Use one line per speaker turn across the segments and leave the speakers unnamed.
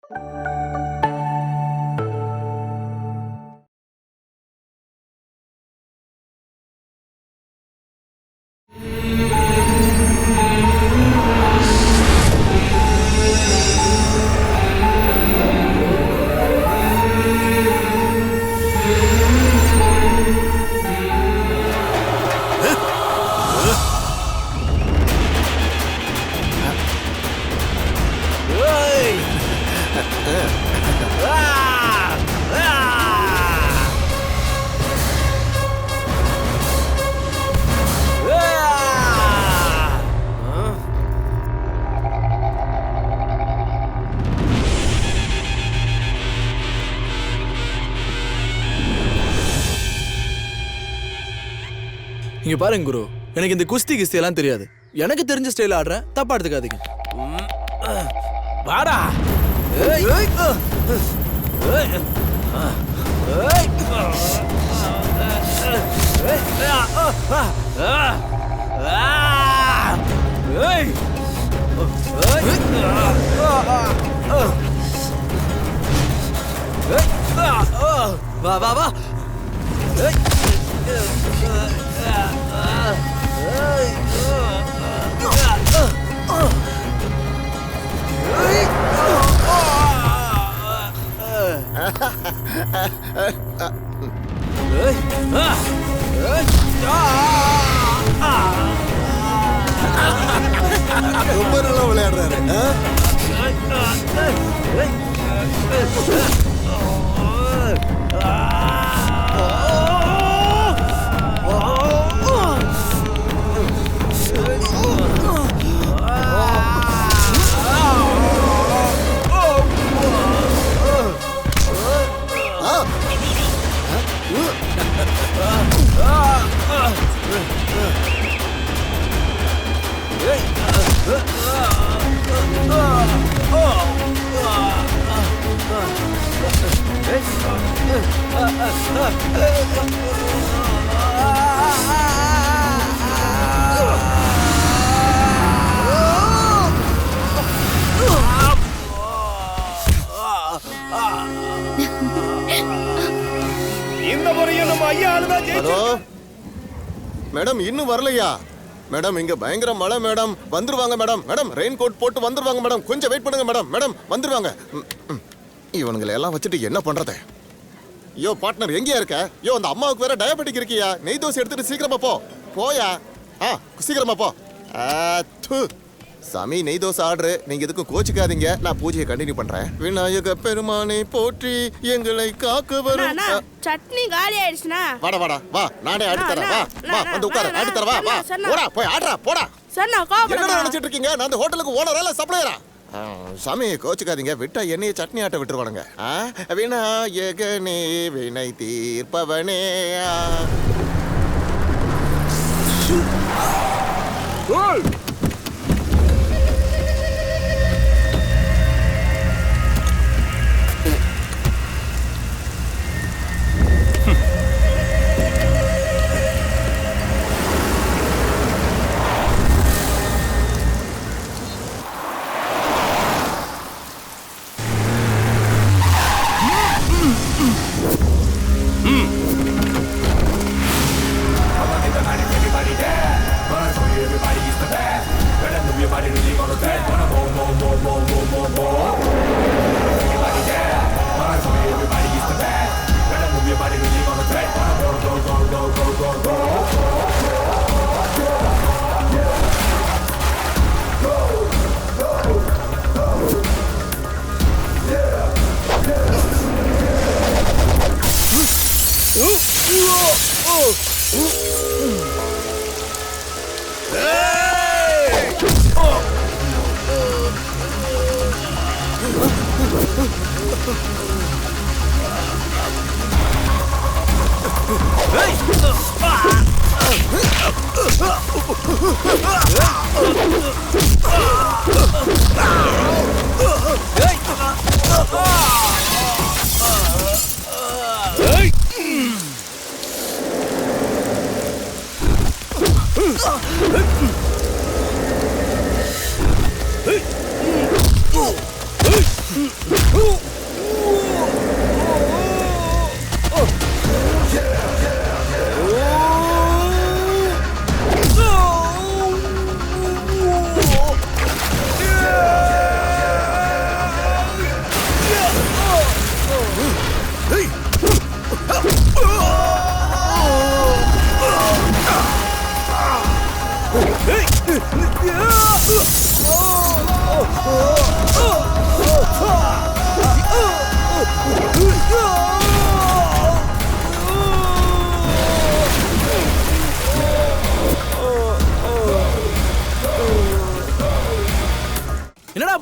இங்க பாருங்க குரு, எனக்கு இந்த குஸ்தி கிஸ்தி எல்லாம் தெரியாது. எனக்கு தெரிஞ்ச ஸ்டைல் ஆடுறேன், தப்பா எடுத்துக்காதீங்க.
வாடா.
வா வா வா.
ரொம்ப நல்லா விளையாடுறாரு.
இந்த முறையும் நம்ம ஐயா ஆளுதான் ஜெயிச்சோம்.
மேடம் இன்னும் வரலையா? மேடம் இங்க பயங்கர மழை மேடம். வந்துருவாங்க மேடம். மேடம் ரெயின் கோட் போட்டு வந்துருவாங்க மேடம். கொஞ்சம் வெயிட் பண்ணுங்க மேடம். மேடம் வந்துருவாங்க. இவனுங்களை எல்லாம் வச்சுட்டு என்ன பண்றது? யோ பார்ட்னர் எங்கேயா இருக்க? யோ அந்த அம்மாவுக்கு வேற டயபெட்டிக் இருக்கியா? நெய் தோசை எடுத்துட்டு சீக்கிரமா போ. போயா. சீக்கிரமா போ. சாமி நெய் தோசை ஆர்டரு. நீங்க எதுக்கும் கோச்சிக்காதீங்க. நான் பூஜையை கண்டினியூ பண்றேன். விநாயக பெருமானை போற்றி எங்களை காக்க வரும்.
சட்னி காலி ஆயிடுச்சுனா
வாடா வாடா வா, நானே ஆடி தரேன். வா வா வந்து உட்காரு, ஆடி தரேன். வா வா போடா, போய் ஆடுறா போடா.
சார் நான் கோபப்படுறேன்.
என்ன நினைச்சிட்டு இருக்கீங்க? நான் அந்த ஹோட்டலுக்கு ஓனரா இல்ல சப்ளையரா? சாமி கோச்சிக்காதீங்க. விட்டா என்னைய சட்னி ஆட்ட விட்டுருவானுங்க. விநாயகனே வினை தீர்ப்பவனே.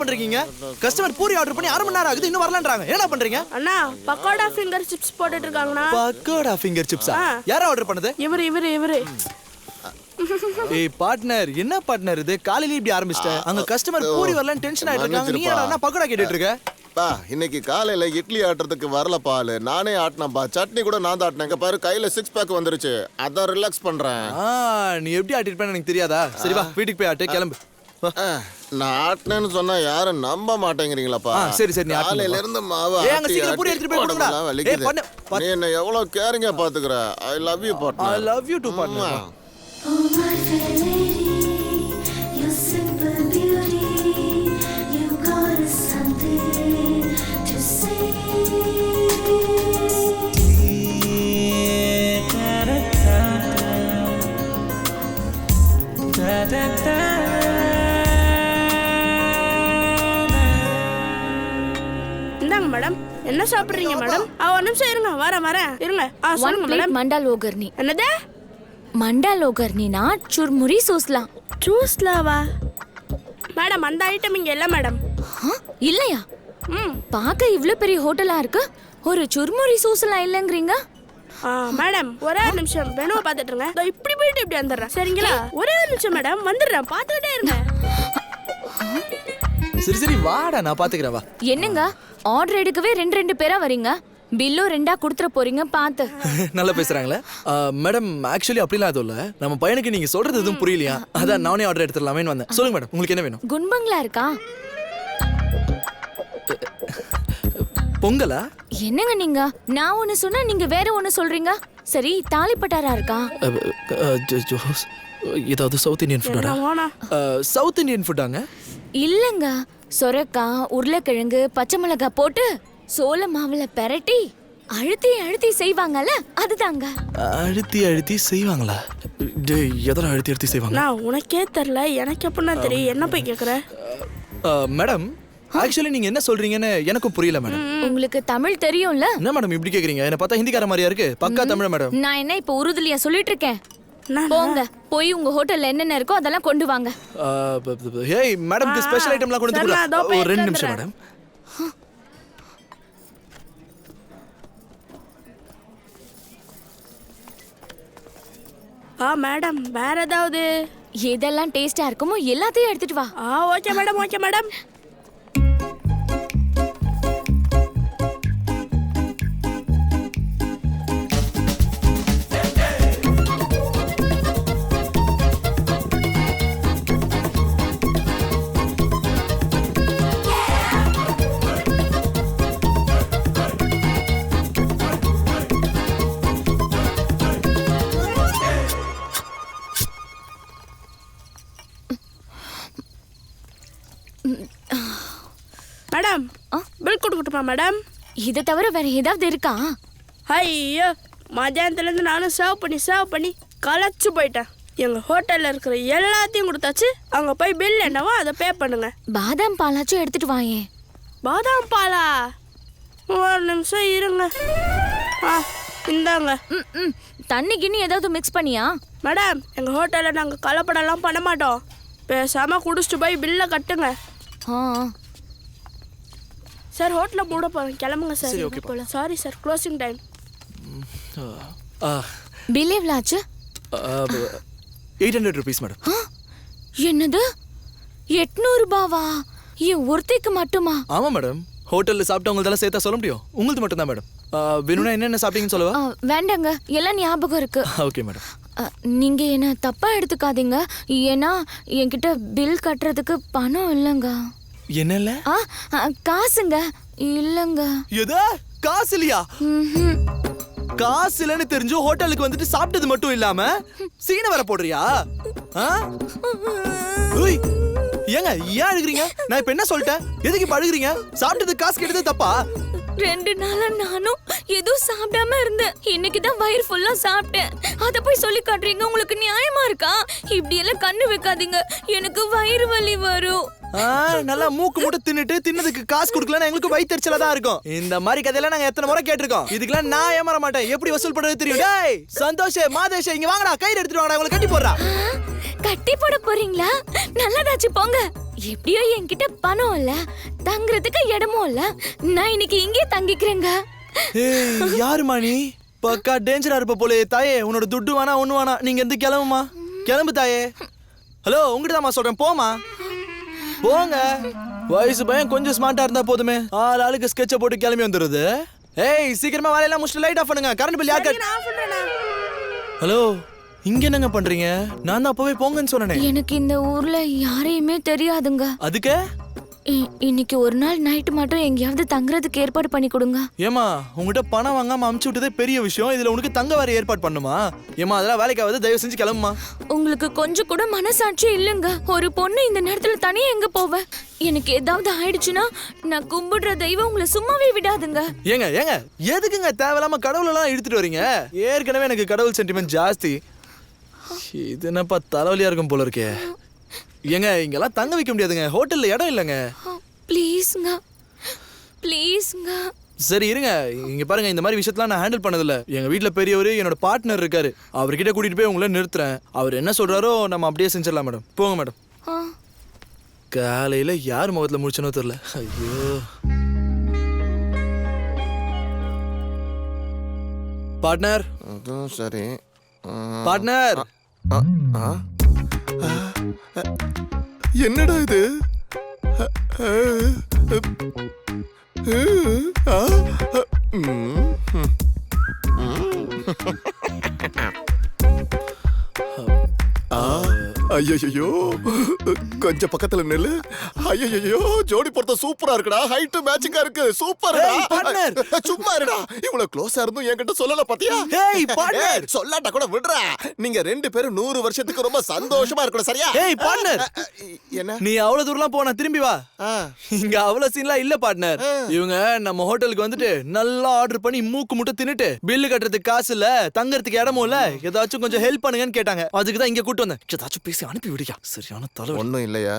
பண்றீங்க? கஸ்டமர் பூரி ஆர்டர் பண்ணி 1/2 மணி நேரம் ஆகுது, இன்னும் வரலன்றாங்க. என்ன பண்றீங்க?
அண்ணா பக்கோடா ஃபிங்கர் சிப்ஸ் போட்டுட்டு இருக்காங்கண்ணா.
பக்கோடா ஃபிங்கர் சிப்ஸா? யாரா ஆர்டர் பண்ணது?
இவரு
ஏய் பார்ட்னர், என்ன பார்ட்னர் இது? காலையில இப்படி ஆரம்பிச்சிட்ட. அங்க கஸ்டமர் பூரி வரலன்னு டென்ஷன் ஆயிட்டு இருக்காங்க. நீ என்னடா பக்கோடா கேட்டுட்டு இருக்க?
பா இன்னைக்கு காலையில இட்லி ஆட்டுறதுக்கு வரல பால், நானே ஆட்டினப்பா. சட்னி கூட நான் தான் ஆட்டினேன். பாரு கையில 6 பேக் வந்துருச்சு, அதான் ரிலாக்ஸ் பண்றேன்.
நீ எப்படி ஆட்டிருப்பேன்னு எனக்கு தெரியாதா? சரி வா வீட்டுக்கு போய் ஆட்டு, கிளம்பு.
நான் ஆட்டினேன்னு சொன்னா யாரும் நம்ப மாட்டேங்கிறீங்களாப்பா?
சரி சரி, நீ ஆட்டு.
காலையில இருந்து மாவு
ஏய் அங்க சீக்கிரம் பூரி எடுத்துட்டு போய் கொடுங்கடா. ஏய் பண்ணு.
நீ என்ன எவ்வளவு கேரிங்கா பாத்துக்கற. I love you
I
partner.
love you too partner.
Oh my fair lady, your simple beauty, you got us something to say.
இந்தாங்க மேடம். என்ன சாப்பிடுறீங்க மேடம்? ஒரு நிமிஷம் இருங்க, வரேன் இருங்க.
One
சொல்லுங்க
plate
மேடம்.
mandal ogurni.
என்னது?
Mandal ogurni na churmuri soosla.
ஜூஸ்லாவா? மேடம் அந்த ஐட்டம் இங்க இல்ல மேடம்.
இல்லையா? பாக்க இவ்ளோ பெரிய ஹோட்டலா இருக்கு, ஒரு சுர்முரி சூஸ்லாம் இல்லங்கறீங்க?
மேடம் ஒரே ஒரு நிமிஷம் மெனுவை பார்த்துட்டு இருங்க. இதோ இப்படி போயிட்டு இப்படி வந்துடுறேன், சரிங்களா? ஒரே ஒரு நிமிஷம் மேடம், வந்துடுறேன், பார்த்துக்கிட்டே இருங்க.
சரி சரி வாடா, நான் பாத்துக்கிறேன் வா.
என்னங்க ஆர்டர் எடுக்கவே ரெண்டு பேரா வரீங்க, பில்லும் 2ஆ கொடுத்துற போறீங்க பார்த்து.
நல்லா பேசுறாங்களே. மேடம் ஆக்சுவலி அப்படிலாம் எதுவும் இல்ல, நம்ம பையனுக்கு நீங்க சொல்றது எதுவும் புரியலையா, அதான் நானே ஆர்டர் எடுத்துடலாமேன்னு வந்தேன். சொல்லுங்க மேடம், உங்களுக்கு என்ன வேணும்?
குன்பங்களா இருக்கா?
பொங்கலா?
என்னங்க நீங்க, நான் ஒன்னு சொன்னா நீங்க வேற ஒன்னு சொல்றீங்க. சரி தாலிப்பட்டாரா இருக்கா?
ஏதாவது சவுத் இந்தியன் ஃபுட்டா? சவுத் இந்தியன் ஃபுட்டாங்க?
இல்லங்க, சொரக்காய், உருளைக்கிழங்கு, பச்சை மிளகாய் போட்டு சோள மாவுல பெரட்டி அழுத்தி செய்வாங்கல்ல, அதுதாங்க.
அழுத்தி செய்வாங்களா? டேய் எதனா அழுத்தி செய்வாங்க?
நான் உனக்கே தெரியல, எனக்கு எப்படின்னா தெரியும், என்ன போய் கேக்குற?
மேடம் ஆக்சுவலி நீங்க என்ன சொல்றீங்கன்னு எனக்கும் புரியல மேடம்.
உங்களுக்கு தமிழ் தெரியும்ல?
என்ன மேடம் இப்படி கேக்குறீங்க? என்ன பார்த்தா ஹிந்திக்கார மாதிரியா இருக்கு? பக்கா தமிழ் மேடம்.
நான் என்ன இப்ப உருதுலியா சொல்லிட்டு இருக்கேன்? போங்க போய் உங்க ஹோட்டல்ல என்னென்ன இருக்கோ அதெல்லாம் கொண்டு வாங்க.
ஏய் மேடம்க்கு ஸ்பெஷல் ஐட்டம்லாம் கொண்டு
சரி, நான் அதோ
வந்து
போய்
ஒரு 2
எடுத்து
நிமிஷம்
வந்துடுறேன்.
மேடம்.
மேடம் வேற ஏதாவது?
எதெல்லாம் டேஸ்டா இருக்குமோ எல்லாத்தையும் எடுத்துட்டு வா.
Okay madam, okay madam. Madam bill கொடுக்கட்டுமா மேடம்?
இதை தவிர வேற ஏதாவது இருக்கா?
ஐயோ மத்தியானத்துலேருந்து நானும் சர்வ் பண்ணி களைச்சு போயிட்டேன். எங்கள் ஹோட்டலில் இருக்கிற எல்லாத்தையும் கொடுத்தாச்சு. அங்கே போய் பில் என்னவோ அதை பே பண்ணுங்க.
பாதாம் பாலாச்சும் எடுத்துட்டு வாயே.
பாதாம் பாலா? ஒரு நிமிஷம் இருங்க. இந்தாங்க.
தண்ணி கிண்ணி ஏதாவது மிக்ஸ் பண்ணியா?
மேடம் எங்கள் ஹோட்டலில் நாங்கள் கலப்படம்லாம் பண்ண மாட்டோம். பேசாமல் குடிச்சிட்டு போய் பில்லை கட்டுங்க. சார் ஹோட்டலில் மூட போகிறேன், கிளம்புங்க சார்.
சரி, okay,
போகலாம். Sorry sir, closing time.
Bill எவ்வளோ ஆச்சு?
800 rupees மேடம்.
என்னது 800 ரூபாவா? என் ஒருத்தைக்கு மட்டுமா?
ஆமா மேடம், ஹோட்டல்ல சாப்பிட்டவங்களதெல்லாம் சேர்த்தா சொல்ல முடியும். உங்களுக்கு மட்டும் தான் மேடம். வேணும்னா என்னென்ன சாப்பிட்டீங்கன்னு சொல்லவா?
வேண்டாங்க, எல்லாம் ஞாபகம் இருக்கு.
Okay madam.
நீங்க என்ன தப்பா எடுத்துக்காதீங்க, ஏன்னா என்கிட்ட பில் கட்டுறதுக்கு பணம் இல்லைங்க.
என்ன இல்ல?
காசுங்க இல்லைங்க.
எதா காசு இல்லையா? காசு இல்லைன்னு தெரிஞ்சு ஹோட்டலுக்கு வந்துட்டு சாப்பிட்டது மட்டும் இல்லாம சீனை வேற போடுறியா? ஏங்க ஏன் அழுகுறீங்க? நான் இப்ப என்ன சொல்லிட்டேன்? எதுக்கு இப்ப அழுகுறீங்க? சாப்பிட்டது காசு கேட்டது தப்பா?
2 நாளா நானும் எதுவும் சாப்பிடாம இருந்தேன். இன்னைக்குதான் வயிறு ஃபுல்லா சாப்பிட்டேன். அத போய் சொல்லி காட்டுறீங்க, உங்களுக்கு நியாயமா இருக்கா? இப்படி எல்லாம் கண்ணு வைக்காதீங்க, எனக்கு வயிறு வலி வரும்.
நல்லா மூக்கு மூட்டை தின்னதுக்கு காசு கொடுக்கலன்னா எங்களுக்கு வயிற்றுச்சலா தான் இருக்கும். இந்த மாதிரி கதையெல்லாம் நாங்க எத்தனை முறை கேட்டிருக்கோம். இதுக்கெல்லாம் நான் ஏமாற மாட்டேன். எப்படி வசூல் பண்றது தெரியும். டேய் சந்தோஷ், மாதேஷ், இங்க வாங்கடா, கயிறு எடுத்துட்டு வாங்கடா, உங்களை கட்டி போடுறா.
கட்டி போட போறீங்களா? நல்லதாச்சு போங்க. எப்படியோ என்கிட்ட பணம் இல்ல, தங்குறதுக்கு இடமும் இல்ல. நான் இன்னைக்கு இங்கே தங்கிக்கிறேங்க.
ஏய் யாருமா நீ? பக்கா டேஞ்சரா இருப்ப போலே. தாயே உன்னோட துட்டு வேணா ஒண்ணு வேணா, நீங்க எந்த கிளம்புமா? கிளம்பு தாயே. ஹலோ உங்ககிட்ட தான் சொல்றேன், போமா போங்க. வயசு பையன் கொஞ்சம் ஸ்மார்ட்டா இருந்தா போதுமே, ஆளுக்கு ஸ்கெட்ச போட்டு கிளம்பி வந்துடுது. ஏய் சீக்கிரமா வேலையெல்லாம் முடிச்சுட்டு லைட் ஆஃப் பண்ணுங்க. கரண்ட் பில் யார்
நான் ஆஃப் பண்றேனா?
ஹலோ இங்க என்னங்க பண்றீங்க? நான் தான் அப்பவே போங்கன்னு சொன்னேனே.
எனக்கு இந்த ஊர்ல யாரையுமே தெரியாதுங்க.
அதுக்கு
இன்னைக்கு ஒரு நாள் நைட்டு மட்டும் எங்கேயாவது தங்குறதுக்கு ஏற்பாடு பண்ணி கொடுங்க.
ஏமா உங்ககிட்ட பணம் வாங்காம அமுச்சு விட்டதே பெரிய விஷயம், இதுல உனக்கு தங்க வேற ஏற்பாடு பண்ணுமா? ஏமா அதெல்லாம் வேலைக்காவது, தயவு செஞ்சு கிளம்புமா.
உங்களுக்கு கொஞ்சம் கூட மனசாட்சி இல்லைங்க. ஒரு பொண்ணு இந்த நேரத்துல தனியா எங்க போவ? எனக்கு ஏதாவது ஆயிடுச்சுன்னா நான் கும்பிடுற தெய்வம் உங்களை சும்மாவே விடாதுங்க.
ஏங்க ஏங்க எதுக்குங்க தேவையில்லாம கடவுள் எல்லாம் இழுத்துட்டு வரீங்க? ஏற்கனவே எனக்கு கடவுள் சென்டிமெண்ட் ஜாஸ்தி. இது என்னப்பா தலைவலியா இருக்கும் போல இருக்கே. ஏங்க இங்கெல்லாம் தங்க வைக்க முடியாதுங்க, ஹோட்டல்ல இடம் இல்லைங்க.
ப்ளீஸ்ங்க ப்ளீஸ்ங்க.
சரி இருங்க, இங்க பாருங்க, இந்த மாதிரி விஷயத்தெல்லாம் நான் ஹேண்டில் பண்ணதில்ல. எங்க வீட்ல பெரியவர் என்னோட பார்ட்னர் இருக்காரு, அவர்கிட்ட கூட்டிட்டு போய் உங்களை நிறுத்துறேன். அவர் என்ன சொல்றாரோ நம்ம அப்படியே செஞ்சிடலாம் மேடம். போங்க மேடம். காலையில யார் முகத்துல முடிச்சனோ தெரியல. ஐயோ பார்ட்னர்.
அதுவும் சரி.
பார்ட்னர்
என்னடா இது? ஐயோ கொஞ்சம் பக்கத்துல நில்லு. ஐயோ ஜோடி பொறுத்த சூப்பரா இருக்குடா, ஹைட் மேட்சிங்கா இருக்கு, சூப்பர்.
ஏய், partner.
சும்மா இருடா, இவ்வளவு க்ளோஸா இருந்தும் என்கிட்ட சொல்லல பாத்தியா?
ஏய், partner.
ஏய், சொல்லாட்ட கூட விடுறா. நீங்க ரெண்டு பேரும் 100 வருஷத்துக்கு ரொம்ப சந்தோஷமா இருக்கணும், சரியா?
ஏய் பார்ட்னர்,
என்ன?
நீ அவ்வளவு தூரம்லாம் போனா திரும்பி வா. இங்க அவ்வளவு சீன்லாம் இல்ல பார்ட்னர். இவங்க நம்ம ஹோட்டலுக்கு வந்துட்டு நல்லா ஆர்டர் பண்ணி மூக்கு முட்டை தின்னுட்டு பில்லு கட்டுறதுக்கு காசு இல்ல, தங்கறதுக்கு இடமும் இல்ல, ஏதாச்சும் கொஞ்சம் ஹெல்ப் பண்ணுங்கன்னு கேட்டாங்க. அதுக்கு தான் இங்க கூட்டு வந்தேன். ஏதாச்சும் பேசி அனுப்பி விடுயா. சரியான தலை.
ஒண்ணும் இல்லையா?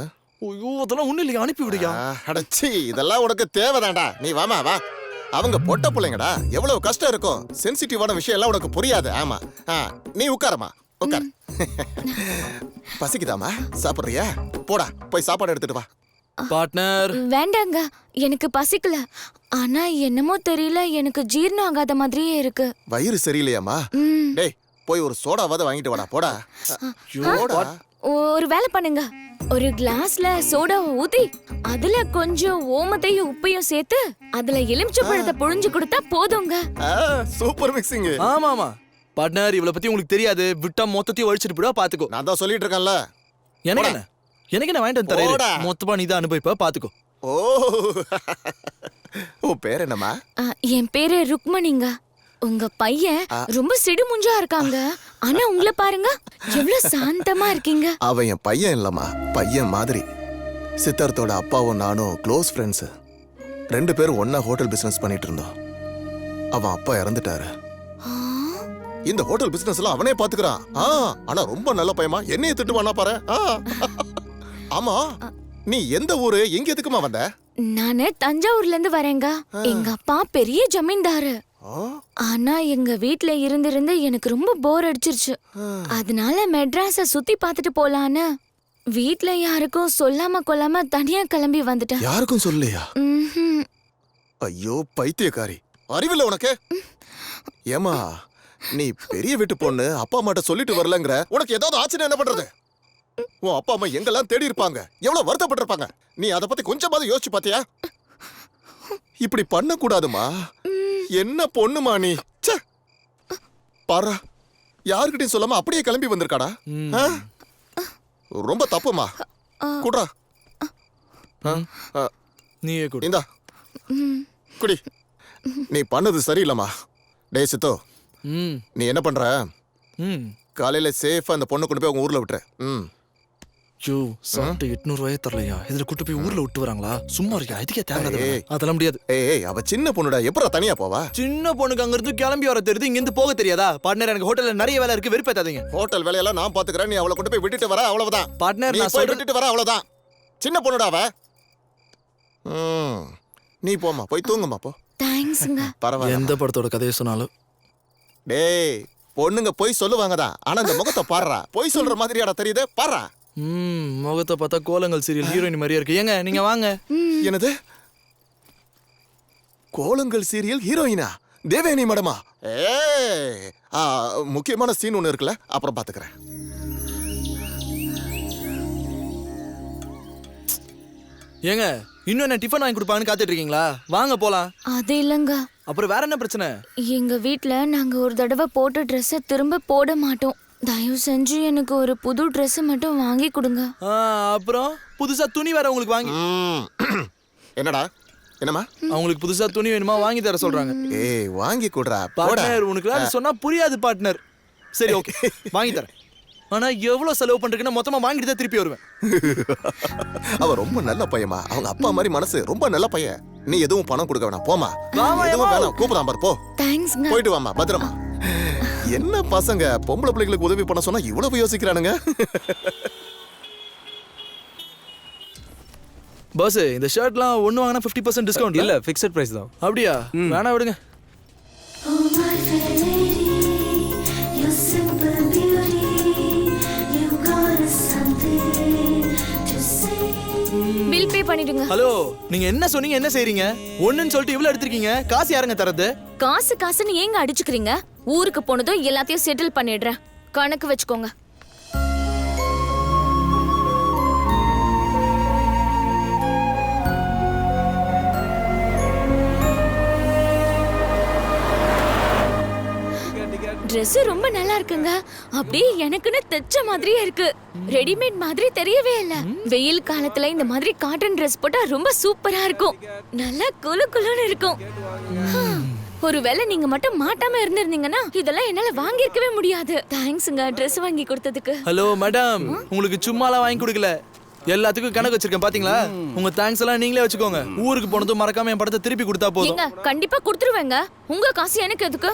ஐயோ அதெல்லாம் ஒண்ணும் இல்லையா, அனுப்பி விடுயா.
அடச்சி, இதெல்லாம் உனக்கு தேவைதான்டா. நீ வாமா வா. அவங்க பொட்ட பிள்ளைங்கடா, எவ்வளவு கஷ்டம் இருக்கும். சென்சிட்டிவான விஷயம் எல்லாம் உனக்கு புரியாது. ஆமா, நீ உட்காரமா, உட்கார். பசிக்குதாமா? சாப்பிடுறியா? போடா போய் சாப்பாடு எடுத்துட்டு வா.
பார்ட்னர்
வேண்டாங்க, எனக்கு பசிக்கல. ஆனா என்னமோ தெரியல, எனக்கு ஜீரணம் ஆகாத மாதிரியே இருக்கு.
வயிறு சரியில்லையாமா? டேய் போய் ஒரு சோடாவாத வாங்கிட்டு வாடா. போடா. சோடா?
ஒரு வேலை பண்ணுங்க, ஒரு கிளாஸ்ல சோடாவை ஊத்தி அதுல கொஞ்சம் ஓமத்தையும் உப்பையும் சேர்த்து அதுல எலுமிச்சை பழத்தை புழிஞ்சு கொடுத்தா போதுங்க.
Super mixing.
ஆமா ஆமா பார்ட்னர், இவளை பத்தி உங்களுக்கு தெரியாது. விட்டா மொத்தத்தையும் ஒழிச்சிட்டு போடா, பாத்துக்கோ.
நான் தான் சொல்லிட்டு இருக்கேன்ல.
எனக்கு என்ன, எனக்கு என்ன வாங்கிட்டு வந்து தரேன். மொத்தமா நீ தான் அனுபவிப்ப, பாத்துக்கோ.
ஓ உன் பேர் என்னம்மா?
என் பேரு ருக்மணிங்க. உங்க பையன் ரொம்ப சிடுமுஞ்சா இருக்காங்க, ஆனா உங்களை பாருங்க எவ்வளவு சாந்தமா இருக்கீங்க.
அவன் என் பையன் இல்லம்மா, பையன் மாதிரி. சித்தார்த்தோட அப்பாவும் நானும் க்ளோஸ் ஃப்ரெண்ட்ஸ். 2 பேரும் ஒண்ணா ஹோட்டல் பிசினஸ் பண்ணிட்டு இருந்தோம். அவன் அப்பா இறந்துட்டாரு. இந்த ஹோட்டல் பிசினஸ்ல அவனே பாத்துக்கிறான். ஆனா ரொம்ப நல்ல பையமா, என்னைய திட்டுவானா பாரு. ஆமா, நீ எந்த ஊரு, எங்க எதுக்குமா வந்த?
நானு தஞ்சாவூர்ல இருந்து வரேங்க. எங்க அப்பா பெரிய ஜமீன்தாரு. ஆனா எங்க வீட்ல இருந்து எனக்கு ரொம்ப போர் அடிச்சிருச்சு. அதனால மெட்ராஸ சுத்தி பார்த்துட்டு போலான்னு வீட்ல யாருக்கும் சொல்லாம கொள்ளாம தனியா கிளம்பி வந்துட்டேன்.
யாருக்கும் சொல்லலையா? ஐயோ பைத்தியக்காரி, அறிவில்ல உனக்கு? ஏமா நீ பெரிய வீட்டு பொண்ணு, அப்பா அம்மாட்ட சொல்லிட்டு வரலங்கிற, உனக்கு ஏதாவது ஆச்சுன்னா என்ன பண்றது? உன் அப்பா அம்மா எங்கெல்லாம் தேடி இருப்பாங்க, எவ்வளவு வருத்தப்பட்டிருப்பாங்க. நீ அத பத்தி கொஞ்சமாவது யோசிச்சு பாத்தியா? இப்படி பண்ண கூடாதுமா. என்ன பொண்ணுமா நீ? பாரா, யாருக்கிட்டையும் சொல்லாம அப்படியே கிளம்பி வந்திருக்காடா. ரொம்ப தப்புமா. குடுறா.
நீயே கூட
இந்தா குடி. நீ பண்ணது சரியில்லம்மா. டேய் சித்தோ, நீ என்ன பண்ற? காலையில சேஃபா அந்த பொண்ணு கொண்டு போய் உங்க ஊர்ல விட்டுற.
ஐயோ சாப்பிட்டு 800 ரூபாயே தரலையா? இதுல கூட்டு போய் ஊர்ல விட்டு வராங்களா? சும்மா இருக்கியா? இதுக்கே தேவையாது. அதெல்லாம் முடியாது.
ஏய் அவ சின்ன பொண்ணுடா, எப்பறா தனியா போவா?
சின்ன பொண்ணுக்கு அங்க இருந்து கிளம்பி வர தெரியுது, இங்க இருந்து போக தெரியாதா? பார்ட்னர் எனக்கு ஹோட்டல்ல நிறைய வேலை இருக்கு, வெறுப்பேத்தாதீங்க.
ஹோட்டல் வேலையெல்லாம் நான் பாத்துக்கறேன், நீ அவளை கொண்டு போய் விட்டுட்டு வர, அவ்வளவுதான்.
பார்ட்னர்
நீ
நான்
போய்
சொல்றது
விட்டுட்டு வர, அவ்வளவுதான். சின்ன பொண்ணுடா அவ. நீ போமா, போய் தூங்குமா போ.
தேங்க்ஸ்ங்க.
பரவாயில்ல.
எந்த படத்தோட கதையை சொன்னாலும்
டேய் பொண்ணுங்க போய் சொல்லுவாங்கதான், ஆனா இந்த முகத்தை பாருடா, போய் சொல்ற மாதிரியாடா தெரியுது பாருடா.
முகத்தை பார்த்தா கோலங்கள் சீரியல் ஹீரோயின் மாதிரியா இருக்கு. ஏங்க நீங்க வாங்க.
என்னது கோலங்கள் சீரியல் ஹீரோயினா தேவயானி மேடமா? முக்கியமான சீன் ஒன்று இருக்குல்ல, அப்புறம் பாத்துக்கிறேன்.
ஏங்க இன்னும் என்ன டிஃபன் வாங்கி கொடுப்பாங்கன்னு காத்துட்டு இருக்கீங்களா? வாங்க போலாம்.
அது இல்லங்க,
அப்புறம் வேற என்ன பிரச்சனை?
எங்க வீட்ல நாங்க ஒரு தடவை போட்ட ட்ரெஸ்ஸை திரும்ப போட மாட்டோம். தயவு செஞ்சு எனக்கு ஒரு புது ட்ரெஸ் மட்டும் வாங்கி கொடுங்க.
அப்புறம் புதுசா துணி வேற உங்களுக்கு வாங்கி.
என்னடா என்னம்மா?
அவங்களுக்கு புதுசா துணி வேணுமா? வாங்கி தர சொல்றாங்க.
ஏய் வாங்கி கொடுறா.
பார்ட்னர் உனக்கு அது சொன்னா புரியாது பார்ட்னர். சரி ஓகே வாங்கி தரேன். ஆனா எவ்வளவு செலவு பண்றதுன்னா மொத்தமா வாங்கிட்டு தான் திருப்பி வருவேன்.
அவ ரொம்ப நல்ல பையமா, அவங்க அப்பா மாதிரி மனசு, ரொம்ப நல்ல பையன். நீ எதுவும் பணம் கொடுக்க வேணாம், போமா. எதுவும் வேணாம், கூப்பிடாம பாரு, போ.
தேங்க்ஸ்ங்க.
போயிட்டு வாமா, பத்திரமா. என்ன பசங்க பொம்பளை பிள்ளைகளுக்கு உதவி பண்ண சொன்னா இவ்வளவு யோசிக்கிறானுங்க.
பாஸ் இந்த ஷர்ட்லாம் ஒன்னு வாங்கினா 50% டிஸ்கவுண்ட்
இல்ல ஃபிக்ஸட் பிரைஸ் தான்.
அப்படியா? வேணா விடுங்க.
Oh my fair lady, you're simple beauty. You got something to say.
Bill pay பண்ணிடுங்க.
ஹலோ நீங்க என்ன சொன்னீங்க, என்ன செய்றீங்க? ஒண்ணுன்னு சொல்லிட்டு இவ்வளவு எடுத்திருக்கீங்க. காசு யாருங்க தரது?
காசுன்னு ஏங்க அடிச்சுக்கிறீங்க? ஊருக்கு போனதும் எல்லாத்தையும் செட்டில் பண்ணிடுறேன், கணக்கு வச்சுக்கோங்க. Dress ரொம்ப நல்லா இருக்குங்க. அப்படியே எனக்குன்னு தைச்ச மாதிரியே இருக்கு. ரெடிமேட் மாதிரி தெரியவே இல்ல. வெயில் காலத்துல இந்த மாதிரி காட்டன் Dress போட்டா ரொம்ப சூப்பரா இருக்கும். நல்லா குளுகுளுன்னு இருக்கும். ஒருவேளை நீங்க மட்டும் மாட்டாம இருந்திருந்தீங்கன்னா இதெல்லாம் என்னால வாங்கிருக்கவே முடியாது. தேங்க்ஸ்ங்க Dress வாங்கி கொடுத்ததுக்கு.
ஹலோ மேடம், உங்களுக்கு சும்மாலாம் வாங்கி கொடுக்கல, எல்லாத்துக்கும் கணக்கு வச்சிருக்கேன் பாத்தீங்களா? உங்க தேங்க்ஸ் எல்லாம் நீங்களே வச்சுக்கோங்க. ஊருக்கு போனதும் மறக்காம என் படத்தை திருப்பி கொடுத்தா போதும்.
ஏங்க கண்டிப்பா கொடுத்துருவேங்க. உங்க காசு எனக்கு எதுக்கு?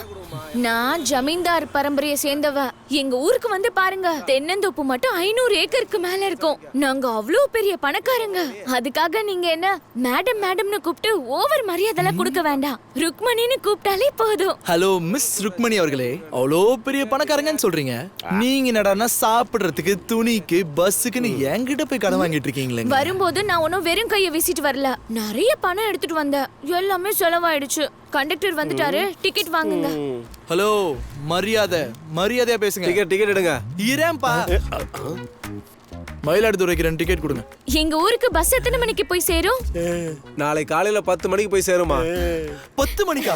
நான் ஜமீன்தார் பரம்பரையை சேர்ந்தவ. எங்க ஊருக்கு வந்து பாருங்க, தென்னந்தோப்பு மட்டும் 500 ஏக்கருக்கு மேல இருக்கும். நாங்க அவ்வளவு பெரிய பணக்காரங்க. அதுக்காக நீங்க என்ன மேடம் மேடம்னு கூப்பிட்டு ஓவர் மரியாதைலாம் கொடுக்க வேண்டாம். ருக்மணின்னு கூப்பிட்டாலே போதும்.
ஹலோ மிஸ் ருக்மணி அவர்களே, அவ்வளோ பெரிய பணக்காரங்கன்னு சொல்றீங்க. நீங்க என்னடான்னா சாப்பிடுறதுக்கு, துணிக்கு, பஸ்ஸுக்குன்னு என்கிட்ட போய் கடன் வாங்கிட்டு இருக்கீங்களே.
வரும்போது நான் ஒன்னும் வெறும் கையை வீசிட்டு வரல, நிறைய பணம் எடுத்துட்டு வந்தேன். எல்லாமே செலவாயிடுச்சு. கண்டக்டர் வந்துட்டாரு, டிக்கெட் வாங்குங்க.
ஹலோ மரியாதையா பேசுங்க.
டிக்கெட் எடுங்க.
இரேன்பா. மயிலாடுதுறைக்கு 2 டிக்கெட் கொடுங்க.
எங்க ஊருக்கு பஸ் எத்தனை மணிக்கு போய் சேரும்?
நாளை காலையில 10 மணிக்கு போய் சேருமா?
10 மணிக்கா?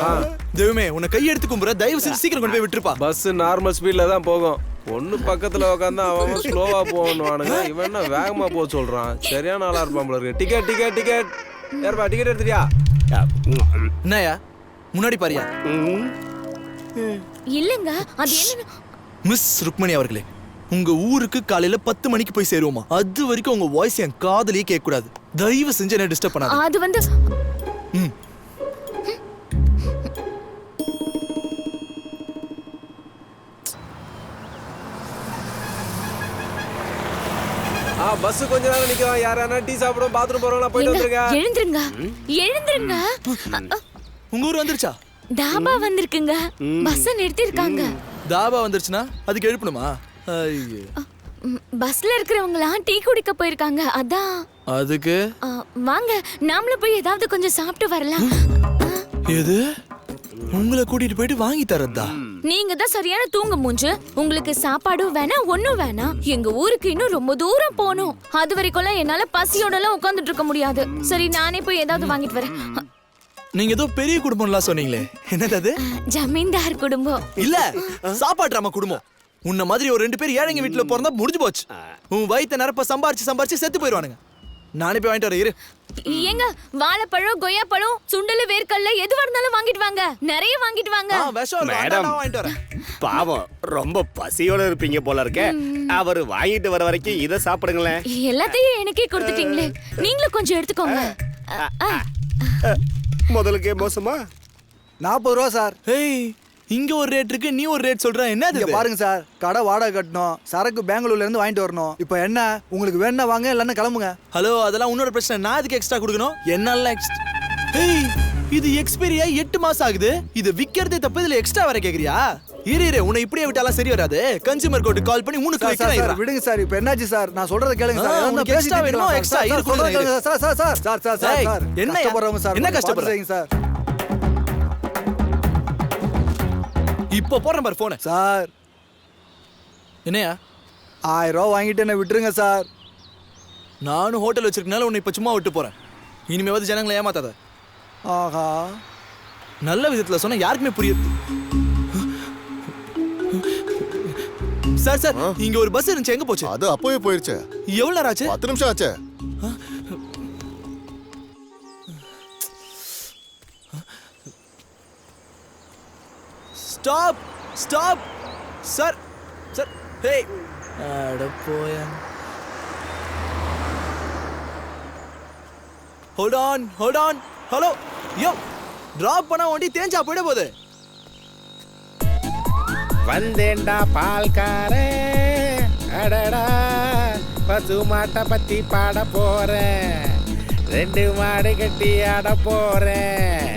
தெய்வமே உன்னை கை எடுத்து கும்புற, தயவு செஞ்சு சீக்கிரம் கொண்டு போய் விட்டுருப்பா.
பஸ் நார்மல் ஸ்பீட்ல தான் போகும். ஒண்ணு பக்கத்துல உட்காந்தா அவன் ஸ்லோவா போவானுங்க, இவன் என்ன வேகமா போக சொல்றான். சரியான ஆளா இருப்பான் போல இருக்கு. டிக்கெட் யாருப்பா டிக்கெட் எடுத்துறியா?
என்னயா முன்னாடி பாரியா?
இல்லங்க அது என்ன?
மிஸ் ருக்மணி அவர்களே, உங்க ஊருக்கு காலையில 10 மணிக்கு போய் சேருவோமா? அது வரைக்கும் உங்க வாய்ஸ் என் காதுலயே கேட்க கூடாது. தயவு செஞ்சு என்ன டிஸ்டர்ப் பண்ணாத.
அது வந்து
பஸ் கொஞ்ச நேரம் நிக்கலாம். யாரானா டீ சாப்பிடும், பாத்ரூம் போறவங்களா போயிட்டு வந்துருங்க.
எழுந்திருங்க.
உங்க ஊர் வந்துருச்சா?
தாபா வந்திருக்குங்க. பஸ் நிறுத்திருக்காங்க.
தாபா வந்துருச்சுனா அதுக்கு எழுப்பணுமா? ஐயே,
பஸ்ல இருக்கிறவங்களாம் டீ குடிக்க போயிருக்காங்க. அதான்
அதுக்கு
வாங்க நாமளும் போய் ஏதாவது கொஞ்சம் சாப்பிட்டு வரலாம்.
எது? உங்களை கூட்டிட்டு போயிட்டு வாங்கி தரதா?
நீங்க தான் சரியான தூங்க மூஞ்சு. உங்களுக்கு சாப்பாடும் வேணாம், ஒண்ணும் வேணாம். எங்க ஊருக்கு இன்னும் ரொம்ப தூரம் போகணும். அது வரைக்கும் என்னால பசியோட எல்லாம் உட்கார்ந்துட்டு இருக்க முடியாது. சரி நானே போய் ஏதாவது வாங்கிட்டு வரேன்.
நீங்க ஏதோ பெரிய குடும்பம்லாம் சொன்னீங்களே, என்னது அது?
ஜமீன்தார் குடும்பம்
இல்ல, சாப்பாட்டுறாம குடும்பம். உன்ன மாதிரி ஒரு 2 பேர் ஏழைங்க வீட்டுல பிறந்தா முடிஞ்சு போச்சு. உன் வயித்தை நிரப்ப சம்பாரிச்சு செத்து போயிடுவானுங்க. நானே போய் வாங்கிட்டு வரேன் இரு.
ஏங்க வாழைப்பழம், கொய்யாப்பழம், சுண்டல், வேர்க்கல்ல எதுவா இருந்தாலும் வாங்கிட்டு வாங்க. நிறைய வாங்கிட்டு வாங்க.
விஷம் இருக்கு,
மேடம்.
அதான் நான் வாங்கிட்டு வரேன்.
பாவம், ரொம்ப பசியோட இருப்பீங்க போல இருக்க. அவர் வாங்கிட்டு வர வரைக்கும் இதை சாப்பிடுங்களேன்.
எல்லாத்தையும் எனக்கே கொடுத்துட்டீங்களே, நீங்களும் கொஞ்சம் எடுத்துக்கோங்க.
முதலுக்கே மோசமா?
40 ரூபா சார்.
ஏய், இங்க ஒரு ரேட் இருக்கு, நீ ஒரு ரேட் சொல்ற. என்னது
இங்க
இது?
பாருங்க சார், கடை வாடகை கட்டணும், சரக்கு பெங்களூர்ல இருந்து வாங்கிட்டு வரணும். இப்போ என்ன உங்களுக்கு வேணா வாங்க, இல்லன்னா கிளம்புங்க.
ஹலோ, அதெல்லாம் உன்னோட பிரச்சனை. நான் அதுக்கு எக்ஸ்ட்ரா கொடுக்கணும்? என்னெல்லாம் எக்ஸ்ட்ரா? ஏய், இது எக்ஸ்பைரியா 8 மாசம் ஆகுது. இது விக்கிறதே தப்பு, இதுல எக்ஸ்ட்ரா வர கேக்குறியா? இரு உன்னை இப்படியே விட்டாலாம் சரி வராது. கன்சியூமர் கோர்ட் கால் பண்ணி உனக்கு
சார் சார்
வைக்கிறேன்.
விடுங்க சார். இப்போ என்னாச்சு சார்? நான் சொல்றத கேளுங்க சார்.
உனக்கு எக்ஸ்ட்ரா வேணுமா? எக்ஸ்ட்ரா இரு கொடுங்க.
Sir sir sir sir sir sir sir
என்ன
கஷ்டப்படுறவங்க சார்.
என்ன கஷ்டப்படுறீங்க
சார்?
இப்போ போறேன் பாரு போன்.
சார்
என்னையா
1000 ரூபா வாங்கிட்டு என்ன விட்டுருங்க சார்.
நானும் ஹோட்டல் வச்சிருக்கனால உன்னை இப்ப சும்மா விட்டு போறேன். இனிமே வந்து ஜனங்களை ஏமாத்தாத.
ஆஹா,
நல்ல விதத்துல சொன்னா யாருக்குமே புரியுது. சார் சார் இங்க ஒரு பஸ் இருந்துச்சு, எங்க போச்சு?
அது அப்பவே போயிருச்சு.
எவ்வளவு நேரம் ஆச்சு?
10 நிமிஷம் ஆச்சு.
Stop stop sir sir. Hey அட போயா. Hold on hello yo. Drop பண்ணா வண்டி தேஞ்சா போயிட போகுது.
வந்தேண்டா பால்காரே, அடடா பசு மாட்டை பத்தி பாட போறேன். 2 மாடு கட்டி ஆட போறேன்.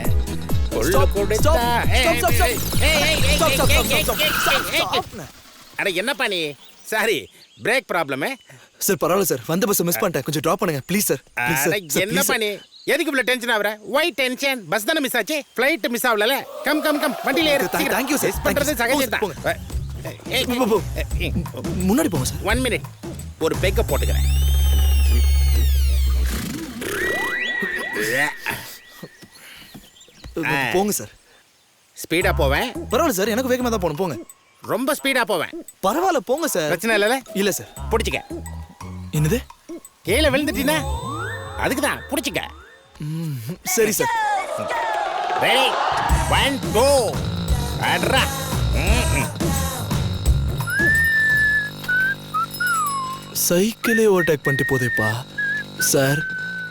அட என்னப்பா நீ? சாரி, பிரேக் ப்ராப்ளமே.
சார் பரவாயில்ல சார், வந்த பஸ் மிஸ் பண்ணிட்டேன், கொஞ்சம் டிராப் பண்ணுங்க ப்ளீஸ் சார்.
என்னப்பா நீ? எதுக்கு இவ்வளவு டென்ஷன் ஆவற? வை டென்ஷன்? பஸ் தான மிஸ் ஆச்சு, ஃளைட் மிஸ் ஆவலல. கம் வண்டில ஏறு.
Thank you sir.
பண்றது சகஜம் தான்.
முன்னாடி போங்க சார்.
1 மினிட், ஒரு பெக்க போட்டுக்கிறேன்.
போங்க சார்.
ஸ்பீடா போவேன்.
பரவாயில்ல சார், எனக்கு வேகமா தான் போகணும். போங்க.
ரொம்ப ஸ்பீடா போவேன்.
பரவாயில்ல போங்க சார்.
பிரச்சனை இல்லல?
இல்ல சார்.
புடிச்சுக்க.
என்னது?
கீழே விழுந்துட்டீனா அதுக்கு தான் புடிச்சுக்க.
சரி சார்.
ரெடி 1 2 அட்ரா.
சைக்கிளே ஓவர்டேக் பண்ணிட்டு போதேப்பா. சார்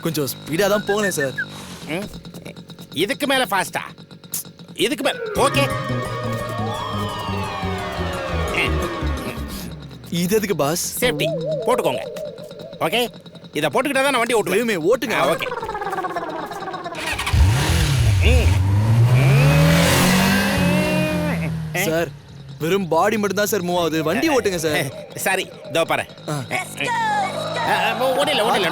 கொஞ்சம் ஸ்பீடா தான் போங்களேன் சார்.
இதுக்கு மேல ஃபாஸ்டா? இதுக்கு மேல ஓகே.
இது எதுக்கு பாஸ்?
சேஃப்டி போட்டுக்கோங்க. ஓகே, இத போட்டுக்கிட்டா தான் நான் வண்டி ஓட்டுவேன்.
ஓட்டுங்க.
ஓகே.
சார் வெறும் பாடி மட்டும் தான் சார் மூவ் ஆகுது, வண்டி ஓட்டுங்க சார்.
சரி, இதோ பாரு. ஓடல,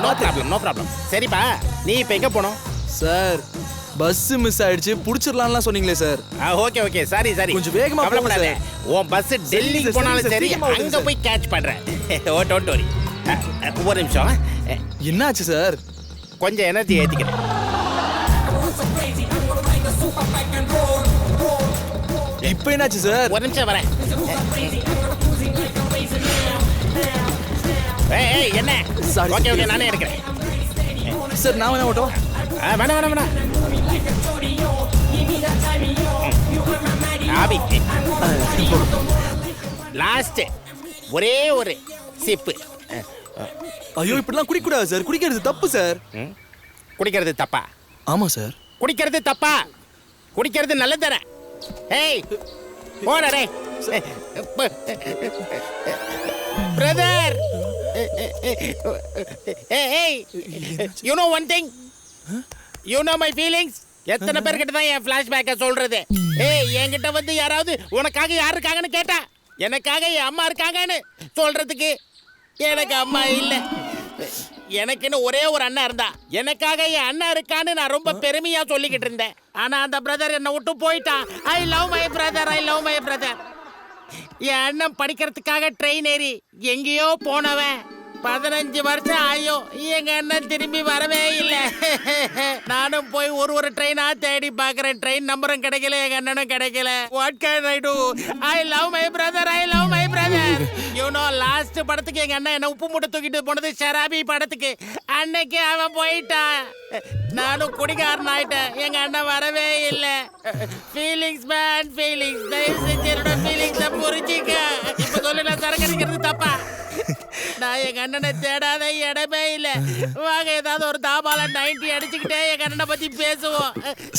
நோ ப்ராப்ளம். சரிப்பா, நீ இப்ப எங்க போணும்?
சார் பஸ் மிஸ் ஆயிடுச்சு, புடிச்சிரலாம்லாம் சொன்னீங்களே சார்.
ஓகே சாரி
கொஞ்சம் வேகமா போங்க சார்.
உன் பஸ் டெல்லிக்கு போனாலும் சரி, அங்க போய் கேட்ச் பண்றேன். ஓ டோன்ட் வரி. ஒரு நிமிஷம்.
என்னாச்சு சார்?
கொஞ்சம் எனர்ஜி ஏத்திக்கிறேன்.
இப்போ என்னாச்சு சார்?
ஒரு நிமிஷம் வரேன். ஏய் என்ன? ஓகே நானே எடுக்கிறேன்.
சார் நான் வேணா ஓட்டவா?
வேணாம். ஆபி லாஸ்ட் ஒரே ஒரு சிப்பு.
ஐயோ இப்படிலாம் குடிக்க கூடாது சார், குடிக்கிறது தப்பு சார்.
குடிக்கிறது தப்பா?
ஆமா சார்.
குடிக்கிறது தப்பா? குடிக்கிறது நல்லது தானே? ஏய் போடா டேய். பிரதர், ஏய் you know one thing, you know my feelings. எத்தனை பேர்கிட்ட தான் என் ஃபிளாஷ்பேக்கை சொல்றது? ஏய் என்கிட்ட வந்து யாராவது உனக்காக யார் இருக்காங்கன்னு கேட்டா, எனக்காக என் அம்மா இருக்காங்கன்னு சொல்றதுக்கு எனக்கு அம்மா இல்லை. எனக்குன்னு ஒரே ஒரு அண்ணா இருந்தா, எனக்காக என் அண்ணா இருக்கான்னு நான் ரொம்ப பெருமையா சொல்லிக்கிட்டு இருந்தேன். ஆனா அந்த பிரதர் என்னை விட்டு போயிட்டான். I love my brother. என் அண்ணன் படிக்கிறதுக்காக ட்ரெயின் ஏறி எங்கேயோ போனவன் 15 வருஷம் ஆயோ எங்க அண்ணன் திரும்பி வரவே இல்லை. நானும் போய் ஒரு ட்ரெயினா தேடி பார்க்கறேன். ட்ரெயின் நம்பரும் கிடைக்கல, எங்க அண்ணனும் கிடைக்கல. What can I to? I love my brother. You know last படத்துக்கு எங்க அண்ணன் என்ன உப்பு மூட்டை தூக்கிட்டு போனது ஷராபி படத்துக்கு. அன்னைக்கு அவன் போயிட்டான். நானும் குடிகாரன் ஆயிட்டேன். எங்க அண்ணன் வரவே இல்லை. Feelings man feelings. தயவு செஞ்சு என்னோட ஃபீலிங்ஸை புரிஞ்சிக்க. இப்ப சொல்லு, நான் சரக்கடிக்கிறது தப்பா? நான் எங்க அண்ணனை தேடாத இடமே இல்ல. வாங்க ஏதாவது ஒரு தாபால 90 அடிச்சுக்கிட்டே எங்க அண்ணனை பத்தி பேசுவோம்.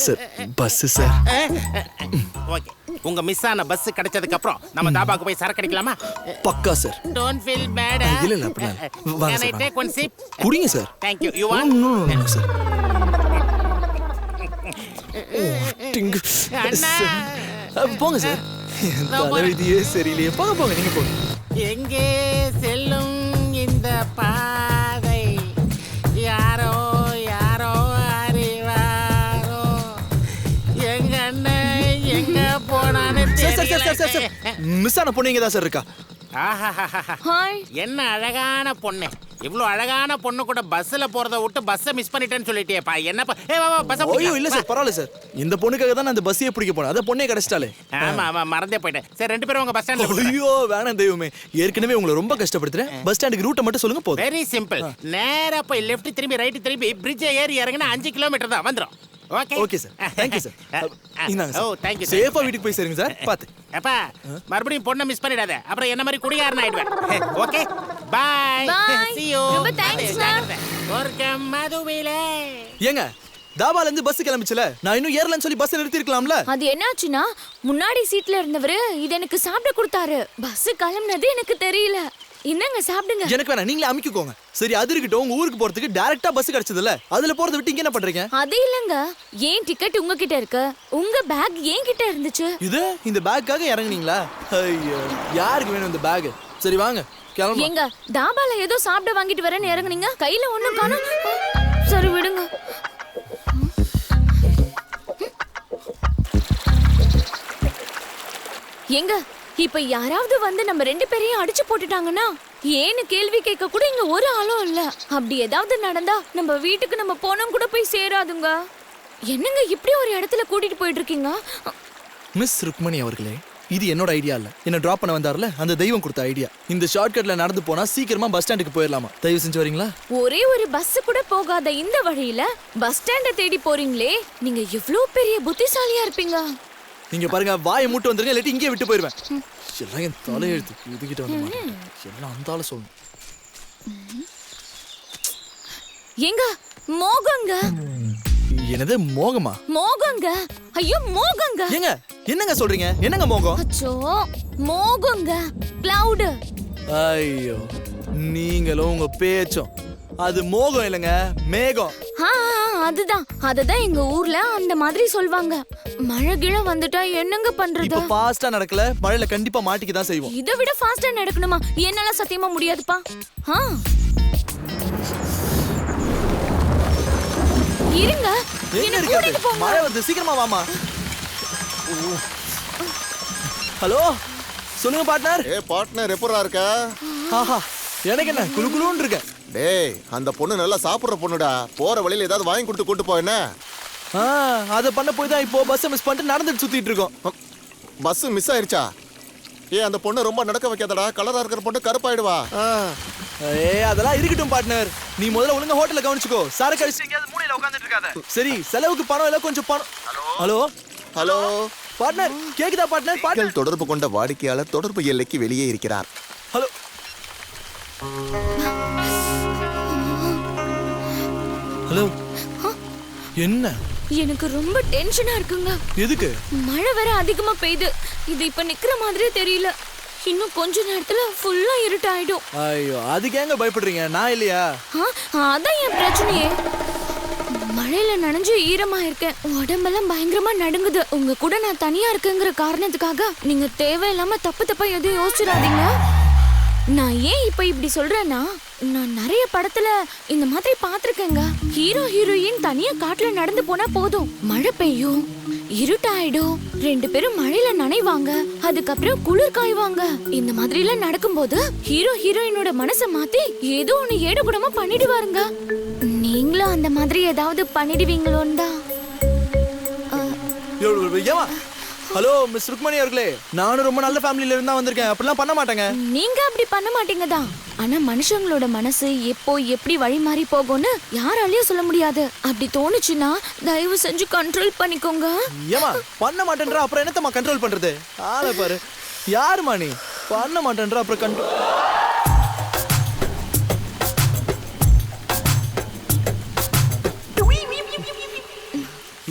Sir bus sir.
ஓகே, உங்க மிஸ் ஆன பஸ் கிடைச்சதுக்கு அப்புறம் நம்ம தாபாக்கு போய் சரக்கு அடிக்கலாமா?
பக்கா சார்.
Don't feel bad.
இல்ல அப்படியே வாங்க
Can I
sir.
take one sip?
குடிங்க sir.
Thank you. You want?
No sir.
அண்ணா
போங்க சார். தலைவிதியே சரியில்லையே. போங்க போங்க, நீங்க போங்க.
எங்கே செல்லும் இந்த பாதை யாரோ யாரோ அறிவாரோ எங்க அண்ணன் எங்க போனான்னு தெரியல.
மிஸ் ஆன பொண்ணு இங்க தான் சார் இருக்கா.
ஆஹாஹாஹா.
ஹாய்.
என்ன அழகான பொண்ணு. இவ்ளோ அழகான பொண்ணு கூட பஸ்ல போறத விட்டு பஸ்ஸை மிஸ் பண்ணிட்டேன்னு சொல்லிட்டியேப்பா. என்னப்பா? வா வா பஸ்.
ஐயோ இல்ல சார், பரவாயில்ல சார். இந்த பொண்ணுக்காக தான் நான் அந்த பஸ்ஸையே பிடிக்க போனேன். அத பொண்ணே கிடைச்சிட்டாலே.
ஆமா ஆமா மறந்தே போயிட்டேன். சரி, 2 பேரும் உங்க பஸ் ஸ்டாண்ட்ல.
ஐயோ வேணாம் தெய்வமே, ஏற்கனவே உங்களை ரொம்ப கஷ்டப்படுத்துறேன். பஸ் ஸ்டாண்டுக்கு ரூட்டை மட்டும் சொல்லுங்க போதும்.
Very simple. நேரா போய் லெஃப்ட் திரும்பி ரைட் திரும்பி பிரிட்ஜ் ஏறி இறங்கினா 5 கிலோமீட்டர் தான் வந்துரும். Okay
okay sir, thank you sir. இந்தாங்க
ஓ
சார்.
தேங்க்யூ.
சேஃபா வீட்டுக்கு போய் சேருங்க சார். பாத்து.
அப்பா மறுபடியும் பொண்ணை மிஸ் பண்ணிடாத. அப்புறம் என்ன மாதிரி குடிகாரன் ஆயிடுவேன். Okay bye.
Bye.
see you.
ரொம்ப thanks, sir.
ஒரு மதுவிலே.
ஏங்க, தாபால இருந்து பஸ் கிளம்பிச்சல, நான் இன்னும் ஏறலன்னு சொல்லி பஸ் நிறுத்தி இருக்கலாம்ல.
அது என்னாச்சுன்னா முன்னாடி சீட்ல இருந்தவரு இது எனக்கு சாப்பிட கொடுத்தாரு. பஸ் கிளம்புனது எனக்கு தெரியல. என்னங்க சாப்பிடுங்க.
எனக்கு வேணாம், நீங்களே அமுக்கிக்கோங்க. சரி அது இருக்கட்டும், உங்க ஊருக்கு போறதுக்கு டைரக்டா பஸ் கிடைச்சதுல, அதுல போறத விட்டு இங்க என்ன பண்றீங்க?
அது இல்லங்க, ஏன் டிக்கெட் உங்ககிட்ட இருக்கு, உங்க பேக் ஏன் கிட்ட இருந்துச்சு.
இது இந்த பேக்காக இறங்குனீங்களா? ஐயோ, யாருக்கு வேணும் இந்த பேக்? சரி வாங்க கிளம்பு.
எங்க தாபால ஏதோ சாப்பிட வாங்கிட்டு வரேன்னு இறங்குனீங்க, கையில ஒண்ணும் காணோம். சரி விடுங்க. எங்க இப்ப யாராவது வந்து நம்ம 2 பேரையும் அடிச்சு போட்டுட்டாங்கன்னா ஏன்னு கேள்வி கேட்க கூட இங்க ஒரு ஆளும் இல்ல. அப்படி ஏதாவது நடந்தா நம்ம வீட்டுக்கு நம்ம போனோம் கூட போய் சேராதுங்க. என்னங்க இப்படி ஒரு இடத்துல கூட்டிட்டு போயிட்டு இருக்கீங்க?
மிஸ் ருக்மணி அவர்களே, இது என்னோட ஐடியா இல்ல. என்ன டிராப் பண்ண வந்தார்ல அந்த தெய்வம் கொடுத்த ஐடியா. இந்த ஷார்ட்கட்ல நடந்து போனா சீக்கிரமா பஸ் ஸ்டாண்டுக்கு போயிடலாமா. தயவு செஞ்சு வரீங்களா?
ஒரே ஒரு பஸ் கூட போகாத இந்த வழியில பஸ் ஸ்டாண்ட தேடி போறீங்களே, நீங்க எவ்வளவு பெரிய புத்திசாலியா இருப்பீங்க.
நீங்க பாருங்க, வாயை மூட்டு வந்துருங்க, இல்லாட்டி இங்கே விட்டு போயிருவேன். எல்லாம் என் தலையெழுத்து. இதுகிட்ட வந்து மாட்டேன். எல்லாம் அந்தால சொல்லணும்.
எங்க மோகங்க.
என்னது மோகமா?
மோகங்க. ஐயோ மோகங்க.
ஏங்க என்னங்க சொல்றீங்க? என்னங்க மோகம்?
அச்சோ மோகங்க. கிளவுட்.
ஐயோ, நீங்களும் உங்க பேச்சும். அது மோகம் இல்லைங்க, மேகம்.
அதுதான் அததான் எங்க ஊர்ல அந்த மாதிரி சொல்வாங்க. மழை கிழ வந்துட்டா என்னங்க பண்றது?
இப்ப ஃபாஸ்டா நடக்கல, மழையில கண்டிப்பா மாட்டிக்க தான் செய்வோம்.
இதை விட ஃபாஸ்டா நடக்கணுமா? என்னால சத்தியமா முடியாதுப்பா. இருங்க,
எங்க
என்ன
இருக்காது?
கூட்டிட்டு போங்க.
மழை வருது, சீக்கிரமா வாமா. ஹலோ சொல்லுங்க பார்ட்னர்.
பார்ட்னர் எப்பரா இருக்க?
ஆஹா, எனக்கு என்ன குளுகுளுன்னு இருக்க.
டேய், அந்த பொண்ணு நல்லா சாப்பிடுற பொண்ணுடா. போற வழியில ஏதாவது வாங்கி கொடுத்து கூட்டு போ. என்ன
அதை பண்ண போய் தான் இப்போ பஸ் மிஸ் பண்ணிட்டு நடந்துட்டு சுத்திட்டு இருக்கோம்.
பஸ் மிஸ் ஆயிருச்சா? அந்த பொண்ணு ரொம்ப நடக்க வைக்காதடா. கலரா இருக்கிற பொண்ணு கருப்பாயிடுவா.
அதெல்லாம் இருக்கட்டும் பார்ட்னர். நீ முதல்ல ஒழுங்கா ஹோட்டல்ல கவனிச்சுக்கோ. சரக்கு அடிச்சு எங்கயாவது மூலையில உட்கார்ந்துட்டு இருக்காத. சரி, செலவுக்கு பணம் இல்ல, கொஞ்சம் பணம். ஹலோ
ஹலோ
பார்ட்னர், கேக்குதா பார்ட்னர்?
பார்ட்னர் தொடர்பு கொண்ட வாடிக்கையாளர் தொடர்பு எல்லைக்கு வெளியே இருக்கிறார்.
ஹலோ ஹலோ, என்ன?
எனக்கு ரொம்ப டென்ஷனா இருக்குங்க.
எதுக்கு?
மழை வேற அதிகமா பெய்யுது. இது இப்ப நிக்கிற மாதிரியே தெரியல. இன்னும் கொஞ்ச நேரத்துல ஃபுல்லா இருட்டாயிடும்.
ஐயோ, அதுக்கு ஏங்க பயப்படுறீங்க? நான் இல்லையா?
அதான் என் பிரச்சனையே. மழையில நனைஞ்சு ஈரமா இருக்கேன். உடம்பெல்லாம் பயங்கரமா நடுங்குது. உங்க கூட நான் தனியா இருக்கேங்கிற காரணத்துக்காக நீங்க தேவையில்லாம தப்பா எதுவும் யோசிச்சிடாதீங்க. நான் ஏன் இப்ப இப்படி சொல்றேன்னா, நான் நிறைய படத்துல இந்த மாதிரி பாத்திருக்கேங்க. ஹீரோ ஹீரோயின் தனியா காட்டுல நடந்து போனா போதும், மழை பெய்யும், இருட்டாயிடும், 2 பேரும் மழையில நனைவாங்க, அதுக்கப்புறம் குளிர் காய்வாங்க. இந்த மாதிரி எல்லாம் நடக்கும்போது ஹீரோ ஹீரோயினோட மனசை மாத்தி ஏதோ ஒண்ணு ஏடுகுடமா பண்ணிடுவாருங்க. நீங்களும் அந்த மாதிரி ஏதாவது பண்ணிடுவீங்களோண்டா?
ஏமா? ஹலோ மிஸ் ருக்மணி அவர்களே, நானும் ரொம்ப நல்ல ஃபேமிலில இருந்தா வந்திருக்கேன். அப்படிலாம் பண்ண மாட்டாங்க.
நீங்க அப்படி பண்ண மாட்டீங்க தான். ஆனா மனுஷங்களோட மனசு எப்போ எப்படி வழி மாறி போகும்னு யாராலையும் சொல்ல முடியாது. அப்படி தோணுச்சுன்னா தயவு செஞ்சு கண்ட்ரோல் பண்ணிக்கோங்க.
ஏமா பண்ண மாட்டேன்றா, அப்புறம் என்னத்தம்மா கண்ட்ரோல் பண்றது? ஆளை பாரு, யாருமா நீ? பண்ண மாட்டேன்றா அப்புறம் கண்ட்ரோல்.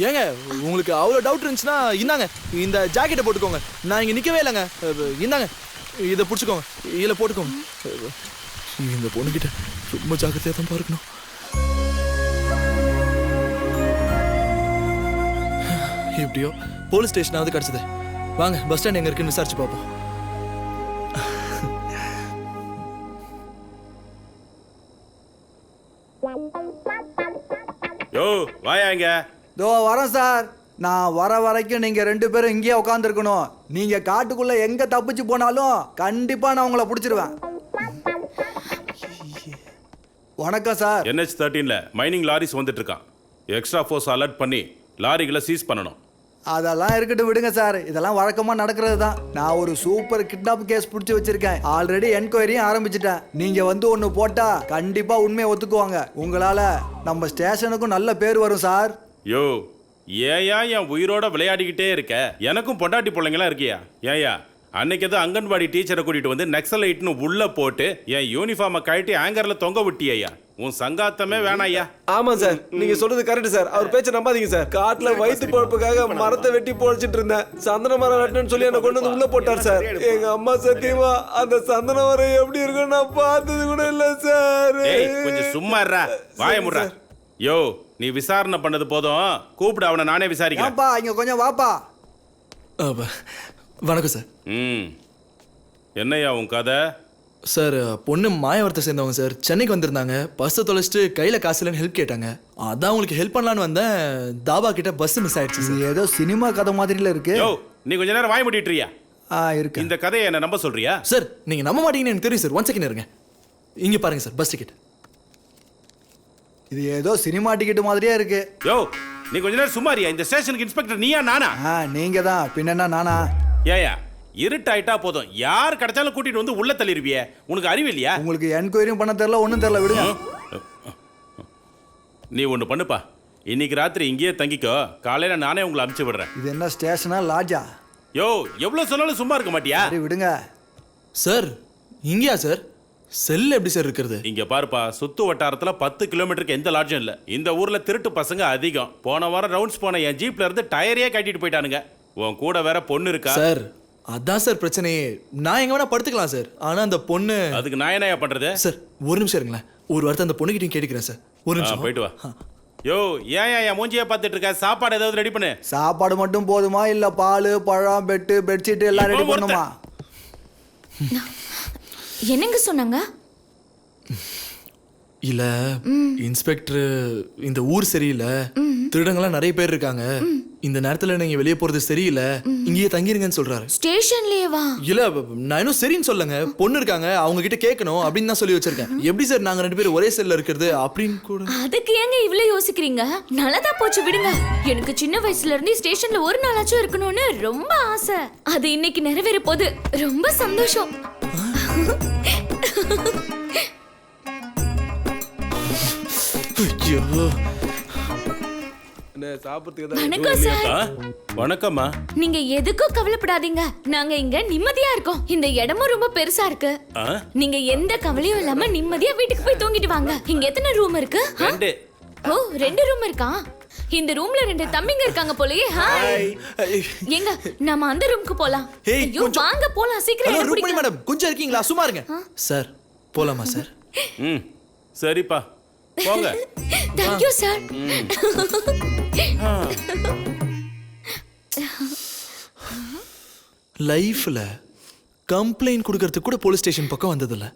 ஏங்க உங்களுக்கு அவ்வளோ டவுட் இருந்துச்சுன்னா இந்தாங்க இந்த ஜாக்கெட்டை போட்டுக்கோங்க. நான் இங்கே நிற்கவே இல்லைங்க. இந்தாங்க இதை பிடிச்சிக்கோங்க, இதில் போட்டுக்கோங்க. இந்த பொண்ணுக்கிட்ட ரொம்ப ஜாக்கிரதையாக தான் பார்க்கணும். எப்படியோ போலீஸ் ஸ்டேஷனாவது கிடச்சிது. வாங்க பஸ் ஸ்டாண்ட் எங்க இருக்குன்னு விசாரிச்சு பார்ப்போம்.
யோ வாயா இங்க.
இதோ வரேன் சார். நான் வர வரைக்கும் நீங்க 2 பேரும் இங்கேயே உட்காந்துருக்கணும். நீங்க காட்டுக்குள்ள எங்க தப்பிச்சு போனாலும் கண்டிப்பா நான் உங்களை பிடிச்சிருவேன். வணக்கம் சார்.
NH13ல மைனிங் லாரிஸ் வந்துட்டு இருக்கான். எக்ஸ்ட்ரா ஃபோர்ஸ் அலர்ட் பண்ணி லாரிகளை சீஸ் பண்ணணும்.
அதெல்லாம் இருக்கட்டும் விடுங்க சார். இதெல்லாம் வழக்கமா நடக்கிறது தான். நான் ஒரு சூப்பர் கிட்னாப் கேஸ் பிடிச்சி வச்சிருக்கேன். ஆல்ரெடி என்கொயரியும் ஆரம்பிச்சிட்டேன். நீங்க வந்து ஒன்று போட்டா கண்டிப்பா உண்மையை ஒத்துக்குவாங்க. உங்களால நம்ம ஸ்டேஷனுக்கும் நல்ல பேர் வரும் சார்.
யோ ஏயா என் உயிரோட விளையாடிக்கிட்டே இருக்க? எனக்கும் பொண்டாட்டி பிள்ளைங்களாம் இருக்கியா? ஏயா அன்னைக்கு எதுவும் அங்கன்வாடி டீச்சரை கூட்டிட்டு வந்து நக்சலைட்னு உள்ள போட்டு என் யூனிஃபார்மை கழட்டி ஆங்கர்ல தொங்க விட்டியா? உன் சங்காத்தமே வேணாயா?
ஆமா சார், நீங்க சொல்றது கரெக்ட் சார். அவர் பேச்ச நம்பாதீங்க சார். காட்டுல வயிற்று பொழப்புக்காக மரத்தை வெட்டி பொழைச்சிட்டு இருந்தேன். சந்தன மரம் வெட்டணும்னு சொல்லி என்ன கொண்டு வந்து உள்ள போட்டார் சார். எங்க அம்மா சத்தியமா அந்த சந்தன மரம் எப்படி இருக்குன்னு நான் பார்த்தது கூட இல்ல சார்.
கொஞ்சம் சும்மா இருடா, வாய முடுறா. யோ நீ விசாரணை பண்ணது போதும், கூப்பிடு அவனை, நானே விசாரிக்கிறேன்.
வாப்பா இங்க கொஞ்சம் வாப்பா.
வணக்கம் சார்.
என்னையா உன் கதை?
சார் பொண்ணு மாயவரத்தை சேர்ந்தவங்க சார். சென்னைக்கு வந்திருந்தாங்க. பஸ்ஸை தொலைச்சிட்டு கையில் காசு இல்லைன்னு ஹெல்ப் கேட்டாங்க. அதான் உங்களுக்கு ஹெல்ப் பண்ணலான்னு வந்தேன். தாபா கிட்ட பஸ் மிஸ் ஆயிடுச்சு சார்.
ஏதோ சினிமா கதை மாதிரில இருக்கு.
யோ நீ கொஞ்ச நேரம் வாய் மூடிட்டுறியா?
இருக்கு.
இந்த கதையை என்ன நம்ப சொல்றியா?
சார் நீங்க நம்ப மாட்டீங்கன்னு எனக்கு தெரியும் சார். 1 செகண்ட் இருங்க. இங்க பாருங்க சார், பஸ் டிக்கெட்.
இது ஏதோ சினிமா டிக்கெட் மாதிரியே இருக்கு.
யோ நீ கொஞ்ச நேரம் சும்மாரியா? இந்த ஸ்டேஷனுக்கு இன்ஸ்பெக்டர் நீயா நானா?
நீங்க தான். பின்னா நானா?
ஏயா இருட்டாயிட்டா போதும் யார் கிடைச்சாலும் கூட்டிட்டு வந்து உள்ள தள்ளிருவிய. உனக்கு அறிவு இல்லையா?
உங்களுக்கு என்கொயரியும் பண்ண தெரியல, ஒன்றும் தெரியல, விடுங்க.
நீ ஒன்று பண்ணுப்பா, இன்னைக்கு ராத்திரி இங்கேயே தங்கிக்கோ. காலையில நானே உங்களை அனுப்பிச்சு விடுறேன்.
இது என்ன ஸ்டேஷனா லாட்ஜா?
யோ எவ்வளவு சொன்னாலும் சும்மா இருக்க மாட்டியா?
சரி விடுங்க.
சார் இங்கயா சார்? செல் எப்படி சார் இருக்கிறது?
இங்க பாருப்பா, சுத்து வட்டாரத்துல 10 கிலோமீட்டருக்கு எந்த லாட்ஜும் இல்ல. இந்த ஊர்ல திருட்டு பசங்க அதிகம். போன வாரம் ரவுண்ட்ஸ் போன என் ஜீப்ல இருந்து டயரையே கட்டிட்டு போயிட்டானுங்க. உன் கூட வேற பொண்ணு இருக்கா?
சார் அதான் சார் பிரச்சனையே. நான் எங்க வேணா படுத்துக்கலாம் சார். ஆனா அந்த பொண்ணு.
அதுக்கு நான் என்னையா பண்றது?
சார் ஒரு நிமிஷம் இருங்களேன். ஒரு வார்த்தை அந்த பொண்ணுகிட்டையும் கேட்டுக்கிறேன் சார். ஒரு நிமிஷம்
போயிட்டு வா. யோ ஏன் என் மூஞ்சியை பார்த்துட்டு இருக்க? சாப்பாடு ஏதாவது ரெடி பண்ணு.
சாப்பாடு மட்டும் போதுமா இல்ல பால் பழம் பெட்டு பெட்ஷீட் எல்லாம் ரெடி பண்ணுமா?
என்னங்க சொன்னாங்க?
இல்ல இன்ஸ்பெக்டர், இந்த ஊர் சரியில்லை, திருடங்களாம் நிறைய பேர் இருக்காங்க, இந்த நேரத்துல நீங்க வெளியே போறது சரியில்லை, இங்கேயே தங்கிருங்கன்னு சொல்றாரு.
ஸ்டேஷன்லயேவா?
இல்ல நான் இன்னும் சரின்னு சொல்லுங்க. பொண்ணு இருக்காங்க, அவங்க கிட்ட கேட்கணும் அப்படின்னு தான் சொல்லி வச்சிருக்கேன். எப்படி சார் நாங்க 2 பேரும் ஒரே செல்ல இருக்கிறது அப்படின்னு கூட.
அதுக்கு ஏங்க இவ்வளவு யோசிக்கிறீங்க? நல்லதா போச்சு விடுங்க. எனக்கு சின்ன வயசுல இருந்து ஸ்டேஷன்ல ஒரு நாளாச்சும் இருக்கணும்னு ரொம்ப ஆசை. அது இன்னைக்கு நிறைவேற போகுது. ரொம்ப சந்தோஷம். வணக்கம் சார்.
வணக்கம்மா.
நீங்க எதுக்கும் கவலைப்படாதீங்க. நாங்க இங்க நிம்மதியா இருக்கோம். இந்த இடமும் ரொம்ப பெருசா இருக்கு. நீங்க எந்த கவலையும் இல்லாம நிம்மதியா வீட்டுக்கு போய் தூங்கிட்டு வாங்க. இங்க எத்தனை ரூம் இருக்கு?
2.
ஓ 2 ரூம் இருக்கா? இந்த ரூம்ல 2 தம்பிங்க இருக்காங்க போலயே. ஹாய். எங்க நாம அந்த ரூமுக்கு போலாம். ஐயோ வாங்க போலாம் சீக்கிரம்.
ஹலோ ரூக்மணி மேடம், கொஞ்சம் இருக்கீங்களா? சும்மா இருங்க. சார் போலாமா சார்?
சரிப்பா போங்க.
Thank you sir.
லைஃப்ல கம்ப்ளைண்ட் கொடுக்கறதுக்கு கூட போலீஸ் ஸ்டேஷன் பக்கம் வந்ததில்ல.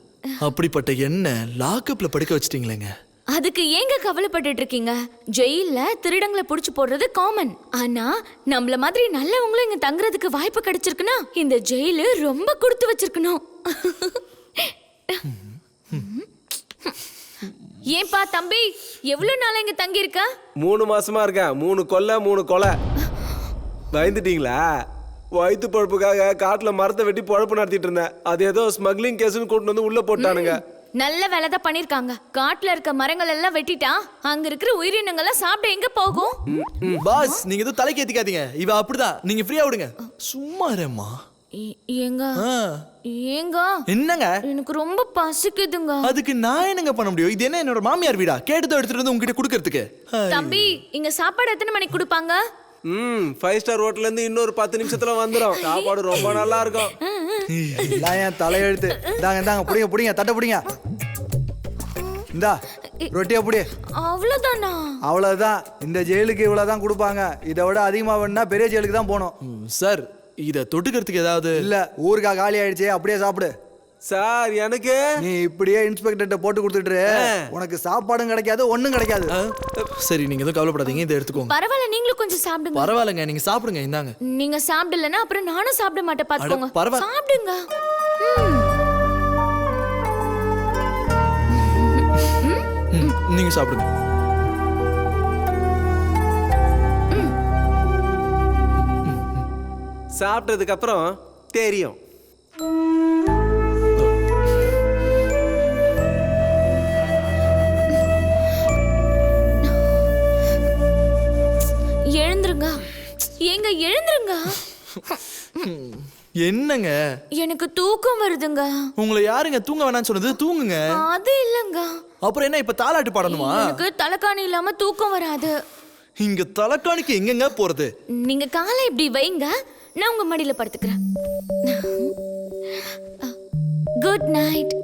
அப்படிப்பட்ட என்ன லாக்அப்ல படுக்க வச்சிட்டீங்களேங்க.
அதுக்கு ஏங்க கவலைப்பட்டுட்டு இருக்கீங்க? ஜெயில்ல திருடங்களை புடிச்சு போடுறது காமன். ஆனா நம்மள மாதிரி நல்லவங்களும் இங்க தங்குறதுக்கு வாய்ப்பு கிடைச்சிருக்குன்னா இந்த ஜெயிலு ரொம்ப கொடுத்து வச்சிருக்கணும். ஏன்பா தம்பி, எவ்வளவு நாளா இங்க தங்கி இருக்க?
3 மாசமா இருக்கேன். 3 கொலை 3 கொலை. பயந்துட்டீங்களா? வயிற்று பொழப்புக்காக காட்டுல மரத்தை வெட்டி பொழப்பு நடத்திட்டு இருந்தேன். அது ஏதோ ஸ்மக்லிங் கேஸ்னு கூட்டு வந்து உள்ள போட்டானுங்க.
நல்ல வேலை தான் பண்ணிருக்காங்க. காட்டுல இருக்க மரங்கள் எல்லாம் வெட்டிட்டா அங்க இருக்கிற உயிரினங்கள்லாம் சாப்பிட எங்க போகும்?
பாஸ் நீங்க எதுவும் தலைக்கு ஏத்திக்காதீங்க. இவ அப்படிதான். நீங்க ஃப்ரீயா விடுங்க. சும்மா இருமா.
ஏங்க ஏங்க
என்னங்க?
எனக்கு ரொம்ப பசிக்குதுங்க.
அதுக்கு நான் என்னங்க பண்ண முடியும்? இது என்ன என்னோட மாமியார் வீடா? கேட்டதை எடுத்துட்டு வந்து உங்ககிட்ட கொடுக்கறதுக்கு?
தம்பி இங்க சாப்பாடு எத்தனை மணிக்கு கொடுப்பாங்க?
5 ஸ்டார் ஹோட்டல்ல இருந்து இன்னொரு 10 நிமிஷத்துல வந்துரும். சாப்பாடு ரொம்ப நல்லா இருக்கும்.
எல்லாம் என் தலையெழுத்து. இந்தாங்க புடிங்க புடிங்க தட்டை புடிங்க. இந்தா ரொட்டியா புடி.
அவ்வளவுதானா?
அவ்வளவுதான். இந்த ஜெயிலுக்கு இவ்வளவுதான் கொடுப்பாங்க. இதை விட அதிகமா வேணும்னா பெரிய ஜெயிலுக்கு தான் போகணும்.
சார் இத தொட்டுக்கிறதுக்கு ஏதாவது
இல்ல ஊருக்கா காலி ஆயிடுச்சு, அப்படியே சாப்பிடு.
சார் எனக்கு
நீ இப்படியே இன்ஸ்பெக்டர்கிட்ட போட்டு கொடுத்துட்டு உனக்கு சாப்பாடும் கிடைக்காது, ஒண்ணும் கிடைக்காது.
சரி நீங்க எதுவும் கவலைப்படாதீங்க, இதை எடுத்துக்கோங்க.
பரவாயில்ல, நீங்களும் கொஞ்சம் சாப்பிடுங்க.
பரவாயில்லைங்க, நீங்க சாப்பிடுங்க, இந்தாங்க.
நீங்க சாப்பிடலன்னா அப்புறம் நானும் சாப்பிட மாட்டேன், பாத்துக்கோங்க.
அட, பரவா-
சாப்பிடுங்க.
நீங்க சாப்பிடுங்க.
சாப்பிட்டதுக்கு அப்புறம் தெரியும்.
எழுந்துருங்க, ஏங்க எழுந்துருங்க.
என்னங்க
எனக்கு தூக்கம் வருதுங்க.
உங்களை யாருங்க தூங்க வேணாம்னு சொன்னது? தூங்குங்க.
அது இல்லங்க,
அப்புறம் என்ன இப்ப தாலாட்டு பாடணுமா?
எனக்கு தலைக்காணி இல்லாம தூக்கம் வராது.
இங்க தலைக்காணிக்கு எங்கங்க போறது?
நீங்க காலை இப்படி வைங்க, நான் உங்க மடியில படுத்துக்கிறேன். Good night.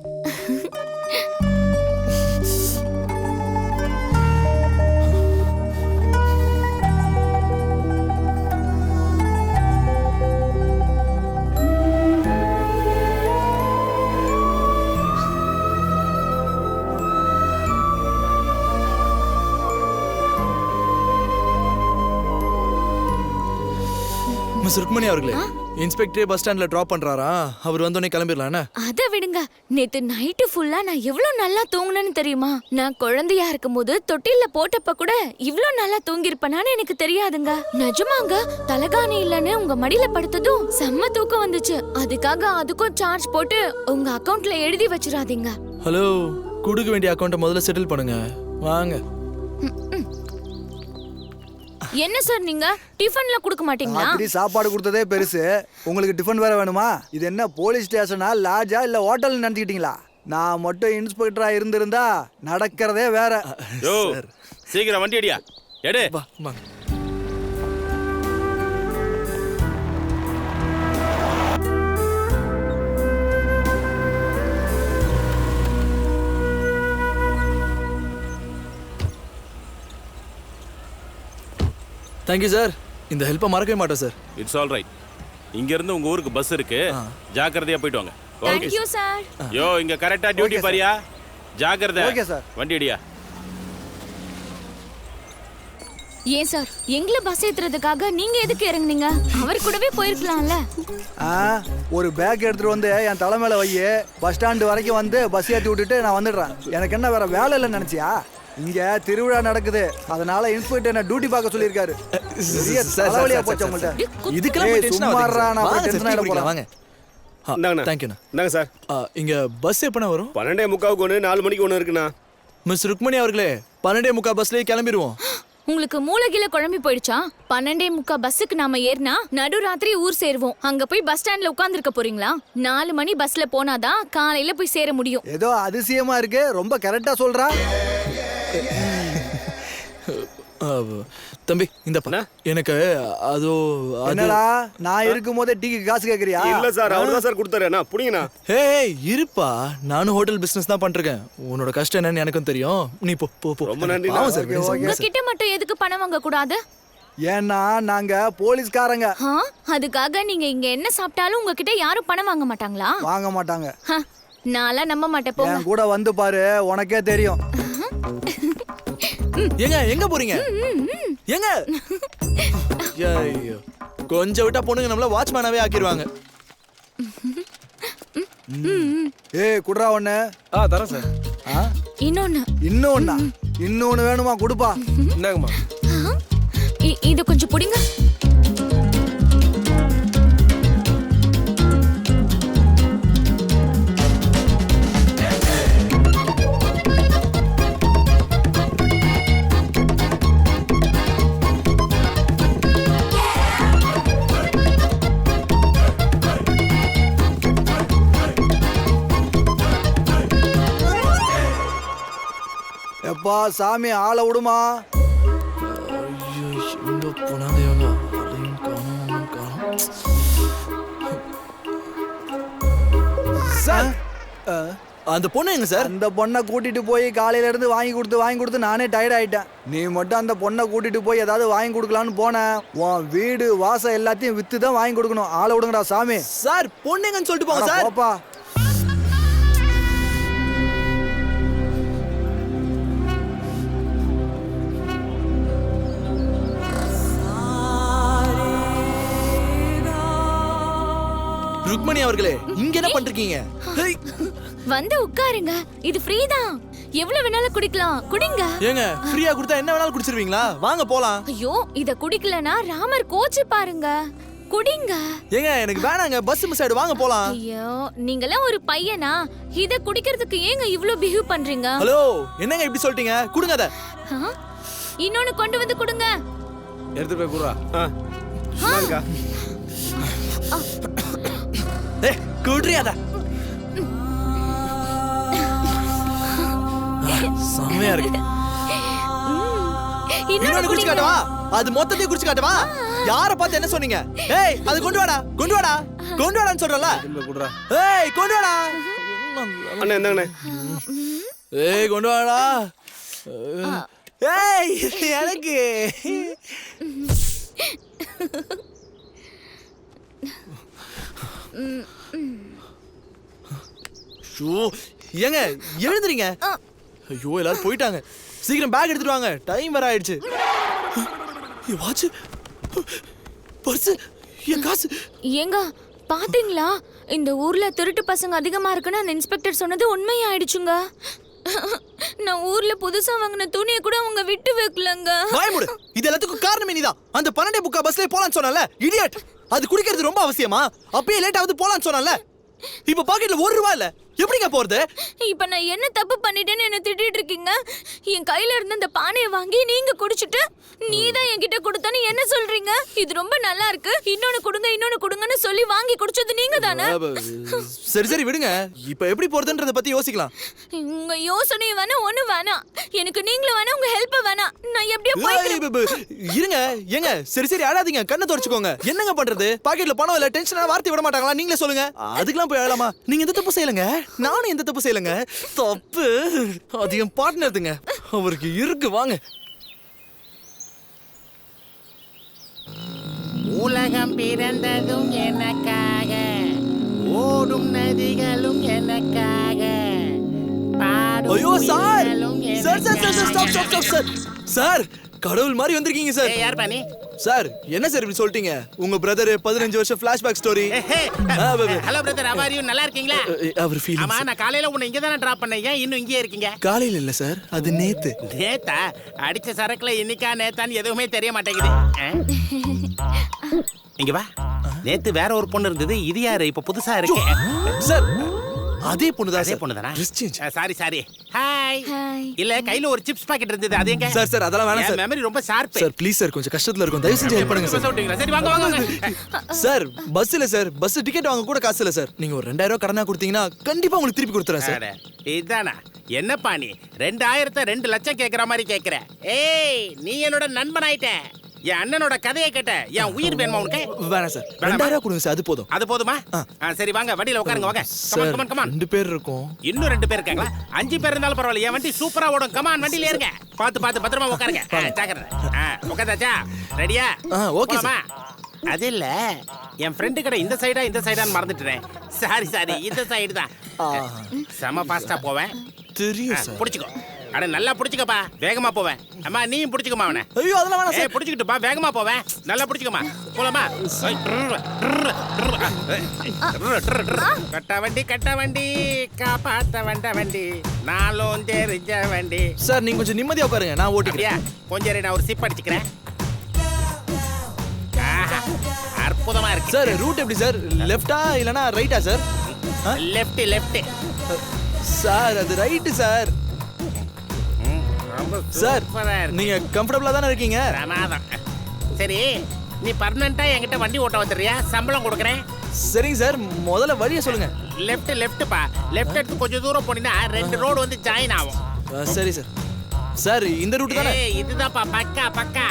மிஸ் ருக்மணி அவர்களே, இன்ஸ்பெக்டரே பஸ் ஸ்டாண்ட்ல டிராப் பண்றாரா? அவர் வந்தோடனே கிளம்பிடலாம்.
அத விடுங்க, நேத்து நைட்டு ஃபுல்லா நான் எவ்வளவு நல்லா தூங்குனேன்னு தெரியுமா? நான் குழந்தையா இருக்கும்போது தொட்டில்ல போட்டப்ப கூட இவ்ளோ நல்லா தூங்கிருப்பேனான்னு எனக்கு தெரியாதுங்க. நிஜமாங்க, தலகாணி இல்லன்னு உங்க மடியில படுத்ததும் செம்ம தூக்கம் வந்துச்சு. அதுக்காக அதுக்கும் சார்ஜ் போட்டு உங்க அக்கவுண்ட்ல எழுதி வச்சிராதீங்க.
ஹலோ, கொடுக்க வேண்டிய அக்கௌண்ட்டை முதல்ல செட்டில் பண்ணுங்க. வாங்க.
என்ன சார் நீங்க டிஃபன்ல கொடுக்க மாட்டீங்களா?
அப்படி சாப்பாடு கொடுத்ததே பெருசு, உங்களுக்கு டிஃபன் வேற வேணுமா? இது என்ன போலீஸ் ஸ்டேஷனா, லாட்ஜா இல்ல ஹோட்டல் நினைச்சுக்கிட்டீங்களா? நான் மட்டும் இன்ஸ்பெக்டரா இருந்திருந்தா நடக்கிறதே வேற.
யோ சீக்கிரம் வண்டி அடியா, எடு.
வா வா. தேங்க்யூ சார், இந்த ஹெல்ப்பை மறக்கவே மாட்டேன் சார்.
It's all right. இங்க இருந்து உங்க ஊருக்கு பஸ் இருக்கு, ஜாக்கிரதையா போயிட்டு வாங்க.
Thank you sir.
யோ இங்க கரெக்டா டியூட்டி
Okay, sir.
பாரியா, ஜாக்கிரதை.
Okay, sir.
வண்டி அடியா.
ஏன் சார் எங்களை பஸ் ஏத்துறதுக்காக நீங்க எதுக்கு இறங்குனீங்க? அவர் கூடவே போயிருக்கலாம்ல.
ஒரு பேக் எடுத்துட்டு வந்து என் தலை மேல வை, பஸ் ஸ்டாண்டு வரைக்கும் வந்து பஸ் ஏற்றி விட்டுட்டு நான் வந்துடுறேன். எனக்கு என்ன வேற வேலை இல்லைன்னு நினைச்சியா? இங்க திருவிழா நடக்குது, அதனால இன்ஸ்பெக்டர் என்ன டியூட்டி பார்க்க சொல்லியிருக்காரு. பெரிய தலைவலியா போச்சு உங்கள்ட்ட.
இதுக்கெல்லாம் போய் டென்ஷன்
சும்மாறா, நான் போய்
ஆகாதீங்க.
டென்ஷன் ஆயிட போறேன்.
வாங்க.
இந்தாங்கண்ணா.
தேங்க்யூண்ணா.
இந்தாங்க சார்.
இங்க பஸ் எப்பண்ணா வரும்?
12:45 ஒன்று, 4 மணிக்கு ஒன்று இருக்குண்ணா.
மிஸ் ருக்மணி அவர்களே, 12:45 பஸ்லயே கிளம்பிடுவோம்.
உங்களுக்கு மூளைகில குழம்பி போயிடுச்சா? 12:45 பஸ்ஸுக்கு நாம ஏறினா நடுராத்திரி ஊர் சேருவோம். அங்க போய் பஸ் ஸ்டாண்ட்ல உட்கார்ந்துருக்க போறீங்களா? 4 மணி பஸ்ல போனாதான் காலையில போய் சேர முடியும்.
ஏதோ அதிசயமா இருக்கு, ரொம்ப கரெக்டா சொல்றா.
தம்பி இந்த எனக்கு அதோ
என்னடா, நான் இருக்கும் போதே டீக்கு காசு கேக்குறியா?
இல்ல சார், அவர் தான் சார் கொடுத்தாரு. அண்ணா புடிங்கண்ணா.
ஹே இருப்பா, நானும் ஹோட்டல் பிசினஸ் தான் பண்றேன். உன்னோட கஷ்டம் என்னன்னு எனக்கும் தெரியும். நீ போ போ போ.
ரொம்ப நன்றி.
ஆமா சார்.
உங்ககிட்ட மட்டும் எதுக்கு பணம் வாங்க கூடாது?
ஏன்னா நாங்க போலீஸ்காரங்க.
அதுக்காக நீங்க இங்க என்ன சாப்பிட்டாலும் உங்ககிட்ட யாரும் பணம் வாங்க மாட்டாங்களா?
வாங்க மாட்டாங்க.
நான்லாம் நம்ப மாட்டேன், போங்க.
என் கூட வந்து பாரு, உனக்கே தெரியும்.
ஏங்க எங்க போறீங்க? ஏங்க ஐயோ, கொஞ்சம் விட்டா பொண்ணுங்க நம்மள வாட்ச்மேனாவே ஆக்கிடுவாங்க.
ஏய் குடுறா ஒண்ணு.
தரேன் சார்.
இன்னொன்னு வேணுமா? கொடுப்பா.
இந்தாங்கம்மா.
இது கொஞ்சம் புடிங்க.
எப்பா சாமி, ஆளை விடுமா.
எங்க போனாங்க இவங்க? அதையும் காணோம், காணோம்.
சார்
அந்த பொண்ணு எங்க சார்?
அந்த பொண்ணை கூட்டிட்டு போய் காலையில இருந்து வாங்கி கொடுத்து நானே டயர்ட் ஆயிட்டேன். நீ மட்டும் அந்த பொண்ணை கூட்டிட்டு போய் ஏதாவது வாங்கி கொடுக்கலான்னு போன, உன் வீடு வாசம் எல்லாத்தையும் வித்து தான் வாங்கி கொடுக்கணும். ஆளை விடுங்கடா சாமி.
சார் பொண்ணு எங்கன்னு சொல்லிட்டு போங்க
அட
சார்.
போப்பா.
ருக்மணி அவர்களே, இங்க என்ன பண்றீங்க?
வந்து உட்காருங்க, இது ஃப்ரீ தான். எவ்வளவு வேணாலும் குடிக்கலாம், குடிங்க.
ஏங்க ஃப்ரீயா கொடுத்தா என்ன வேணாலும் குடிச்சிருவீங்களா? வாங்க போலாம்.
ஐயோ, இத குடிக்கலனா ராமர் கோச்சு பாருங்க. குடிங்க.
ஏங்க எனக்கு வேணாங்க, பஸ் மிஸ் ஆயிடு, வாங்க போலாம்.
ஐயோ, நீங்கலாம் ஒரு பையனா? இத குடிக்கிறதுக்கு ஏங்க இவ்ளோ பிஹேவ் பண்றீங்க?
ஹலோ, என்னங்க இப்படி சொல்லிட்டீங்க? குடுங்க அத.
இன்னொன்னு கொண்டு வந்து குடுங்க.
எடுத்து போய் குடுறா.
இந்தாங்கக்கா.
ஏய், குடுறியாடா. செமையா இருக்கு. இன்னொன்னு குடிச்சு காட்டவா? அது மொத்தத்தையும் குடிச்சு காட்டவா? யார பார்த்து என்ன சொன்னீங்க? ஏய், அது கொண்டு வாடா, கொண்டு வாடா, கொண்டு வாடான்னு சொல்றல.
குடுறா.
ஏய், கொண்டு வாடா.
அண்ணா இந்தாங்கண்ணே.
ஏய், கொண்டு வாடா. ஏய், எனக்கு ஷோ, ஏங்க எழுந்துறீங்க. ஐயோ, எல்லாரும் போயிட்டாங்க. சீக்கிரம் பேக் எடுத்துட்டு வாங்க, டைம் வேற ஆயிடுச்சு. வாட்ச், பர்ஸ், என் காசு.
ஏங்க பாத்தீங்களா, இந்த ஊர்ல திருட்டு பசங்க அதிகமா இருக்குன்னு அந்த இன்ஸ்பெக்டர் சொன்னது உண்மையாயிடுச்சுங்க. நான் ஊர்ல புதுசா வாங்கின துணியை கூட அவங்க விட்டு வைக்கலங்க.
வாய் மூடு. இது எல்லாத்துக்கும் காரணமே நீதான். அந்த 12:45 பஸ்ல போலான்னு சொன்னல, இடியட். அது குடிக்கிறது ரொம்ப அவசியமா? அப்பயே லேட் ஆகுது போலான்னு சொன்னல. இப்ப பாக்கெட்ல 1 ரூபாய் இல்ல, எப்படிங்க போறது?
இப்ப நான் என்ன தப்பு பண்ணிட்டேன்னு என்ன திட்டிட்டு இருக்கீங்க? என் கையில இருந்த அந்த பானையை வாங்கி நீங்க குடிச்சிட்டு நீதான் என்கிட்ட கொடுத்தன்னு என்ன சொல்றீங்க? இது ரொம்ப நல்லா இருக்கு, இன்னொன்னு கொடுங்கன்னு சொல்லி வாங்கி குடிச்சது நீங்க தானே?
சரி சரி விடுங்க. இப்ப எப்படி போறதுன்றத பத்தி யோசிக்கலாம்.
உங்க யோசனை வேணா ஒண்ணு வேணாம், எனக்கு நீங்களும் வேணா, உங்க ஹெல்ப் வேணாம். நான் எப்படியோ போய்க்கிறேன்.
இருங்க, ஏங்க சரி சரி அழாதீங்க, கண்ணை தொடச்சுக்கோங்க. என்னங்க பண்றது? பாக்கெட்ல பணம் இல்ல, டென்ஷனான வார்த்தை விட மாட்டாங்களா? நீங்களே சொல்லுங்க. அதுக்கெல்லாம் போய் அழலாமா? நீங்க எந்த தப்பு செய்யலங்க, நானும் எந்த தப்பு செய்யலங்க. தப்பு அது என் பார்ட்னர்துங்க, அவருக்கு இருக்கு. வாங்க.
உலகம் பிறந்ததும் எனக்காக, ஓடும் நதிகளும் எனக்காக, பாடும்
ஐயோ சார்,
உயிர்களும்
sir sir sir stop stop stop sir. Sir, கடவுள் மாதிரி வந்திருக்கீங்க சார்.
ஏய், யார் பானி?
சார் என்ன சார் இப்படி சொல்லிட்டீங்க? உங்க பிரதர் 15 வருஷம் flashback story.
Hello brother, how are you? நல்லா இருக்கீங்களா?
அவர் ஃபீலிங்.
ஆமா, நான் காலையில உன்னை இங்க தானே டிராப் பண்ணேன். ஏன் இன்னும் இங்கேயே இருக்கீங்க?
காலையில இல்ல சார், அது நேத்து.
நேத்தா? அடிச்ச சரக்குல இன்னைக்கா நேத்தான்னு எதுவுமே தெரிய மாட்டேங்குது. இங்க வா. நேத்து வேற ஒரு பொண்ணு இருந்தது, இது யாரு இப்ப புதுசா இருக்கு?
சார் அதே பொண்ணுதான்
அதே
சார்.
பொண்ணுதானா?
Dress change.
Sorry sorry. Hi. இல்ல, கையில ஒரு சிப்ஸ் பாக்கெட் இருந்தது, அது எங்க?
சார் சார் அதெல்லாம் வேணாம் சார்.
மெமரி ரொம்ப ஷார்ப்.
சார் ப்ளீஸ் சார், கொஞ்சம் கஷ்டத்துல இருக்கும், தயவு செஞ்சு ஹெல்ப் பண்ணுங்க சார்.
சரி வாங்க வாங்க.
சார் பஸ் இல்ல சார், பஸ் டிக்கெட் வாங்க கூட காசு இல்ல சார். நீங்க ஒரு 2000 ரூபாய் கடனா கொடுத்தீங்கன்னா கண்டிப்பா உங்களுக்கு திருப்பி கொடுத்துறேன் சார்.
இதானா? என்னப்பா நீ 2000 2 லட்சம் கேக்குற மாதிரி கேக்குற? ஏய், நீ என்னோட நண்பன் ஆயிட்ட. என் அண்ணனோட கதையை கேட்ட என் உயிர் வேணுமா உனக்கு?
வேணாம் சார், 2000 ரூபாய் கொடுங்க சார், அது போதும்.
அது போதுமா? சரி வாங்க, வண்டியில உட்காருங்க. வாங்க.
Sir
come on come on.
2 பேர் இருக்கோம்.
இன்னும் 2 பேர் இருக்காங்களா? 5 பேர் இருந்தாலும் பரவாயில்ல, என் வண்டி சூப்பரா ஓடும். கமான், வண்டியில ஏறுங்க. பார்த்து பார்த்து பத்திரமா உட்காருங்க. ஜாக்கிரதை. உட்காந்தாச்சா? ரெடியா?
Okay sir.
அது இல்ல, என் ஃப்ரெண்டு கடை இந்த சைடான்னு மறந்துட்டேன். சாரி, இந்த சைடு தான். செம ஃபாஸ்டா போவேன்.
தெரியும் சார்.
புடிச்சுக்கோ. அட நல்லா புடிச்சுக்கப்பா, வேகமா போவேன். அம்மா நீயும் புடிச்சுக்கமா அவனை.
ஐயோ அதெல்லாம் வேணாம் சார்.
புடிச்சுக்கிட்டுப்பா, வேகமா போவேன். நல்லா புடிச்சுக்கமா. போலாமா? கட்ட வண்டி காப்பாத்த வண்டி நாளும் தெரிஞ்ச வண்டி.
சார் நீங்க கொஞ்சம் நிம்மதியா உட்காருங்க, நான் ஓட்டிக்கிறேன்.
கொஞ்சம் நான் ஒரு சிப் அடிச்சுக்கிறேன். அற்புதமா இருக்கு
சார். ரூட் எப்படி சார்? லெஃப்டா இல்லனா ரைட்டா சார்?
லெஃப்ட்
சார் அது ரைட் சார். சார் நீங்க கம்ஃபர்ட்டபிளா தானே இருக்கீங்க?
பிரமாதம். சரி, நீ பர்மனண்டா என்கிட்ட வண்டி ஓட்ட வந்துறியா? சம்பளம் கொடுக்குறேன்.
சரிங்க சார், முதல்ல வழியை சொல்லுங்க.
லெஃப்ட்ப்பா. லெஃப்ட் எடுத்து கொஞ்சம் தூரம் போனீங்கன்னா 2 ரோடு வந்து ஜாயின் ஆகும்.
சரி சார். சார் இந்த ரூட் தானே?
இதுதான்ப்பா, பக்கா.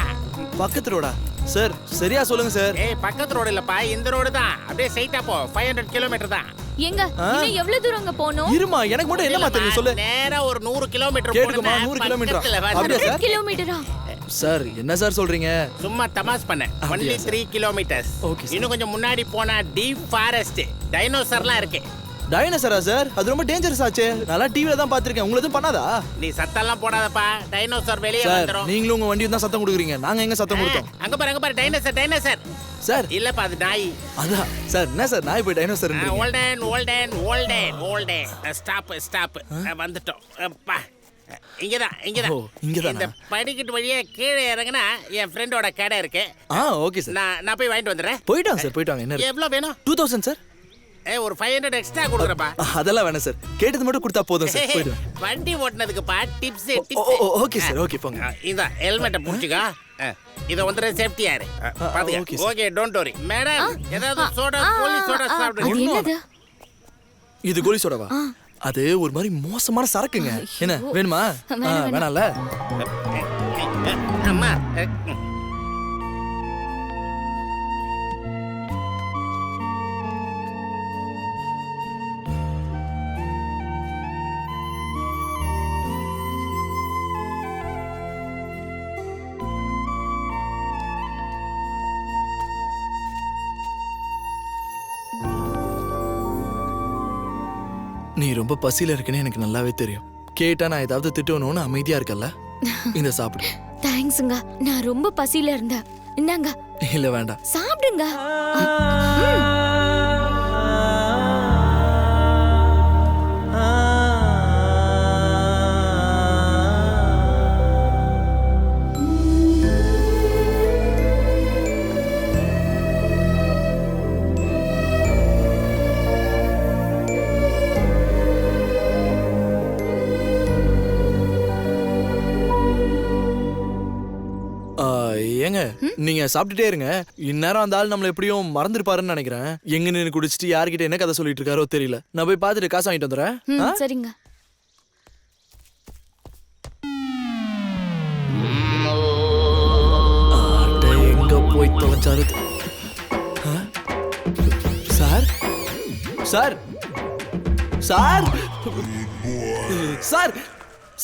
பக்கத்து ரோடா சார்? சரியா சொல்லுங்க சார்.
பக்கத்து ரோடு இல்லப்பா, இந்த ரோடு தான். அப்படியே ஸ்ட்ரைட்டா போ. 500 கிலோமீட்டர் தான்.
எங்க இன்னும் எவ்வளவு தூரங்க போணும்?
இருமா, எனக்கு மட்டும் என்னமா தெரியும் சொல்லு.
நேரா ஒரு 100 கிலோமீட்டர்
கேட்டுக்குமா, 100 கிலோமீட்டரா? அப்படியா சார்?
கிலோமீட்டரா?
சார் என்ன சார் சொல்றீங்க?
சும்மா தமாஸ் பண்ண. Only 3 kilometres.
Okay, sir.
இன்னும் கொஞ்சம் முன்னாடி போனா டீப் ஃபாரஸ்ட், டைனோசர்லாம் இருக்கு.
டைனோசரா சார்? அது ரொம்ப டேஞ்சரஸ் ஆச்சே. நான் டிவில தான் பாத்திருக்கேன். உங்களுக்கு எதுவும் பண்ணாதா?
நீ சத்தம்லாம் போடாதப்பா, டைனோசர் வெளியே
சார்
வந்துரும்.
நீங்களும் உங்க வண்டி தான் சத்தம் கொடுக்குறீங்க. நாங்க எங்க சத்தம் கொடுத்தோம்?
அங்க பாரு டைனோசர்.
சார்
இல்லப்பா அது நாய்.
அதான் சார். என்ன சார் நாய் போய் டைனோசர்?
ஓல்டன் ஸ்டாப் வந்துட்டோம். அப்பா இங்கதான்
ஓ, இங்கதானா?
இந்த படிக்கட்டு வழியா கீழே இறங்குனா என் ஃப்ரெண்டோட கடை இருக்கு.
Okay sir.
நான் போய் வாங்கிட்டு வந்துடுறேன்.
போயிட்டாங்க சார், போயிட்டாங்க. என்ன இருக்கு?
எவ்வளவு வேணும்?
2000 சார்.
ஒரு 500 எக்ஸ்ட்ரா கொடுக்குறப்பா.
அதெல்லாம் வேணாம் சார். கேட்டது மட்டும் கொடுத்தா போதும் சார். போயிடுவேன்.
வண்டி ஓட்டுனதுக்குப்பா டிப்ஸ்.
ஓகே சார், ஓகே போங்க.
இந்த ஹெல்மெட்டை புடிச்சுக்கா. இத வந்து சேஃப்டியா இரு.
okay,
பாத்துக்க.
sir.
Okay, don't worry. Madam ஏதாவது சோடா, கோலி சோடா
அது
சாப்பிடுங்க.
என்னது?
இது கோலி சோடாவா? அது ஒரு மாதிரி மோசமான சரக்குங்க. என்ன வேணுமா? வேணாம்ல.
அம்மா
நீ ரொம்ப பசியில இருக்குன்னு எனக்கு நல்லாவே தெரியும். கேட்டா நான் ஏதாவது திட்டணும்னு அமைதியா இருக்கல்ல. இந்த சாப்பிடு.
தேங்க்ஸ்ங்க. நான் ரொம்ப பசியில இருந்தேன். இந்தாங்க.
இல்ல வேண்டாம்.
சாப்பிடுங்க.
ஏங்க நீங்க சாப்பிட்டுட்டே இருங்க. இந்நேரம் அந்த ஆள் நம்மள எப்படியும் மறந்துருப்பாருன்னு நினைக்கிறேன். எங்க நின்னு குடிச்சிட்டு யார்கிட்ட என்ன கதை சொல்லிட்டு இருக்காரோ தெரியல. நான் போய் பார்த்துட்டு காசு வாங்கிட்டு வந்துடுறேன்.
சரிங்க.
எங்க போய் தொலைச்சாரு? Sir sir sir sir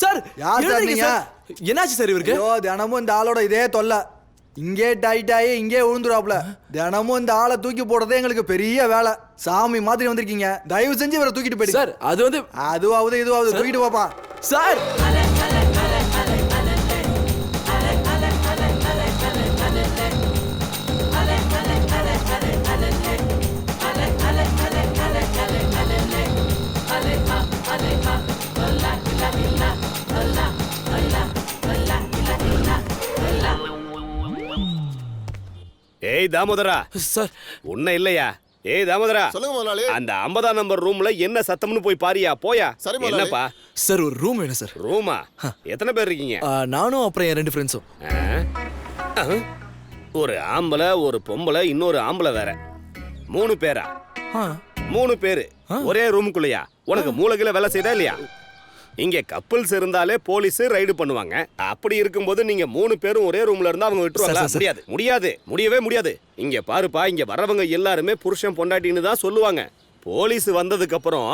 sir
யார் சார் நீங்க?
என்னாச்சு சார் இவருக்கு?
ஐயோ, தினமும் இந்த ஆளோட இதே தொல்லை. இங்கே டைட் ஆகி இங்கே விழுந்துருவாப்ல. தினமும் இந்த ஆளை தூக்கி போடுறதே எங்களுக்கு பெரிய வேலை. சாமி மாதிரி வந்திருக்கீங்க. தயவு செஞ்சு இவரை தூக்கிட்டு போயிடுங்க
சார். அது வந்து
அதுவாவது இதுவாவது தூக்கிட்டு போப்பா
சார்.
ஏய் தாமோதரா,
சார்
உன்ன இல்லையா? ஏய் தாமோதரா,
சொல்லுங்க முதலாளி.
அந்த 50ஆம் நம்பர் ரூம்ல என்ன சத்தம்னு போய் பாரியா. போயா.
சரி முதலாளி.
என்னப்பா
சார் ஒரு ரூம் வேணும் சார்.
ரூமா? எத்தனை பேர் இருக்கீங்க?
நானும் அப்புறம் என் 2 ஃப்ரெண்ட்ஸும்.
ஒரு ஆம்பளை, ஒரு பொம்பளை, இன்னொரு ஆம்பளை வேற. 3 பேரா? 3 பேரு ஒரே ரூமுக்குள்ளயா? உனக்கு மூளைகளை வேலை செய்தா இல்லையா? இங்க கப்பிள்ஸ் இருந்தாலே போலீஸ் ரைடு பண்ணுவாங்க. அப்படி இருக்கும்போது நீங்க 3 பேரும் ஒரே ரூம்ல இருந்தா அவங்க விட்டுருவாங்களா? முடியாது, முடியாது, முடியவே முடியாது. இங்க பாருப்பா, இங்க வர்றவங்க எல்லாருமே புருஷன் பொண்டாட்டின்னு தான் சொல்லுவாங்க. போலீஸ் வந்ததுக்கு அப்புறம்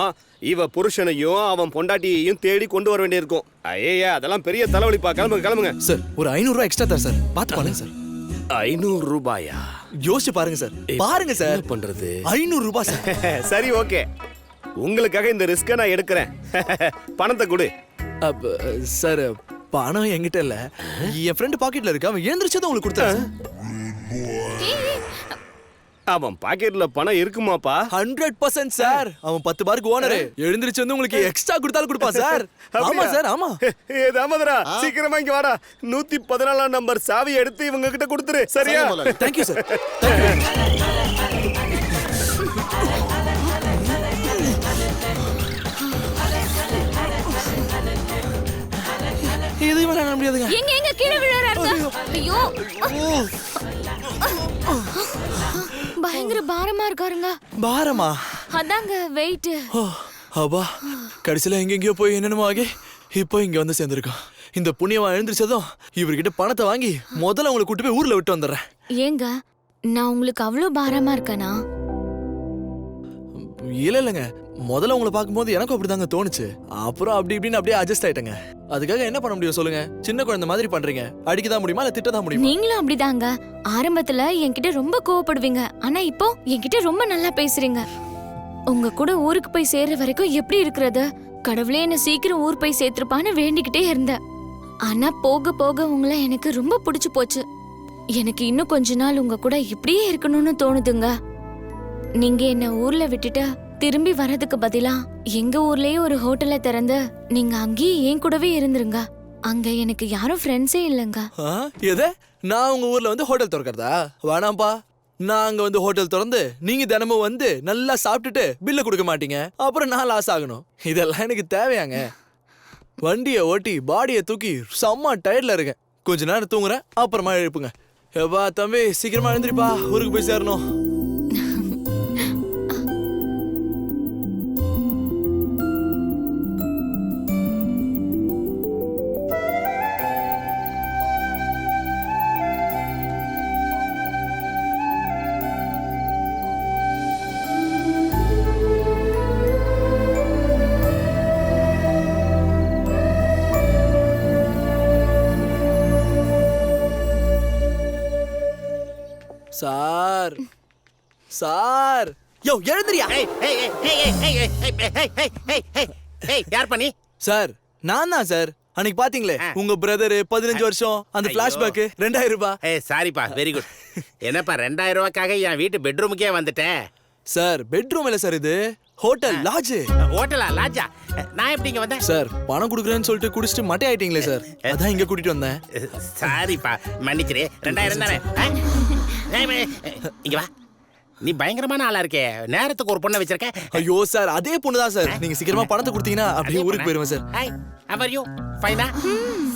இவ புருஷனையும் அவன் பொண்டாட்டியையும் தேடி கொண்டு வர வேண்டியிருக்கும். ஐயா, அதெல்லாம் பெரிய தலைவலிப்பா. கிளம்புங்க கிளம்புங்க.
சார் ஒரு 500 ரூபாய் எக்ஸ்ட்ரா தர சார். பார்த்து பாருங்க சார்.
500 ரூபாயா?
யோசிச்சு பாருங்க சார். பாருங்க சார்.
என்ன பண்றது?
500 ரூபாய் சார்.
சரி, ஓகே. உங்களுக்காக இந்த ரிஸ்கை நான் எடுக்கிறேன். பணத்தை கொடு.
சார் பணம் என்கிட்ட இல்ல. என் ஃப்ரெண்ட் பாக்கெட்ல இருக்கு. அவன் எழுந்திருச்சதும் உங்களுக்கு கொடுத்தாரு.
அவன் பாக்கெட்ல பணம் இருக்குமாப்பா?
100% சார். அவன் 10 பாருக்கு ஓனர். எழுந்திருச்சு வந்து உங்களுக்கு எக்ஸ்ட்ரா கொடுத்தாலும் கொடுப்பான் சார். ஆமா சார், ஆமா.
ஏ தாமோதரா, சீக்கிரமா இங்க வாடா. 114ஆம் நம்பர் சாவி எடுத்து இவங்க கிட்ட கொடுத்துரு. சரியா?
Thank you sir. இது வேணா நம்ப முடியாதுங்க.
எங்க எங்க கீழ விழறாருங்க. ஐயோ, பயங்கர பாரமா இருக்காருங்க.
பாரமா?
அதாங்க வெயிட்.
அப்பா, கடைசியில எங்கெங்கயோ போய் என்னென்னமோ ஆகி இப்போ இங்க வந்து சேர்ந்துருக்கோம். இந்த புண்ணியவன் எழுந்திருச்சதும் இவர்கிட்ட பணத்தை வாங்கி முதல்ல உங்களை கூட்டு போய் ஊர்ல விட்டு வந்துடுறேன்.
ஏங்க, நான் உங்களுக்கு அவ்வளோ பாரமா இருக்கேனா?
இல்லைங்க, முதல்ல உங்களை பார்க்கும்போது எனக்கும் அப்படிதாங்க தோணுச்சு. அப்புறம் அப்படி இப்படின்னு அப்படியே அட்ஜஸ்ட் ஆயிட்டேங்க. அதுக்காக என்ன பண்ண முடியும் சொல்லுங்க? சின்ன குழந்தை மாதிரி பண்றீங்க. அடிக்கதான் முடியுமா இல்ல திட்டதான் முடியுமா?
நீங்களும் அப்படிதாங்க. ஆரம்பத்துல என்கிட்ட ரொம்ப கோவப்படுவீங்க, ஆனா இப்போ என்கிட்ட ரொம்ப நல்லா பேசுறீங்க. உங்க கூட ஊருக்கு போய் சேர்ற வரைக்கும் எப்படி இருக்கிறது? கடவுளே என்ன சீக்கிரம் ஊர் போய் சேர்த்திருப்பான்னு வேண்டிக்கிட்டே இருந்தேன். ஆனா போக போக உங்களை எனக்கு ரொம்ப பிடிச்சு போச்சு. எனக்கு இன்னும் கொஞ்ச நாள் உங்க கூட இப்படியே இருக்கணும்னு தோணுதுங்க. நீங்க என்ன ஊர்ல விட்டுட்டு திரும்பி வர்றதுக்கு பதிலா எங்க ஊர்லயே ஒரு ஹோட்டலை திறந்து நீங்க அங்கேயே என் கூடவே இருந்துருங்க. அங்க எனக்கு யாரும் ஃப்ரெண்ட்ஸே இல்லைங்க.
எது? நான் உங்க ஊர்ல வந்து ஹோட்டல் திறக்கிறதா? வேணாம்பா. நான் அங்க வந்து ஹோட்டல் திறந்து நீங்க தினமும் வந்து நல்லா சாப்பிட்டுட்டு பில்ல கொடுக்க மாட்டீங்க, அப்புறம் நான் லாஸ் ஆகணும். இதெல்லாம் எனக்கு தேவையாங்க? வண்டியை ஓட்டி பாடியை தூக்கி செம்ம டயர்ட்ல இருக்கேன். கொஞ்ச நேரம் தூங்குறேன், அப்புறமா எழுப்புங்க. எப்பா தம்பி சீக்கிரமா எழுந்திரிப்பா, ஊருக்கு போய் சேரணும். சார் சார், யோ எழுந்திரியா.
யார் பண்ணி?
சார் நான் தான் சார். அன்னைக்கு பாத்தீங்களே உங்க பிரதர் 15 வருஷம் அந்த பிளாஷ்பேக் 2000 ரூபாய்.
சாரிப்பா, வெரி குட். என்னப்பா 2000 ரூபாய்க்காக என் வீட்டு பெட்ரூமுக்கே வந்துட்டேன்?
சார் பெட்ரூம் இல்ல சார், இது ஹோட்டல் லாட்ஜ்.
ஹோட்டலா லாட்ஜா? நான் எப்படி இங்க வந்தேன்?
சார் பணம் கொடுக்குறேன்னு சொல்லிட்டு குடிச்சிட்டு மட்டை ஆயிட்டீங்களே சார், அதான் இங்க கூட்டிட்டு வந்தேன்.
சாரிப்பா, மன்னிச்சிரு. 2000 தானே? இங்க வா. நீ பயங்கரமான ஆளா இருக்கே, நேரத்துக்கு ஒரு பொண்ணை வச்சிருக்க.
ஐயோ சார், அதே பொண்ணு தான் சார். நீங்க சீக்கிரமா பணத்தை கொடுத்தீங்கன்னா அப்படியே ஊருக்கு போயிருவேன் sir.
Hi, how are you? ஃபைனா?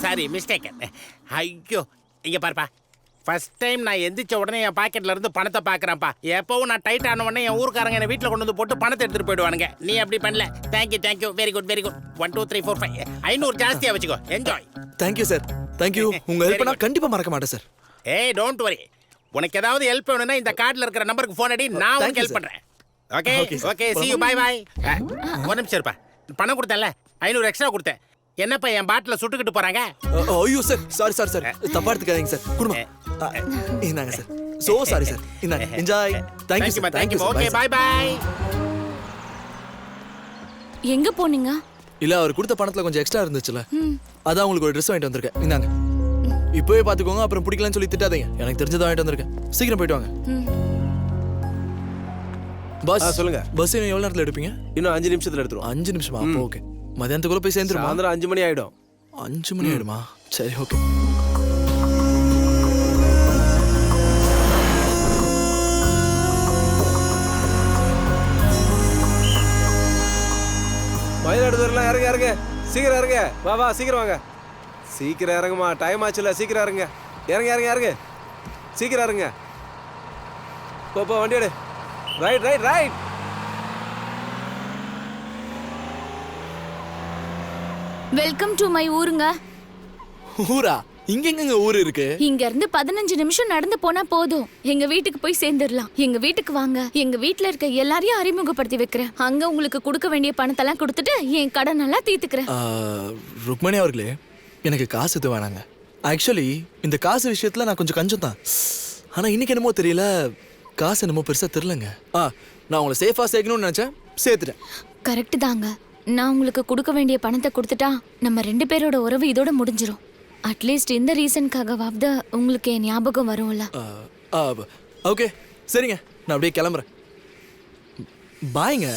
Sorry, mistake. ஐயோ, இங்க பாருப்பா. ஃபர்ஸ்ட் டைம் நான் எந்திரிச்ச உடனே என் பாக்கெட்ல இருந்து பணத்தை பாக்குறேன்ப்பா. எப்பவும் நான் டைட் ஆன உடனே என் ஊருக்காரங்க என்ன வீட்டுல கொண்டு வந்து போட்டு பணத்தை எடுத்துட்டு போயிடுவானுங்க. நீ அப்படி பண்ணல. Thank you thank you, very good very good. 1 2 3 4 5 500 ஜாஸ்தியா வச்சுக்கோ. என்ஜாய்.
Thank you sir, thank you. உங்க ஹெல்ப் நான் கண்டிப்பா மறக்க மாட்டேன் சார்.
ஏய் டோன்ட் வரி. உனக்கு ஏதாவது ஹெல்ப் வேணும்னா இந்த கார்டுல இருக்கிற நம்பருக்கு ஃபோன் அடி, நான் உனக்கு ஹெல்ப் பண்றேன். Okay okay, see you, bye bye. ஒரு நிமிஷம் இருப்பா. பணம் கொடுத்தேன்ல, 500 எக்ஸ்ட்ரா கொடுத்தேன். என்னப்பா என் பாட்டில சுட்டுக்கிட்டு போறாங்க?
ஐயோ சார், சாரி சார் சார், தப்பா எடுத்துக்காதீங்க சார். குடுமா இந்தாங்க சார். So sorry sir. இந்தாங்க, enjoy. Thank you sir, thank you.
Okay bye bye.
எங்க போனீங்க?
இல்ல அவர் கொடுத்த பணத்துல கொஞ்சம் எக்ஸ்ட்ரா இருந்துச்சுல, அதான் உங்களுக்கு ஒரு ட்ரெஸ் வாங்கிட்டு வந்திருக்கேன். இந்தாங்க, இப்பவே பாத்துக்கோங்க, அப்புறம் பிடிக்கலன்னு சொல்லி திட்டாதீங்க. எனக்கு தெரிஞ்சதை வாங்கிட்டு வந்திருக்கேன். சீக்கிரம் போயிட்டு வாங்க. பஸ்
சொல்லுங்க.
பஸ் இன்னும் எவ்வளவு நேரத்துல எடுப்பீங்க?
இன்னும் 5 நிமிஷத்துல எடுத்துருவோம்.
5 நிமிஷமா? அப்போ ஓகே. மதியானத்துக்குள்ள போய் சேர்ந்துருமா?
சாயந்தரம் 5 மணி ஆயிடும்.
5 மணி ஆயிடுமா? சரி ஓகே.
மயிலாடுதுறைலாம் இறங்க இறங்க, சீக்கிரம் இறங்க. வா வா, சீக்கிரம் வாங்க. சீக்கிரம் இறங்குமா, டைம் ஆச்சுல. சீக்கிரம் இறங்க, இறங்க இறங்க இறங்க, சீக்கிரம் இறங்க. போ வண்டி எடு. Right right right.
Welcome to my ஊருங்க.
ஊரா? இங்க எங்க ஊர் இருக்கு?
இங்க இருந்து 15 நிமிஷம் நடந்து போனா போதும், எங்க வீட்டுக்கு போய் சேர்ந்துடலாம். எங்க வீட்டுக்கு வாங்க, எங்க வீட்ல இருக்க எல்லாரையும் அறிமுகப்படுத்தி வைக்கிறேன். அங்க உங்களுக்கு கொடுக்க வேண்டிய பணத்தெல்லாம் கொடுத்துட்டு என் கடன் எல்லாம் தீர்த்துக்கிறேன்.
ருக்மணி அவர்களே, எனக்கு காசு இது வேணாங்க. ஆக்சுவலி இந்த காசு விஷயத்துல நான் கொஞ்சம் கஞ்சம் தான். ஆனா இன்னைக்கு என்னமோ தெரியல, காசு என்னமோ பெருசா தெரியலங்க. நான் உங்களை சேஃபா சேர்க்கணும்னு நினைச்சேன், சேர்த்துட்டேன்.
கரெக்ட் தாங்க. நான் உங்களுக்கு கொடுக்க வேண்டிய பணத்தை கொடுத்துட்டா நம்ம 2 பேரோட உறவு இதோட முடிஞ்சிடும். அட்லீஸ்ட் இந்த ரீசனுக்காகவாவது உங்களுக்கு என் ஞாபகம் வரும்ல.
ஓகே சரிங்க, நான் அப்படியே கிளம்புறேன். பாய்ங்க.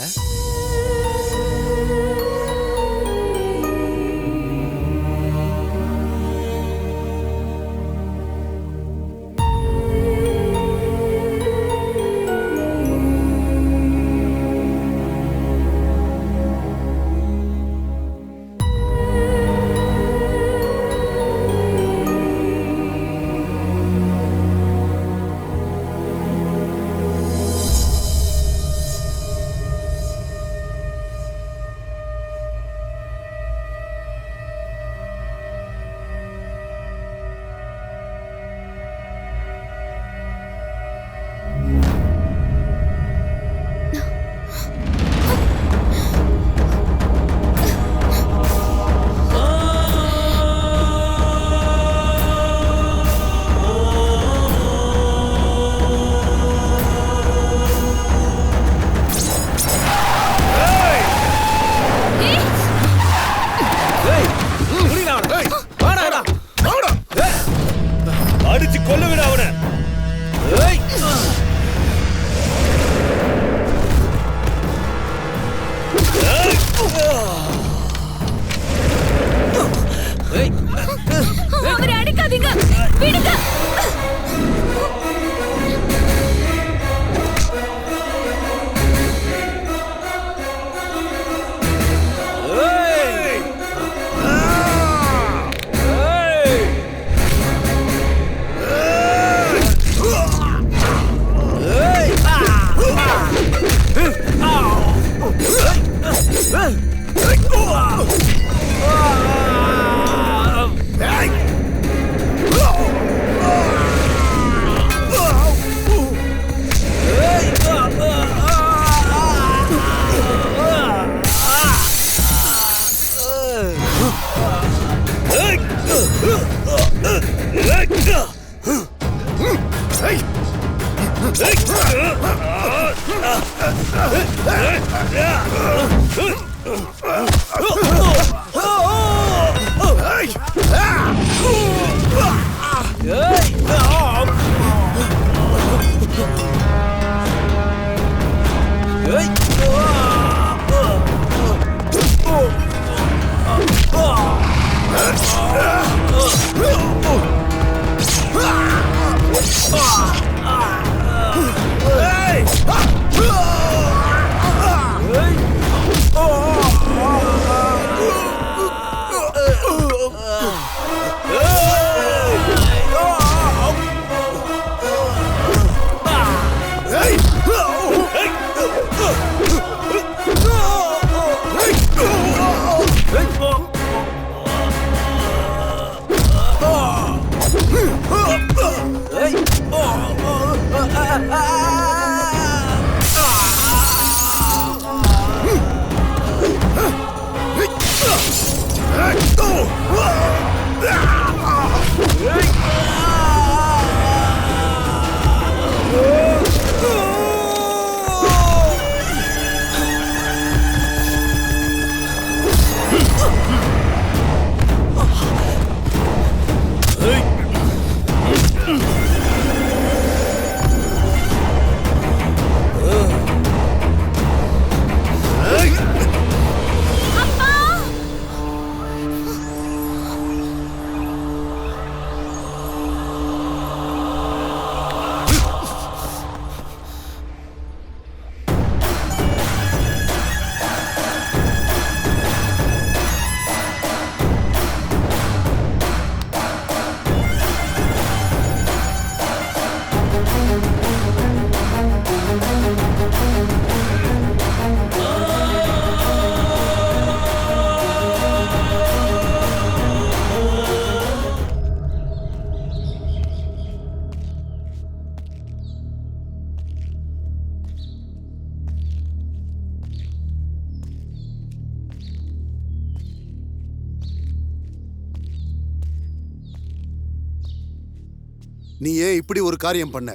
நீ ஏன் இப்படி ஒரு காரியம் பண்ண?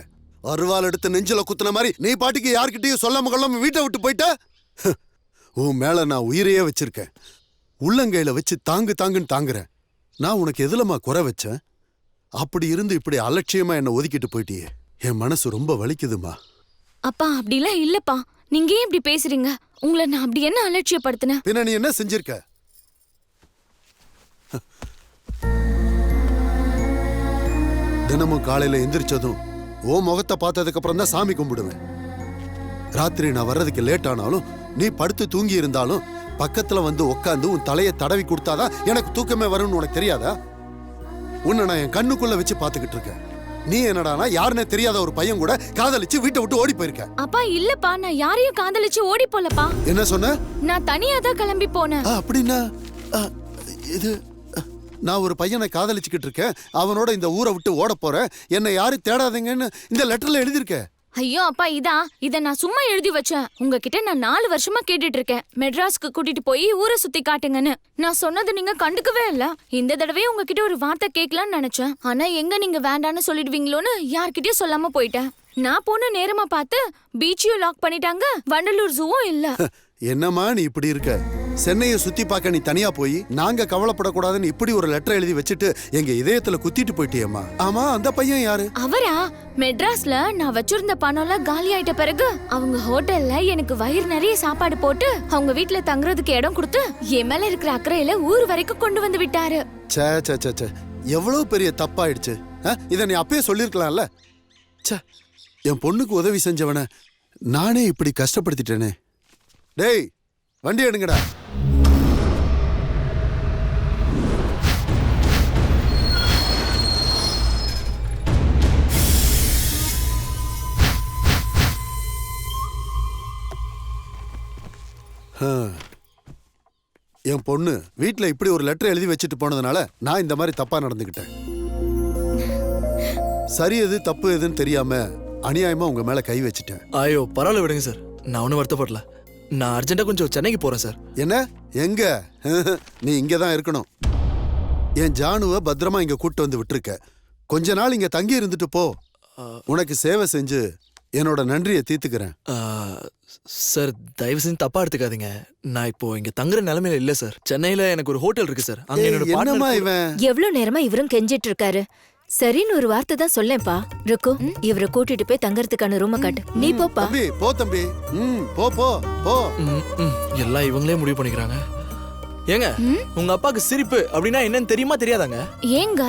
அருவாள் எடுத்து நெஞ்சில குத்துன மாதிரி நீ பாட்டுக்கு யார்கிட்டயும் சொல்லாம கொள்ளாம வீட்டை விட்டு போயிட்ட. உன் மேல நான் உயிரையே வச்சிருக்கேன். உள்ளங்கையில வச்சு தாங்குன்னு தாங்குறேன். நான் உனக்கு எதுலமா குறை வச்சேன்? அப்படி இருந்து இப்படி அலட்சியமா என்னை ஒதுக்கிட்டு போயிட்டியே. என் மனசு ரொம்ப வலிக்குதுமா.
அப்பா அப்படிலாம் இல்லப்பா. நீங்க ஏன் இப்படி பேசுறீங்க? உங்களை நான் அப்படி என்ன அலட்சியப்படுத்தினேன்?
பின்ன நீ என்ன செஞ்சிருக்க? தினமும் காலையில எந்திரிச்சதும் ஓ முகத்தை பார்த்ததுக்கு அப்புறம் தான் சாமி கும்பிடுவேன். ராத்திரி நான் வர்றதுக்கு லேட் ஆனாலும் நீ படுத்து தூங்கி இருந்தாலும் பக்கத்துல வந்து உட்காந்து உன் தலையை தடவி கொடுத்தாதான் எனக்கு தூக்கமே வரும்னு உனக்கு தெரியாதா? உன்னை நான் என் கண்ணுக்குள்ள வச்சு பாத்துக்கிட்டு இருக்கேன். நீ என்னடானா யாருன்னே தெரியாத ஒரு பையன் கூட காதலிச்சு வீட்டை விட்டு ஓடி போயிருக்க.
அப்பா இல்லப்பா, நான் யாரையும் காதலிச்சு ஓடி போலப்பா.
என்ன சொன்ன?
நான் தனியா தான் கிளம்பி போனேன்.
அப்படின்னா இது நான் ஒரு பையனை காதலிச்சுக்கிட்டு இருக்கேன், அவனோட இந்த ஊரை விட்டு ஓட போறேன், என்னை யாரும் தேடாதீங்கன்னு இந்த லெட்டர்ல எழுதியிருக்கேன்.
ஐயோ அப்பா, இத நான் சும்மா எழுதி வச்சேன். உங்ககிட்ட நான் 4 வருஷமா கேட்டுட்டு இருக்கேன், மெட்ராஸ்க்கு கூட்டிட்டு போய் ஊரை சுத்தி காட்டுங்கன்னு. நான் சொன்னது நீங்க கண்டுக்கவே இல்ல. இந்த தடவை உங்ககிட்ட ஒரு வார்த்தை கேட்கலான்னு நினைச்சேன். ஆனா எங்க நீங்க வேண்டான்னு சொல்லிடுவீங்களோன்னு யார்கிட்டயும் சொல்லாம போயிட்டேன். நான் போன நேரமா பார்த்து பீச்சையும் லாக் பண்ணிட்டாங்க, வண்டலூர் ஜூவும் இல்ல.
என்னம்மா நீ இப்படி இருக்க? சென்னையை சுத்தி பார்க்க நீ தனியா போய் நாங்க கவலைப்படக்கூடாதுன்னு இப்படி ஒரு லெட்டர் எழுதி வச்சுட்டு எங்க இதயத்துல குத்திட்டு போயிட்டியம்மா. ஆமா, அந்த பையன் யாரு?
அவரா? மெட்ராஸ்ல நான் வச்சிருந்த பணம்லாம் காலி ஆயிட்ட பிறகு அவங்க ஹோட்டல்ல எனக்கு வயிறு நிறைய சாப்பாடு போட்டு அவங்க வீட்டுல தங்குறதுக்கு இடம் கொடுத்து என் மேல இருக்கிற அக்கறையில ஊர் வரைக்கும் கொண்டு வந்து விட்டாரு.
சே சே சே சே, எவ்வளவு பெரிய தப்பாயிடுச்சு. இதை நீ அப்பயே சொல்லிருக்கலாம்ல. சே, என் பொண்ணுக்கு உதவி செஞ்சவன நானே இப்படி கஷ்டப்படுத்திட்டேனே. டேய், வண்டி எடுங்கடா. என் பொண்ணு வீட்டுல இப்படி ஒரு லெட்டர் எழுதி வச்சுட்டு போனதுனால நான் இந்த மாதிரி தப்பா நடந்துக்கிட்டேன். சரி எது தப்பு எதுன்னு தெரியாம அநியாயமா உங்க மேல கை வச்சுட்டேன்.
ஐயோ பரவாயில்ல, விடுங்க சார், நான் ஒன்றும் வருத்தப்படல. நான் அர்ஜென்ட்டா கொஞ்சம் சென்னைக்கு போறேன் சார்.
என்ன? எங்க? நீ இங்க தான் இருக்கணும். என் ஜானுவை பத்திரமா இங்க கூட்டு வந்து விட்டுருக்க. கொஞ்ச நாள் இங்க தங்கி இருந்துட்டு போ. உனக்கு சேவை செஞ்சு என்னோட நன்றியை தீர்த்துக்கிறேன்.
சார் தயவு செஞ்சு தப்பா எடுத்துக்காதீங்க. நான் இப்போ இங்க தங்குற நிலைமையில இல்ல சார். சென்னையில எனக்கு ஒரு ஹோட்டல் இருக்கு சார். அங்க என்னோட
என்னமா
partner
இவன்?
எவ்வளவு நேரமா இவரும் கெஞ்சிட்டு இருக்காரு. சரின்னு ஒரு வார்த்தை தான் சொல்லேன்ப்பா. ருக்கு, இவரை கூட்டிட்டு போய் தங்கறதுக்கான ரூம காட்டு. நீ போப்பா.
தம்பி போ தம்பி. போ போ போ.
எல்லாம் இவங்களே முடிவு பண்ணிக்கிறாங்க. ஏங்க, உங்க அப்பாக்கு சிரிப்பு அப்படின்னா என்னன்னு தெரியுமா தெரியாதாங்க?
ஏங்க?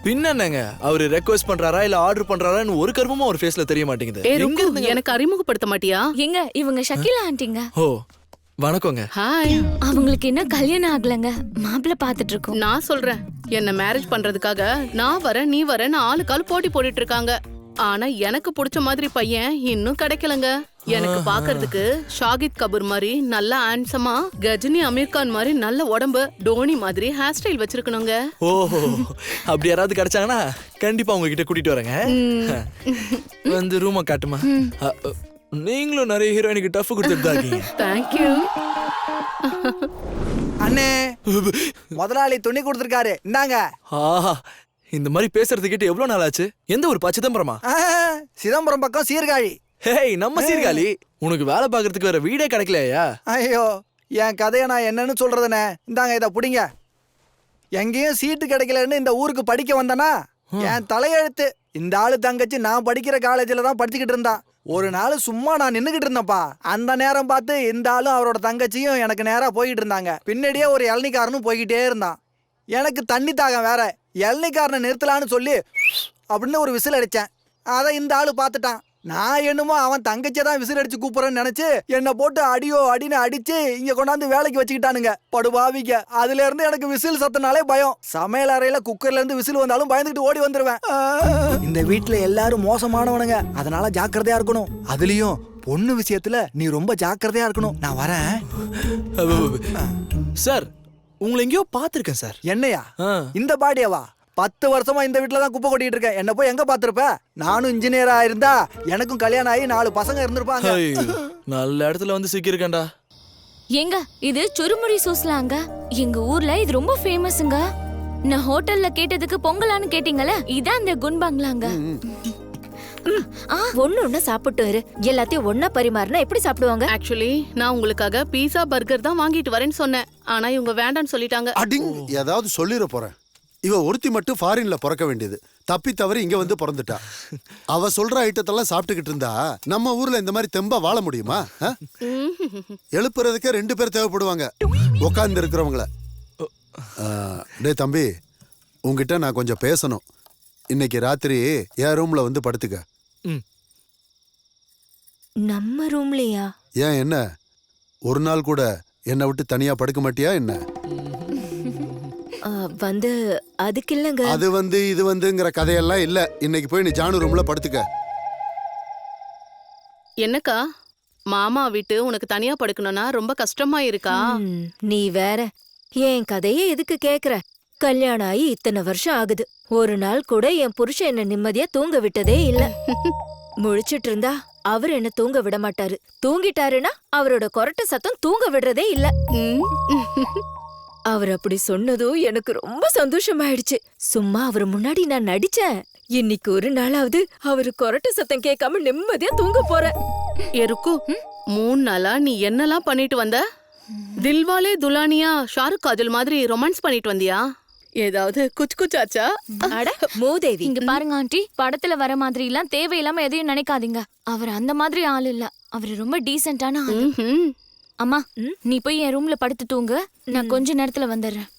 பின்னங்க அவரு ரெக்வெஸ்ட் பண்றாரா இல்ல ஆர்டர் பண்றாரான்னு ஒரு கர்மமும் ஒரு ஃபேஸ்ல தெரிய மாட்டேங்குது. எங்க இருந்துங்க?
எனக்கு அறிமுகப்படுத்த மாட்டியா?
எங்க இவங்க ஷக்கிலா ஆண்டிங்க.
ஓ வணக்கங்க.
ஹாய்.
அவங்களுக்கு இன்னும் கல்யாணம் ஆகலங்க, மாப்பிள்ள பாத்துட்டு இருக்கோம்.
நான் சொல்றேன், என்ன மேரேஜ் பண்றதுக்காக நான் வரேன் நீ வரேன்னு ஆளுக்கால் போட்டி போட்டுட்டு இருக்காங்க. ஆனா எனக்கு பிடிச்ச மாதிரி பையன் இன்னும் கிடைக்கலங்க. எனக்கு பாக்குறதுக்கு ஷாகித் கபூர் மாதிரி நல்ல ஹேண்ட்ஸமா, கஜினி அமீர் கான் மாதிரி நல்ல உடம்பு, டோனி மாதிரி ஹேர் ஸ்டைல் வச்சிருக்கணுங்க.
ஓஹோ, அப்படி யாராவது கிடைச்சாங்கன்னா கண்டிப்பா உங்ககிட்ட கூட்டிட்டு வரேங்க. வந்து ரூமை காட்டுமா. நீங்களும் நிறைய ஹீரோயினுக்கு டஃப் கொடுத்துட்டு தான் இருக்கீங்க.
தேங்க்யூ
அண்ணே. முதலாளி துணி கொடுத்துருக்காரு, இந்தாங்க.
ஆஹா, இந்த மாதிரி பேசுறது கேட்டு எவ்வளவு நாள் ஆச்சு? எந்த ஒரு சிதம்பரமா?
சிதம்பரம் பக்கம் சீர்காழி.
ஹேய், நம்ம சீர்காழி. உனக்கு வேலை பார்க்கறதுக்கு வேற வீடே கிடைக்கலையா?
ஐயோ, என் கதையை நான் என்னன்னு சொல்றதுண்ணே. இந்தாங்க, இதை பிடிங்க. எங்கேயும் சீட்டு கிடைக்கலன்னு இந்த ஊருக்கு படிக்க வந்தனா என் தலையெழுத்து. இந்த ஆளு தங்கச்சி நான் படிக்கிற காலேஜில் தான் படிச்சுக்கிட்டு இருந்தான். ஒரு நாள் சும்மா நான் நின்றுகிட்டு இருந்தேன்ப்பா. அந்த நேரம் பார்த்து இந்த ஆளும் அவரோட தங்கச்சியும் எனக்கு நேராக போய்கிட்டு இருந்தாங்க. பின்னாடியே ஒரு இளநிக்காரனும் போய்கிட்டே இருந்தான். எனக்கு தண்ணி தாகம் வேற. இளநிக்காரனை நிறுத்தலான்னு சொல்லி அப்படின்னு ஒரு விசில் அடித்தேன். அதை இந்த ஆளு பார்த்துட்டான். நான் என்னமோ அவன் தங்கச்சியை தான் விசில் அடிச்சு கூப்பிட்றேன்னு நினைச்சு என்னை போட்டு அடியோ அடின்னு அடிச்சு இங்க கொண்டாந்து வேலைக்கு வச்சுக்கிட்டானுங்க படுபாவிக்க. அதுல இருந்து எனக்கு விசில் சத்தனாலே பயம். சமையல் அறையில குக்கர்ல இருந்து விசில் வந்தாலும் பயந்துட்டு ஓடி வந்துருவேன். இந்த வீட்டுல எல்லாரும் மோசமானவனுங்க, அதனால ஜாக்கிரதையா இருக்கணும். அதுலயும் பொண்ணு விஷயத்துல நீ ரொம்ப ஜாக்கிரதையா இருக்கணும். நான் வரேன்
சார். உங்களை எங்கேயோ பாத்திருக்கேன் சார்.
என்னையா? இந்த பாடியவா? 10 வருஷமா இந்த வீட்டுல தான் குப்பை கொட்டிட்டு இருக்கேன். என்ன போய் எங்க பாத்திருப்ப? நானும் இன்ஜினியரா இருந்தா எனக்கும் கல்யாணம் ஆகி 4 பசங்க இருந்திருப்பாங்க.
நல்ல இடத்துல வந்து சிக்கிருக்கேன்டா.
ஏங்க, இது சுருமுடி சூஸ்லாங்க. எங்க ஊர்ல இது ரொம்ப ஃபேமஸ்ங்க. நான் ஹோட்டல்ல கேட்டதுக்கு பொங்கலான்னு கேட்டீங்கல்ல, இதான் அந்த குன் பங்களாங்க.
ஒண்ணு ஒண்ணு சாப்பிட்டு இரு. எல்லாத்தையும் ஒண்ணா பரிமாறினா எப்படி சாப்பிடுவாங்க?
ஆக்சுவலி நான் உங்களுக்காக பீஸா பர்கர் தான் வாங்கிட்டு வரேன்னு சொன்னேன். ஆனா இவங்க வேண்டான்னு சொல்லிட்டாங்க.
அடிங் ஏதாவது சொல்லிட போறேன். இவ ஒருத்தி மட்டும் ஃபாரின்ல பிறக்க வேண்டியது, தப்பி தவறி இங்க வந்து பிறந்துட்டா. அவ சொல்ற ஐட்டத்தெல்லாம் சாப்பிட்டுக்கிட்டு இருந்தா நம்ம ஊர்ல இந்த மாதிரி தெம்பா வாழ முடியுமா? எழுப்புறதுக்கே 2 பேர் தேவைப்படுவாங்க உட்கார்ந்து இருக்கிறவங்கள. டே தம்பி, உங்ககிட்ட நான் கொஞ்சம் பேசணும். இன்னைக்கு ராத்திரி என் ரூம்ல வந்து படுத்துக்க.
நம்ம ரூம்லயா?
ஏன் என்ன ஒரு நாள் கூட என்னை விட்டு தனியா படுக்க மாட்டியா என்ன?
வந்து அதுக்கு இல்லங்க.
அது வந்து இது வந்துங்கிற கதையெல்லாம் இல்ல. இன்னைக்கு போய் நீ ஜானு ரூம்ல படுத்துக்க.
என்னக்கா மாமா விட்டு உனக்கு தனியா படுக்கணும்னா ரொம்ப கஷ்டமா இருக்கா?
நீ வேற என் கதையே எதுக்கு கேக்குற? கல்யாணம் ஆகி இத்தனை வருஷம் ஆகுது. ஒரு நாள் கூட என் புருஷன் என்ன நிம்மதியா தூங்க விட்டதே இல்ல. முழிச்சிட்டு இருந்தா அவர் என்ன தூங்க விட மாட்டாரு. தூங்கிட்டாருன்னா அவரோட கொரட்ட சத்தம் தூங்க விடுறதே இல்ல. அவர் அப்படி சொன்னதும் எனக்கு ரொம்ப சந்தோஷமாயிடுச்சு. சும்மா அவர் முன்னாடி நான் நடிச்சேன். இன்னைக்கு ஒரு நாளாவது அவரு கொரட்ட சத்தம் கேட்காம நிம்மதியா தூங்க போறேன்.
எருக்கு 3 நாளா நீ என்னெல்லாம் பண்ணிட்டு வந்த? தில்வாலே துலானியா ஷாருக் காஜல் மாதிரி ரொமான்ஸ் பண்ணிட்டு வந்தியா? ஏதாவது குச்சாச்சா?
அட மூதேவி,
இங்க பாருங்க ஆண்டி, படத்துல வர மாதிரி எல்லாம் தேவையில்லாம எதையும் நினைக்காதீங்க. அவர் அந்த மாதிரி ஆள் இல்ல. அவர் ரொம்ப டீசென்டான ஆள். அம்மா, நீ போய் என் ரூம்ல படுத்து தூங்கு. நான் கொஞ்ச நேரத்துல வந்துடுறேன்.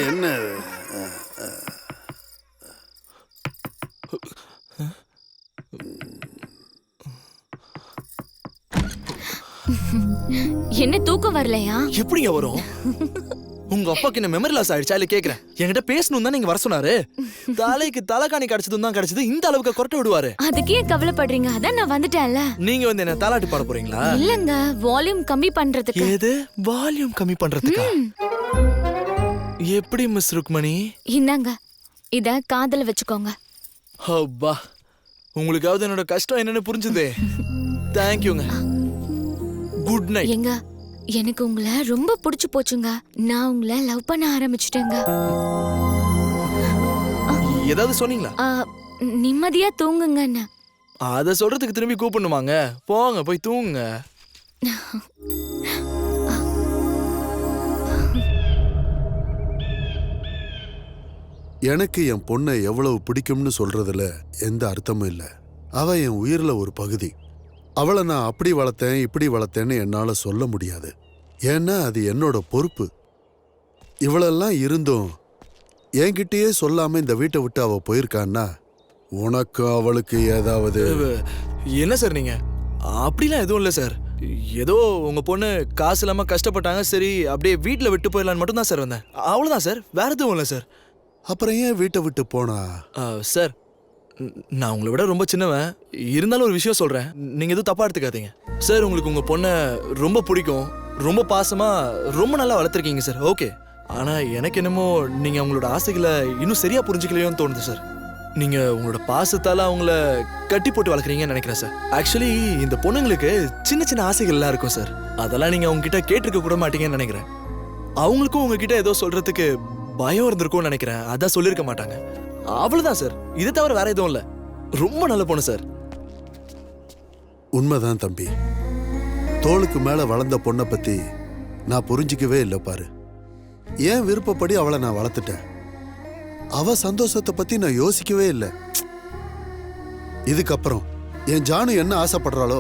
என்ன
என்ன தூக்கம் வரலையா?
எப்படிங்க வரும்? உங்க அப்பாக்கு என்ன மெமரி லாஸ் ஆயிடுச்சா இல்ல கேக்குறேன். என்கிட்ட பேசணும் தான் நீங்க வர சொன்னாரு. தலைக்கு தலைகாணி கிடைச்சதும் தான் கிடைச்சது. இந்த அளவுக்கு கொரட்டை விடுவாரு.
அதுக்கு ஏன் கவலைப்படுறீங்க? அதான் நான் வந்துட்டேன்ல.
நீங்க வந்து என்ன தாலாட்டி பாட போறீங்களா?
இல்லங்க, வால்யூம் கம்மி பண்றதுக்கு.
ஏது வால்யூம் கம்மி பண்றதுக்கா? எப்படி மிஸ் ருக்மணி?
இந்தாங்க, இத காதுல வச்சுக்கோங்க.
அப்பா, உங்களுக்காவது என்னோட கஷ்டம் என்னன்னு புரிஞ்சுதே. தேங்க்யூங்க. Good night.
எங்க எனக்கு உங்களை ரொம்ப பிடிச்சு போச்சுங்க. நான் உங்களை லவ் பண்ண ஆரம்பிச்சிட்டேங்க.
ஏதாவது சொன்னீங்களா?
நிம்மதியா தூங்குங்க.
அத சொல்றதுக்கு திரும்பி கூப்பிடணுமாங்க? போங்க போய் தூங்குங்க.
எனக்கு என் பொண்ணை எவ்வளவு பிடிக்கும்னு சொல்றதுல எந்த அர்த்தமும் இல்லை. அவ என் உயிர்ல ஒரு பகுதி. அவளை நான் அப்படி வளர்த்தேன் இப்படி வளர்த்தேன்னு என்னால சொல்ல முடியாது. ஏன்னா அது என்னோட பொறுப்பு. இவளெல்லாம் இருந்தும் என்கிட்டயே சொல்லாம இந்த வீட்டை விட்டு அவ போயிருக்கான்னா உனக்கு அவளுக்கு ஏதாவது?
என்ன சார் நீங்க? அப்படிலாம் எதுவும் இல்லை சார். ஏதோ உங்க பொண்ணு காசு இல்லாம கஷ்டப்பட்டாங்க, சரி அப்படியே வீட்டுல விட்டு போயிடலான்னு மட்டும் தான் சார் வந்தேன். அவ்வளவுதான் சார், வேற எதுவும் இல்லை சார்.
அப்புறம் ஏன் வீட்டை விட்டு போனா?
சார், நான் உங்களை விட ரொம்ப சின்னவன். இருந்தாலும் ஒரு விஷயம் சொல்றேன், நீங்க எதுவும் தப்பா எடுத்துக்காதீங்க சார். உங்களுக்கு உங்க பொண்ணை ரொம்ப பிடிக்கும், ரொம்ப பாசமா ரொம்ப நல்லா வளர்த்துருக்கீங்க சார். ஓகே, ஆனா எனக்கு என்னமோ நீங்க உங்களோட ஆசைகளை இன்னும் சரியா புரிஞ்சுக்கலையோன்னு தோணுது சார். நீங்க உங்களோட பாசத்தால அவங்கள கட்டி போட்டு வளர்க்குறீங்கன்னு நினைக்கிறேன் சார். ஆக்சுவலி இந்த பொண்ணுங்களுக்கு சின்ன சின்ன ஆசைகள் எல்லாம் இருக்கும் சார். அதெல்லாம் நீங்க அவங்க கிட்ட கேட்டிருக்க கூட மாட்டீங்கன்னு நினைக்கிறேன். அவங்களுக்கும் உங்ககிட்ட ஏதோ சொல்றதுக்கு பயம் இருந்திருக்கும்னு நினைக்கிறேன். அதான் சொல்லியிருக்க மாட்டாங்க. அவ்வளவுதான் சார், இதை தவிர வேற எதுவும் இல்ல. ரொம்ப நல்ல பொண்ணு சார்.
உண்மைதான் தம்பி. தோளுக்கு மேல வளர்ந்த பொண்ணை பத்தி நான் புரிஞ்சிக்கவே இல்லை பாரு. ஏன் விருப்பப்படி அவளை நான் வளர்த்துட்டேன். அவ சந்தோஷத்தை பத்தி நான் யோசிக்கவே இல்லை. இதுக்கப்புறம் என் ஜானு என்ன ஆசைப்படுறாளோ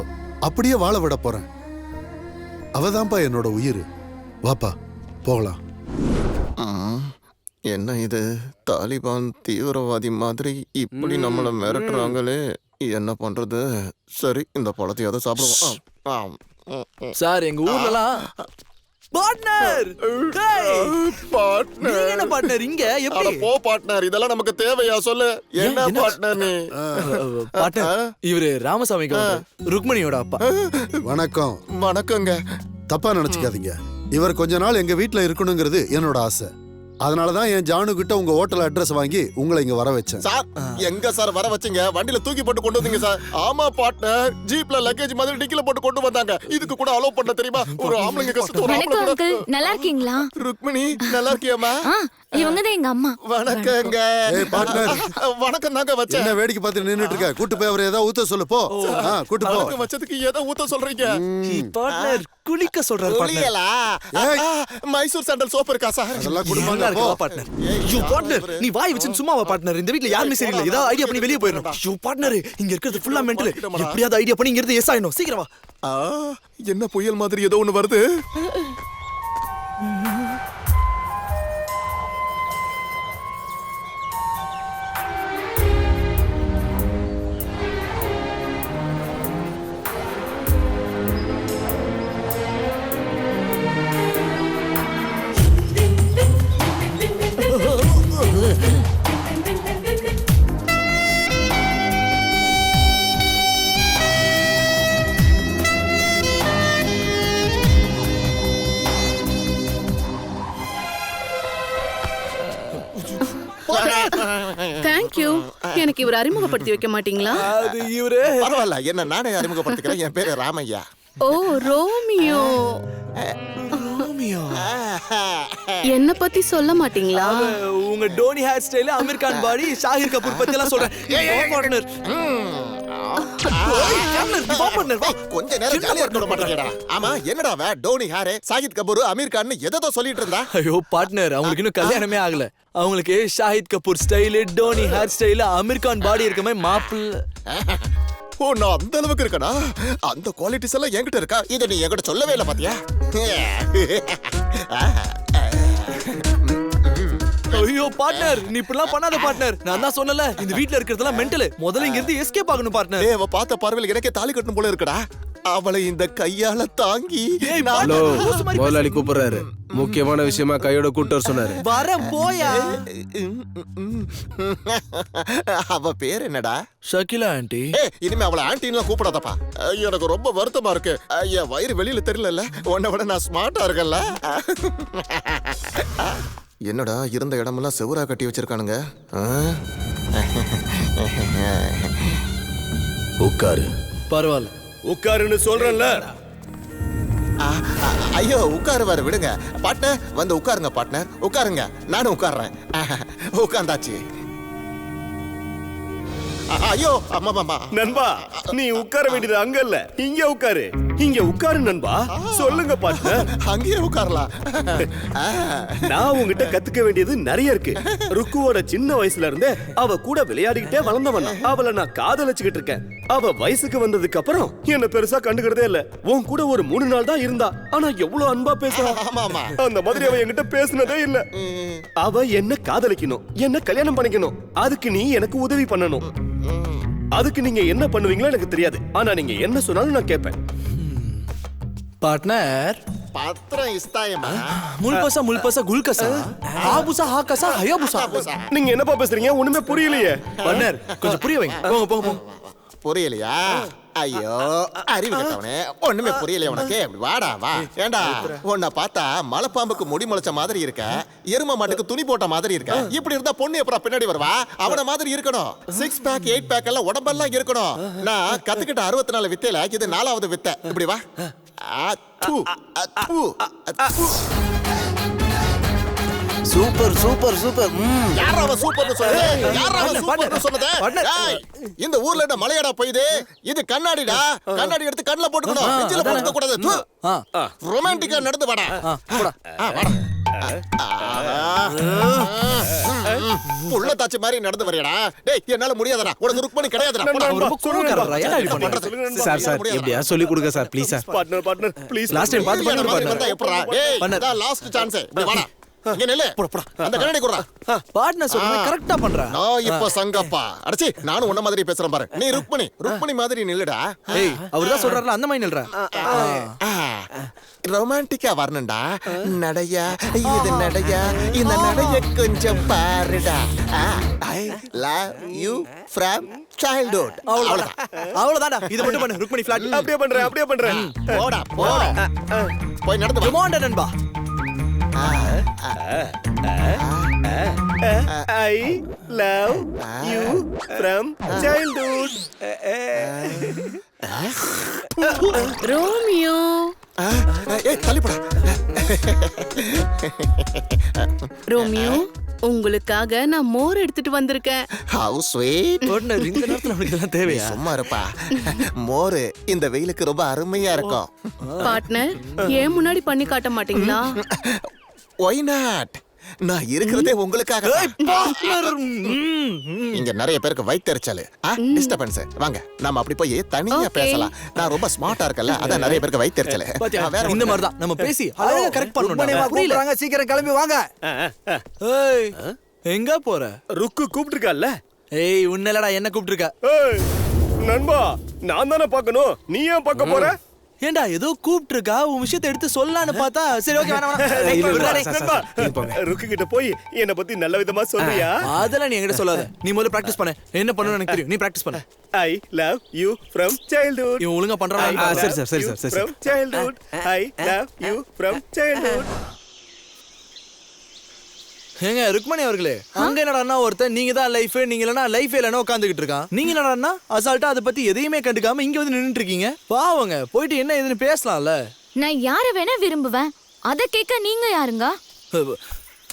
அப்படியே வாழ விட போறேன். அவதான்ப்பா என்னோட உயிர். வாப்பா போகலாம்.
என்ன இது தாலிபான் தீவிரவாதி மாதிரி இப்படி நம்மள மிரட்டுறாங்களே, என்ன பண்றது? சரி, இந்த பழத்தையாவது சாப்பிடுவோம்.
சார் எங்க ஊர்லலாம் பார்ட்னர் என்ன பார்ட்னர் இங்க எப்படி
போ பார்ட்னர், இதெல்லாம் நமக்கு தேவையா சொல்லு. என்ன பார்ட்னர் நீ?
பார்ட்னர் இவரு ராமசாமி ருக்மணியோட அப்பா.
வணக்கம்.
வணக்கங்க.
தப்பா நினைச்சுக்காதீங்க. இவர் கொஞ்ச நாள் எங்க வீட்டுல இருக்கணுங்கிறது என்னோட ஆசை. அதனாலதான் என் ஜானு கிட்ட உங்க ஹோட்டல் அட்ரஸ் வாங்கி உங்களை இங்க வர வச்சேன்.
சார் எங்க சார் வர வச்சீங்க? வண்டியில தூக்கி போட்டு கொண்டு வந்தீங்க சார். ஆமா பார்ட்னர், ஜீப்ல லக்கேஜ் மாதிரி டிக்கில போட்டு கொண்டு வந்தாங்க. இதுக்கு கூட அலோ பண்ண தெரியுமா? ஒரு ஆம்பளைங்க கஷ்டத்து ஒரு ஆம்பளை கூட.
நல்லா இருக்கீங்களா?
ருக்மிணி நல்லா இருக்கியாமா?
இவங்க தான் எங்க அம்மா.
வணக்கங்க.
ஏய் பார்ட்னர்,
வணக்கம் தாங்க வச்சேன்.
என்ன வேடிக்கை பார்த்து நின்னுட்டு இருக்க? கூட்டு போய் அவரை ஏதாவது ஊத்த சொல்லு போ. கூட்டு போ.
வணக்கம் வச்சதுக்கு ஏதோ ஊத்த சொல்றீங்க?
பார்ட்னர் குளிக்க சொல்றாரு பார்ட்னர்.
மைசூர் சாண்டல் சோப் இருக்கா சார்?
அதெல்லாம் குடும்பங்க போ.
பார்ட்னர் யூ பார்ட்னர் நீ வாய் வச்சு சும்மாவா பார்ட்னர்? இந்த வீட்ல யாருமே சரியில்லை. ஏதாவது ஐடியா பண்ணி வெளிய போயிரணும். யூ பார்ட்னர் இங்க இருக்கிறது ஃபுல்லா மெண்டல். எப்படியாவது ஐடியா பண்ணி இங்க இருந்து எஸ் ஆயிடும். சீக்கிரம் வா.
என்ன புயல் மாதிரி ஏதோ ஒண்ணு வருது.
தேங்க்யூ. எனக்கு இவர் அறிமுகப்படுத்தி வைக்க மாட்டீங்களா?
அது இவரே.
பரவாயில்ல, என்ன நானே அறிமுகப்படுத்திக்கிறேன். என் பேரு ராமையா.
ஓ ரோமியோ.
ரோமியோ
என்ன பத்தி சொல்ல மாட்டீங்களா?
உங்க டோனி ஹேர் ஸ்டைல், அமீர் கான் பாடி, ஷாஹிர் கபூர் பத்தி எல்லாம் சொல்றேன். பார்ட்னர்
கொஞ்ச நேரம் ஜாலியா இருக்க மாட்டேங்கடா. ஆமா என்னடா வே டோனி ஹேர், ஷாஹித் கபூர், அமீர் கான் எதோ சொல்லிட்டு இருந்தா?
ஐயோ பார்ட்னர் அவங்களுக்கு இன்னும் கல்யாணமே ஆகல. அவங்களுக்கு Shahid Kapoor style, Dhoni hair style, Aamir Khan body இருக்கமே மாப்பிள்ள.
ஓ நான் அந்த அளவுக்கு இருக்கனா? அந்த குவாலிட்டிஸ் எல்லாம் என்கிட்ட இருக்கா? இதை நீ என்கிட்ட சொல்லவே இல்லை பாத்தியா?
ஐயோ பார்ட்னர் நீ இப்படிலாம் பண்ணாத பார்ட்னர். நான் தான் சொன்னல இந்த வீட்ல இருக்கிறதெல்லாம் மெண்டல். முதல்ல இங்க இருந்து எஸ்கேப் ஆகணும் பார்ட்னர்.
அவ பார்த்த பார்வையில் எனக்கே தாலி கட்டணும் போல இருக்குடா. அவளை இந்த கையால தாங்கி.
ஹலோ முதலாளி கூப்பிடுறாரு. முக்கியமான விஷயமா கையோட கூட்டர் சொன்னாரு.
வர போயா.
அவ பேர் என்னடா?
ஷகிலா ஆண்டி.
இனிமே அவளை ஆண்டின்லாம் கூப்பிடாதப்பா. எனக்கு ரொம்ப வருத்தமா இருக்கு. என் வயிறு வெளியில தெரியல. உன்னை விட நான் ஸ்மார்ட்டா இருக்கேன்ல. என்னடா இருந்த இடமெல்லாம் செவுரா கட்டி வச்சிருக்கானுங்க.
உட்காரு.
பரவாயில்ல
உட்காருன்னு சொல்றேன்ல.
ஐயோ உட்காருவாரு விடுங்க. பார்ட்னர் வந்து உட்காருங்க. பார்ட்னர் உட்காருங்க. நானும் உட்கார்றேன். உட்கார்ந்தாச்சு. ஐயோ அம்மா
நண்பா நீ உட்கார வேண்டியது அங்க இல்ல, இங்க உட்காரு. இங்க உட்காரு நண்பா. சொல்லுங்க பார்ட்னர்.
அங்கேயே உட்காரலாம்.
நான் உங்ககிட்ட கத்துக்க வேண்டியது நிறைய இருக்கு. ருக்குவோட சின்ன வயசுல இருந்தே அவ கூட விளையாடிக்கிட்டே வளர்ந்தவன். அவளை நான் காதலிச்சுக்கிட்டு இருக்கேன். அவ வயசுக்கு வந்ததுக்கு அப்புறம் என்ன பெருசா கண்டுக்கிறதே இல்ல. உன் கூட ஒரு 3 நாள் தான் இருந்தா. ஆனா எவ்வளவு அன்பா பேசுறா. அந்த மாதிரி அவ என்கிட்ட பேசினதே இல்ல. அவ என்ன காதலிக்கணும், என்ன கல்யாணம் பண்ணிக்கணும். அதுக்கு நீ எனக்கு உதவி பண்ணணும். அதுக்கு நீங்க என்ன பண்ணுவீங்களோ எனக்கு தெரியாது. ஆனா நீங்க என்ன சொன்னாலும் நான் கேட்பேன்.
பார்ட்னர்
பத்திரம் இஸ்தாயமா?
முல்பசா குல்கசா ஆபுசா ஹாகசா ஹயாபுசா.
நீங்க என்னப்பா பேசுறீங்க? ஒண்ணுமே புரியலையே.
பார்ட்னர் கொஞ்சம் புரிய வைங்க. போங்க போங்க போங்க.
புரியலையா? ஐயோ அறிவு கட்டவனே, ஒண்ணுமே புரியலையா உனக்கு? அப்படி வாடா வா. ஏண்டா உன்னை பார்த்தா மலைப்பாம்புக்கு முடி முளைச்ச மாதிரி இருக்க, எரும மாட்டுக்கு துணி போட்ட மாதிரி இருக்க. இப்படி இருந்தா பொண்ணு எப்பறம் பின்னாடி வருவா? அவன மாதிரி இருக்கணும். 6 பேக் 8 பேக் எல்லாம் உடம்பெல்லாம் இருக்கணும். நான் கத்துக்கிட்ட 64 வித்தையில இது 4வது வித்தை. இப்படி வா.
Super super super.
யாராவ சூப்பர்னு சொன்னது? யாராவ சூப்பர்னு சொன்னது? ஏய் இந்த ஊர்ல என்ன மலையாடா போயுது? இது கண்ணாடிடா. கண்ணாடி எடுத்து கண்ணுல போட்டுக்கணும். நெஞ்சில போட்டுக்க கூடாது. ரொமான்டிக்கா நடந்து வாடா. வாடா. உள்ள தாச்சு மாதிரி நடந்து வரையடா. டேய் என்னால முடியாதடா. உனக்கு ருக்மணி கிடையாதுடா.
ரொம்ப கோவக்காரரா? என்ன இப்படி பண்றது?
சார் எப்படியா சொல்லி கொடுங்க sir please sir.
Partner please.
Last time பாத்து
வந்தா
பண்ணி
எப்பறா? டேய் இதான் லாஸ்ட் சான்ஸ். இப்படி வாடா. இங்க நில்லு. அந்த கண்ணாடி குடுறா.
பார்ட்னர் சொல்றது கரெக்ட்டா பண்றா.
நான் இப்ப சங்கப்பா. அடச்சி நானும் உன்ன மாதிரி பேசுறேன் பாரு. நீ ருக்மணி மாதிரி நில்லுடா.
ஏய் அவர்தான் சொல்றாருல அந்த மாதிரி நில்றா.
ரொமான்டிக்கா வரணும்டா. நடையா இது நடையா இந்த நடைய கொஞ்சம் பாருடா. I love you from childhood.
அவ்வளவுதான்டா. இது மட்டும் பண்ணு. ருக்மணி ஃபிளாட்.
அப்படியே பண்றேன்.
போடா. போய் நடந்து வா.
கமான் நண்பா.
I love you from childhood.
Romeo
ஏய் தள்ளிப்படா.
ரோமியோ உங்களுக்காக நான் மோர் எடுத்துட்டு வந்திருக்கேன்.
How sweet.
பார்ட்னர் இந்த நேரத்துல நமக்கு எல்லாம் தேவையா?
சும்மா இருப்பா. மோரு இந்த வெயிலுக்கு ரொம்ப அருமையா இருக்கும்.
பார்ட்னர் ஏன் முன்னாடி பண்ணி காட்ட மாட்டீங்களா?
Why not? நான் இருக்கிறதே உங்களுக்காக. இங்க நிறைய பேருக்கு வயித்தெரிச்சல், டிஸ்டர்பன்ஸ். வாங்க நாம அப்படி போய் தனியா பேசலாம். நான் ரொம்ப ஸ்மார்ட்டா இருக்கல, அதான் நிறைய பேருக்கு வயித்தெரிச்சல்.
இந்த மாதிரி தான் நம்ம பேசி அழகா கரெக்ட் பண்ணனும்.
புரியல. சீக்கிரம் கிளம்பி வாங்க.
ஏய் எங்க போற?
ருக்கு கூப்பிட்டுருக்கல்ல?
ஏய் உன்னலடா என்ன கூப்பிட்டுருக்க?
ஏய் நண்பா நான் தானே பார்க்கணும், நீ ஏன் பார்க்க போற?
ஏண்டா ஏதோ கூப்பிட்டுருக்கா, உன் விஷயத்தை எடுத்து சொல்லலான்னு பார்த்தா சரி ஓகே
ருக்கு கிட்ட போய் என்ன பத்தி நல்ல விதமா சொல்றியா?
அதெல்லாம் நீ என்கிட்ட சொல்லாத. நீ முதல்ல பிராக்டிஸ் பண்ணு. என்ன பண்ணனும் எனக்கு தெரியும். நீ பிராக்டிஸ் பண்ணு.
I love you from childhood.
இவன் ஒழுங்கா பண்றானா? சரி
From childhood. I love you from childhood.
ஏங்க ருக்மணி அவர்களே, அங்க என்னடான்னா ஒருத்தன் நீங்க தான் லைஃப், நீங்க இல்லனா லைஃபே இல்லனா உட்கார்ந்துகிட்டு இருக்கான். நீங்க என்னடான்னா அசால்ட்டா அதை பத்தி எதையுமே கண்டுக்காம இங்க வந்து நின்னுட்டு இருக்கீங்க. பாவங்க, போயிட்டு என்ன ஏதுன்னு பேசலாம்ல.
நான் யார வேணா விரும்புவேன், அத கேட்க நீங்க யாருங்க?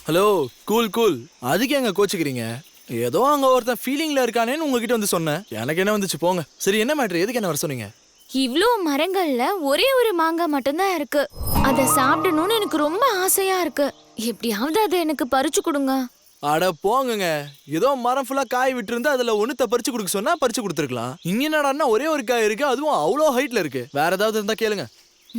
Hello cool. அதுக்கு எங்க கோச்சுக்கிறீங்க? ஏதோ அங்க ஒருத்தன் ஃபீலிங்ல இருக்கானேன்னு உங்ககிட்ட வந்து சொன்னேன். எனக்கு என்ன வந்துச்சு போங்க. சரி என்ன மேட்டர், எதுக்கு என்ன வர சொன்னீங்க?
இவ்ளோ மரங்கள்ல ஒரே ஒரு மாங்காய் மட்டும்தான் இருக்கு. அத சாப்பிடணும்னு எனக்கு ரொம்ப ஆசையா இருக்கு. எப்படியாவது அதை எனக்கு பறிச்சு கொடுங்க.
அட போங்கங்க, ஏதோ மரம் ஃபுல்லா காய் விட்டு இருந்தா அதுல ஒண்ணுத்த பறிச்சு கொடுக்க சொன்னா பறிச்சு கொடுத்துருக்கலாம். இங்க என்னடான்னா ஒரே ஒரு காய் இருக்கு, அதுவும் அவ்வளோ ஹைட்ல இருக்கு. வேற ஏதாவது இருந்தா கேளுங்க.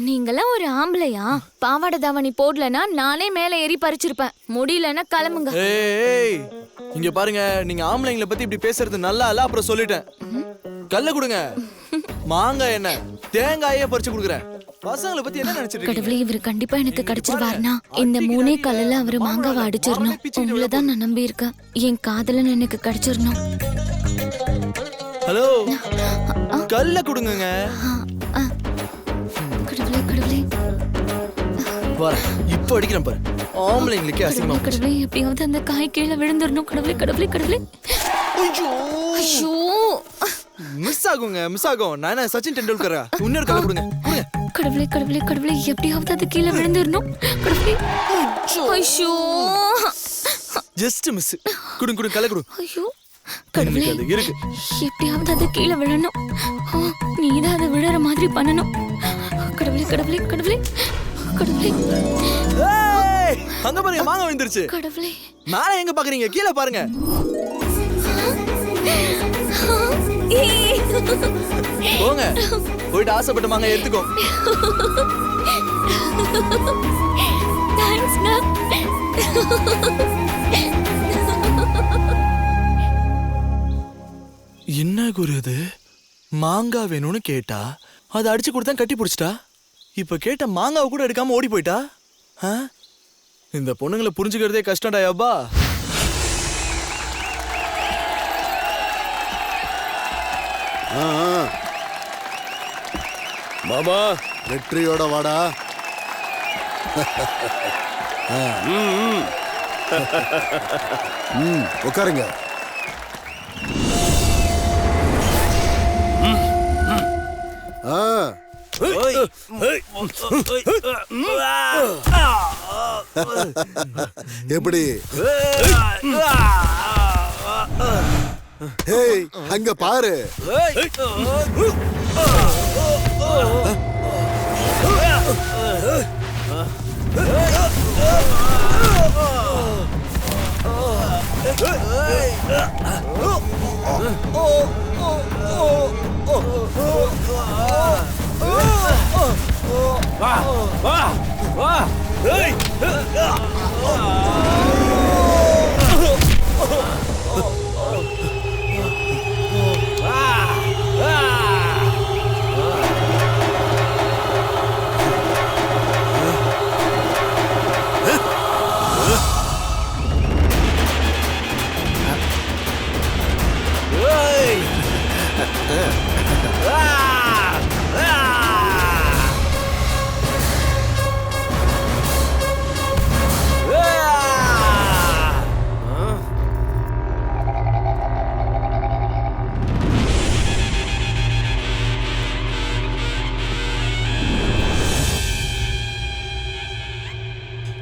நீங்களாம் ஒரு ஆம்பளையா? பாவாடை தாவணி போடலனா நானே மேல ஏறி பறிச்சிருப்பேன். முடியலன்னா கிளம்புங்க.
ஏய் இங்க பாருங்க, நீங்க ஆம்பளைங்களை பத்தி இப்படி பேசுறது நல்லா இல்ல. அப்புறம் சொல்லிட்டேன். கல்ல கொடுங்க. மாங்காய் என்ன தேங்காயே பறிச்சு கொடுக்குறேன். பசங்களை பத்தி என்ன நினைச்சிட்டு இருக்கீங்க?
கடவுளே, இவரு கண்டிப்பா எனக்கு கிடைச்சிருவாருனா இந்த 3 கல்லுல அவரு மாங்காவை அடிச்சிடணும். உங்களதான் நான் நம்பி இருக்கேன். என் காதலன் எனக்கு கிடைச்சிடணும்.
ஹலோ கல்ல கொடுங்க.
கடவுளே
வர இப்போ அடிக்கிறேன் பாரு. ஆம்பளைங்களுக்கு அசிங்கமா.
கடவுளே, எப்படியாவது அந்த காய் கீழே விழுந்துடணும். கடவுளே. ஐயோ
மிஸ் ஆகும். நான் சச்சின் டெண்டுல்கரா? இன்னொரு கல்ல கொடுங்க.
கடவுளே, எப்படியாவது அது கீழே விழுந்துடணும். கடவுளே, ஐயோ
ஜஸ்ட் மிஸ். குடு கல்ல குடு.
ஐயோ கடவுளே,
இருக்கு.
எப்படியாவது அது கீழே விழணும். நீதான் அதை விழற மாதிரி பண்ணணும். கடவுளே.
ஏய் அங்க பாருங்க, மாங்காய் விழுந்துருச்சு.
கடவுளே,
மேல எங்க பாக்குறீங்க? கீழே பாருங்க. போங்க, போயிட்டு ஆசைப்பட்ட மாங்காய் எடுத்துக்கோ.
தேங்க்ஸ்ங்க.
என்ன குரு இது? மாங்காய் வேணும்னு கேட்டா அதை அடிச்சு கொடுத்தா கட்டி பிடிச்சிட்டா. இப்ப கேட்ட மாங்காவை கூட எடுக்காம ஓடி போயிட்டா. இந்த பொண்ணுங்களை புரிஞ்சுக்கிறதே கஷ்டம்டா யப்பா.
மாமா
வெற்றியோட வாடா. உட்காருங்க. எப்படி? ஏய் அங்க பாரு.
வா வா வா ஏய்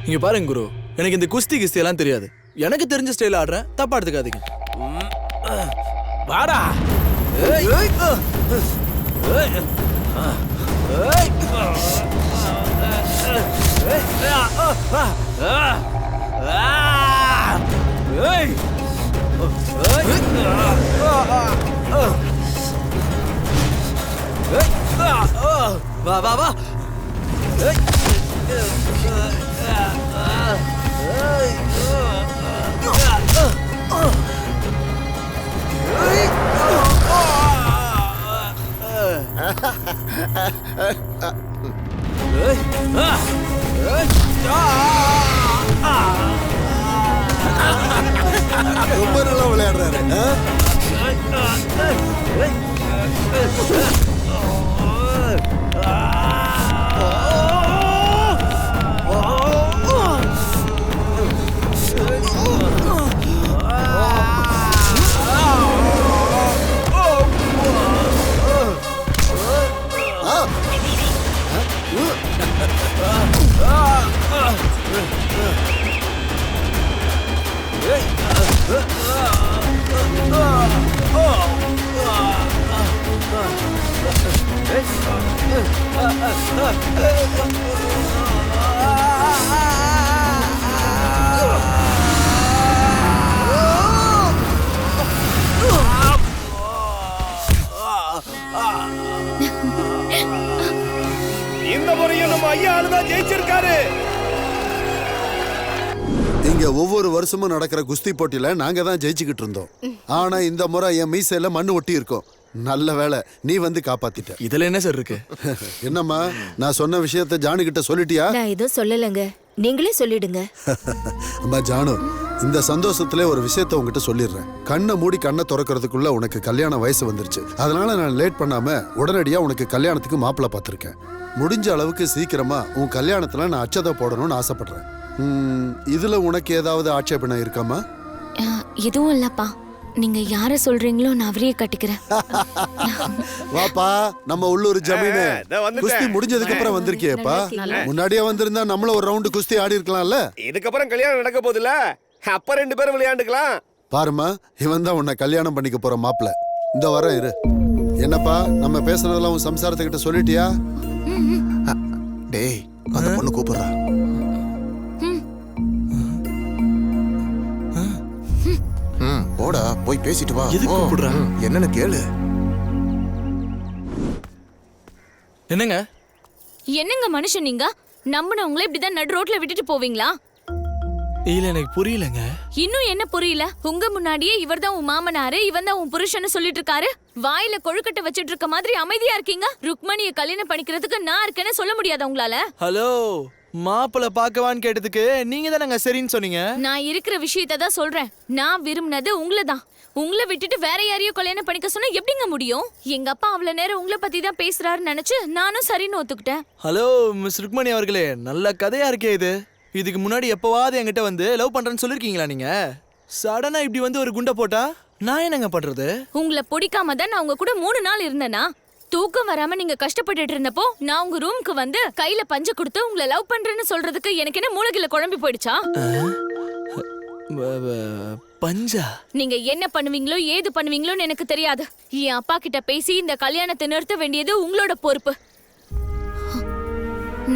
இங்க பாருங்க குரு, எனக்கு இந்த குஸ்தி கிஸ்தி எல்லாம் தெரியாது. எனக்கு தெரிஞ்ச ஸ்டைல் ஆடுறேன், தப்பா எடுத்துக்காதீங்க.
வாடா
ஏய் ஏய் ஏய் ஏய் வா வா வா.
ரொம்ப நல்லா விளையாடுறாரு.
இந்த முறையும் நம்ம ஐயா ஆளுதான் ஜெயிச்சிருக்காரு.
இங்க ஒவ்வொரு வருஷமும் நடக்கிற குஸ்தி போட்டியில நாங்க தான் ஜெயிச்சுக்கிட்டு இருந்தோம். ஆனா இந்த முறை என் மீசையில மண்ணு ஒட்டி இருக்கும். நல்ல வேளை நீ வந்து காப்பாத்திட்ட.
இதுல என்ன சார் இருக்கு?
என்னம்மா, நான் சொன்ன விஷயத்த ஜானு கிட்ட சொல்லிட்டியா?
நான் எதுவும் சொல்லலங்க, நீங்களே சொல்லிடுங்க.
அம்மா ஜானு, இந்த சந்தோஷத்துல ஒரு விஷயத்த உங்ககிட்ட சொல்லிடுறேன். கண்ணை மூடி கண்ணை திறக்கிறதுக்குள்ள உனக்கு கல்யாண வயசு வந்துருச்சு. அதனால நான் லேட் பண்ணாம உடனடியா உனக்கு கல்யாணத்துக்கு மாப்பிள்ளை பார்த்திருக்கேன். முடிஞ்ச அளவுக்கு சீக்கிரமா உன் கல்யாணத்துல நான் அச்சதை போடணும்னு ஆசைப்படுறேன். இதுல உனக்கு ஏதாவது ஆட்சேபனை இருக்காமா?
எதுவும் இல்லப்பா, நீங்க யார சொல்றீங்களோ நான் அவரையே கட்டிக்கிறேன்.
வாப்பா, நம்ம உள்ளூர் ஜமீனு. குஸ்தி முடிஞ்சதுக்கு அப்புறம் வந்திருக்கியேப்பா. முன்னாடியே வந்திருந்தா நம்மள ஒரு ரவுண்டு குஸ்தி ஆடி இருக்கலாம்ல.
இதுக்கப்புறம் கல்யாணம் நடக்க போகுதுல, அப்ப 2 பேரும் விளையாண்டுக்கலாம்.
பாருமா, இவன் தான் உன்னை கல்யாணம் பண்ணிக்க போற மாப்பிள்ள. இந்த வர இரு. என்னப்பா, நம்ம பேசுனதெல்லாம் உன் சம்சாரத்துக்கிட்ட சொல்லிட்டியா?
டேய், அந்த பொண்ணு கூப்பிடுறா. போடா, போய் பேசிட்டு வா.
எதுக்கு கூப்பிடுறா?
என்னன்னு கேளு.
என்னங்க
என்னங்க மனுஷன் நீங்க? நம்பினவங்களே இப்படிதான் நடு ரோட்ல விட்டுட்டு போவீங்களா?
இல்ல, எனக்கு புரியலங்க.
இன்னும் என்ன புரியல? உங்க முன்னாடியே இவர்தான் உன் மாமனாரு, இவன் தான் உன் புருஷன்னு சொல்லிட்டு இருக்காரு. வாயில கொழுக்கட்டை வச்சிட்டு இருக்க மாதிரி அமைதியா இருக்கீங்க. ருக்மணியை கல்யாணம் பண்ணிக்கிறதுக்கு நான் இருக்கேன்னு சொல்ல முடியாதா உங்களால?
ஹலோ, மாப்பிள்ளை பார்க்கவான்னு கேட்டதுக்கு நீங்க தானங்க சரின்னு சொன்னீங்க.
நான் இருக்கிற விஷயத்தை தான் சொல்றேன். நான் விரும்பினது உங்களை தான். உங்களை விட்டுட்டு வேற யாரையோ கல்யாணம் பண்ணிக்க சொன்னா எப்படிங்க முடியும்? எங்க அப்பா அவ்வளவு நேரம் உங்களை பத்தி தான் பேசுறாருன்னு நினைச்சு நானும் சரின்னு ஒத்துக்கிட்டேன்.
ஹலோ மிஸ் ருக்மணி அவர்களே, நல்ல கதையா இருக்கே இது. இதுக்கு முன்னாடி எப்பவாவது என்கிட்ட வந்து லவ் பண்றேன்னு சொல்லிருக்கீங்களா நீங்க? சடனா இப்படி வந்து ஒரு குண்டை போட்டா நான் என்னங்க பண்றது?
உங்களை பிடிக்காம தான் நான் உங்க கூட 3 நாள் இருந்தேனா? தூக்கம் வராம நீங்க கஷ்டப்பட்டுட்டு இருந்தப்போ நான் உங்க ரூமுக்கு வந்து கையில பஞ்ச கொடுத்து உங்களை லவ் பண்றேன்னு சொல்றதுக்கு எனக்கு என்ன மூளைகில குழம்பி போயிடுச்சா?
பஞ்சா?
நீங்க என்ன பண்ணுவீங்களோ ஏது பண்ணுவீங்களோன்னு எனக்கு தெரியாது. என் அப்பா கிட்ட பேசி இந்த கல்யாணத்தை நிறுத்த வேண்டியது உங்களோட பொறுப்பு.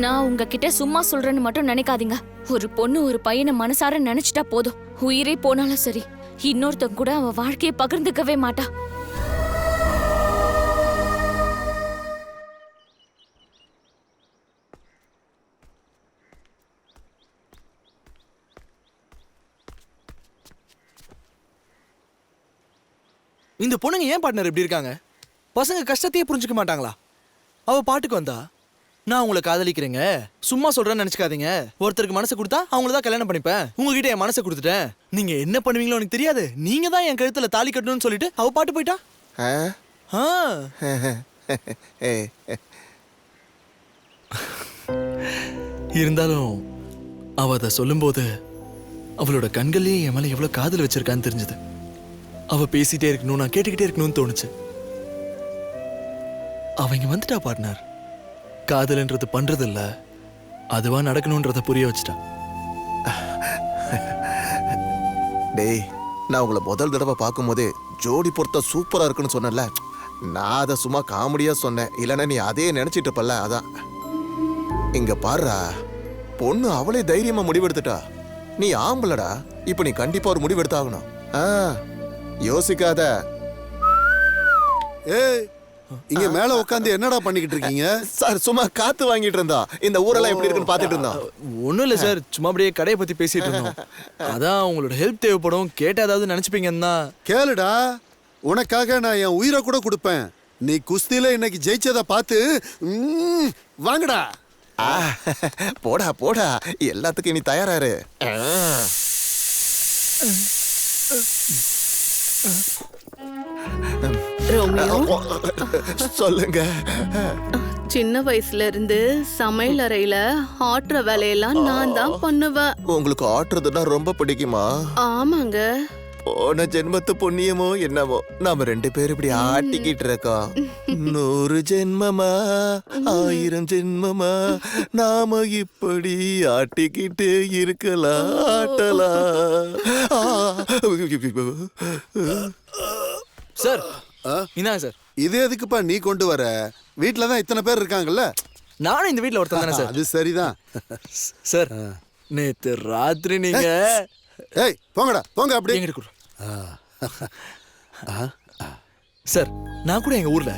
நான் உங்ககிட்ட சும்மா சொல்றேன்னு மட்டும் நினைக்காதீங்க. ஒரு பொண்ணு ஒரு பையனை மனசார நினைச்சிட்டா போதும். உயிரே போனாலும் சரி, இன்னொருத்தன் கூட அவ வாழ்க்கையை பகிர்ந்துக்கவே மாட்டா.
இந்த பொண்ணுங்க ஏன் பார்ட்னர் இப்படி இருக்காங்க? பசங்க கஷ்டத்தையே புரிஞ்சுக்க மாட்டாங்களா? அவ பாட்டுக்கு வந்தா, நான் உங்களை காதலிக்கிறேங்க, சும்மா சொல்றேன்னு நினைச்சுக்காதீங்க, ஒருத்தருக்கு மனசை கொடுத்தா அவங்கள தான் கல்யாணம் பண்ணிப்பேன், உங்ககிட்ட என் மனசை கொடுத்துட்டேன், நீங்க என்ன பண்ணுவீங்களோ எனக்கு தெரியாது, நீங்க தான் என் கழுத்துல தாலி கட்டணும்னு சொல்லிட்டு அவ பாட்டு போயிட்டா. இருந்தாலும் அவ அதை சொல்லும்போது அவளோட கண்கள்லயே என் மேல எவ்வளவு காதல் வச்சிருக்கான்னு தெரிஞ்சது. அவ பேசிட்டே இருக்கணும், நான் கேட்டுக்கிட்டே இருக்கணும்னு தோணுச்சு. அவங்க வந்துட்டா பார்ட்னர். காதல்ன்றது பண்றது இல்ல, அதுவா நடக்கணும்ன்றத புரிய வச்சுட்டா.
டேய், நான் உங்களை முதல் தடவை பார்க்கும் போதே ஜோடி பொறுத்த சூப்பரா இருக்குன்னு சொன்னேன்ல, நான் அதை சும்மா காமெடியா சொன்னேன். இல்லைன்னா நீ அதே நினைச்சிட்டு இருப்பல்ல, அதான். இங்க பாருடா, பொண்ணு அவளே தைரியமா முடிவெடுத்துட்டா. நீ ஆம்பளடா, இப்ப நீ கண்டிப்பா ஒரு முடிவெடுத்தாகணும். யோசிக்காத.
ஏய், இங்க மேல உட்காந்து என்னடா பண்ணிக்கிட்டு இருக்கீங்க?
சார், சும்மா காத்து வாங்கிட்டு இருந்தா. இந்த ஊரெல்லாம் எப்படி இருக்குன்னு பாத்துட்டு இருந்தா.
ஒண்ணும் இல்ல சார், சும்மா அப்படியே கடையை பத்தி பேசிட்டு இருந்தோம். அதான் உங்களோட ஹெல்ப் தேவைப்படும், கேட்டா ஏதாவது நினைச்சுப்பீங்கன்னா.
கேளுடா, உனக்காக நான் என் உயிரை கூட கொடுப்பேன். நீ குஸ்தியில இன்னைக்கு ஜெயிச்சதை பார்த்து வாங்கடா.
போடா போடா, எல்லாத்துக்கும் நீ தயாராரு.
ரோமியோ,
சொல்லுங்க.
சின்ன வயசுல இருந்து சமையல் அறையில ஆட்டுற வேலையெல்லாம் நான் தான் பண்ணுவேன்.
உங்களுக்கு ஆட்டுறதுன்னா ரொம்ப பிடிக்குமா?
ஆமாங்க.
போன ஜென்மத்து புண்ணியமோ என்னவோ, நாம 2 பேரும் இப்படி ஆட்டிக்கிட்டு இருக்கோம். 100 ஜென்மமா 1000 ஜென்மமா நாம இப்படி ஆட்டிக்கிட்டு இருக்கலாம், ஆட்டலாம்.
சார், இதான் சார்.
இது எதுக்குப்பா நீ கொண்டு வர? வீட்டுல தான் இத்தனை பேர் இருக்காங்கல்ல.
நானும் இந்த வீட்டுல ஒருத்தன் தானே சார்.
அது சரிதான்
சார். நேத்து ராத்திரி நீங்க
ஏய் போங்கடா போங்க. அப்படி
சார், நான் கூட எங்க ஊர்ல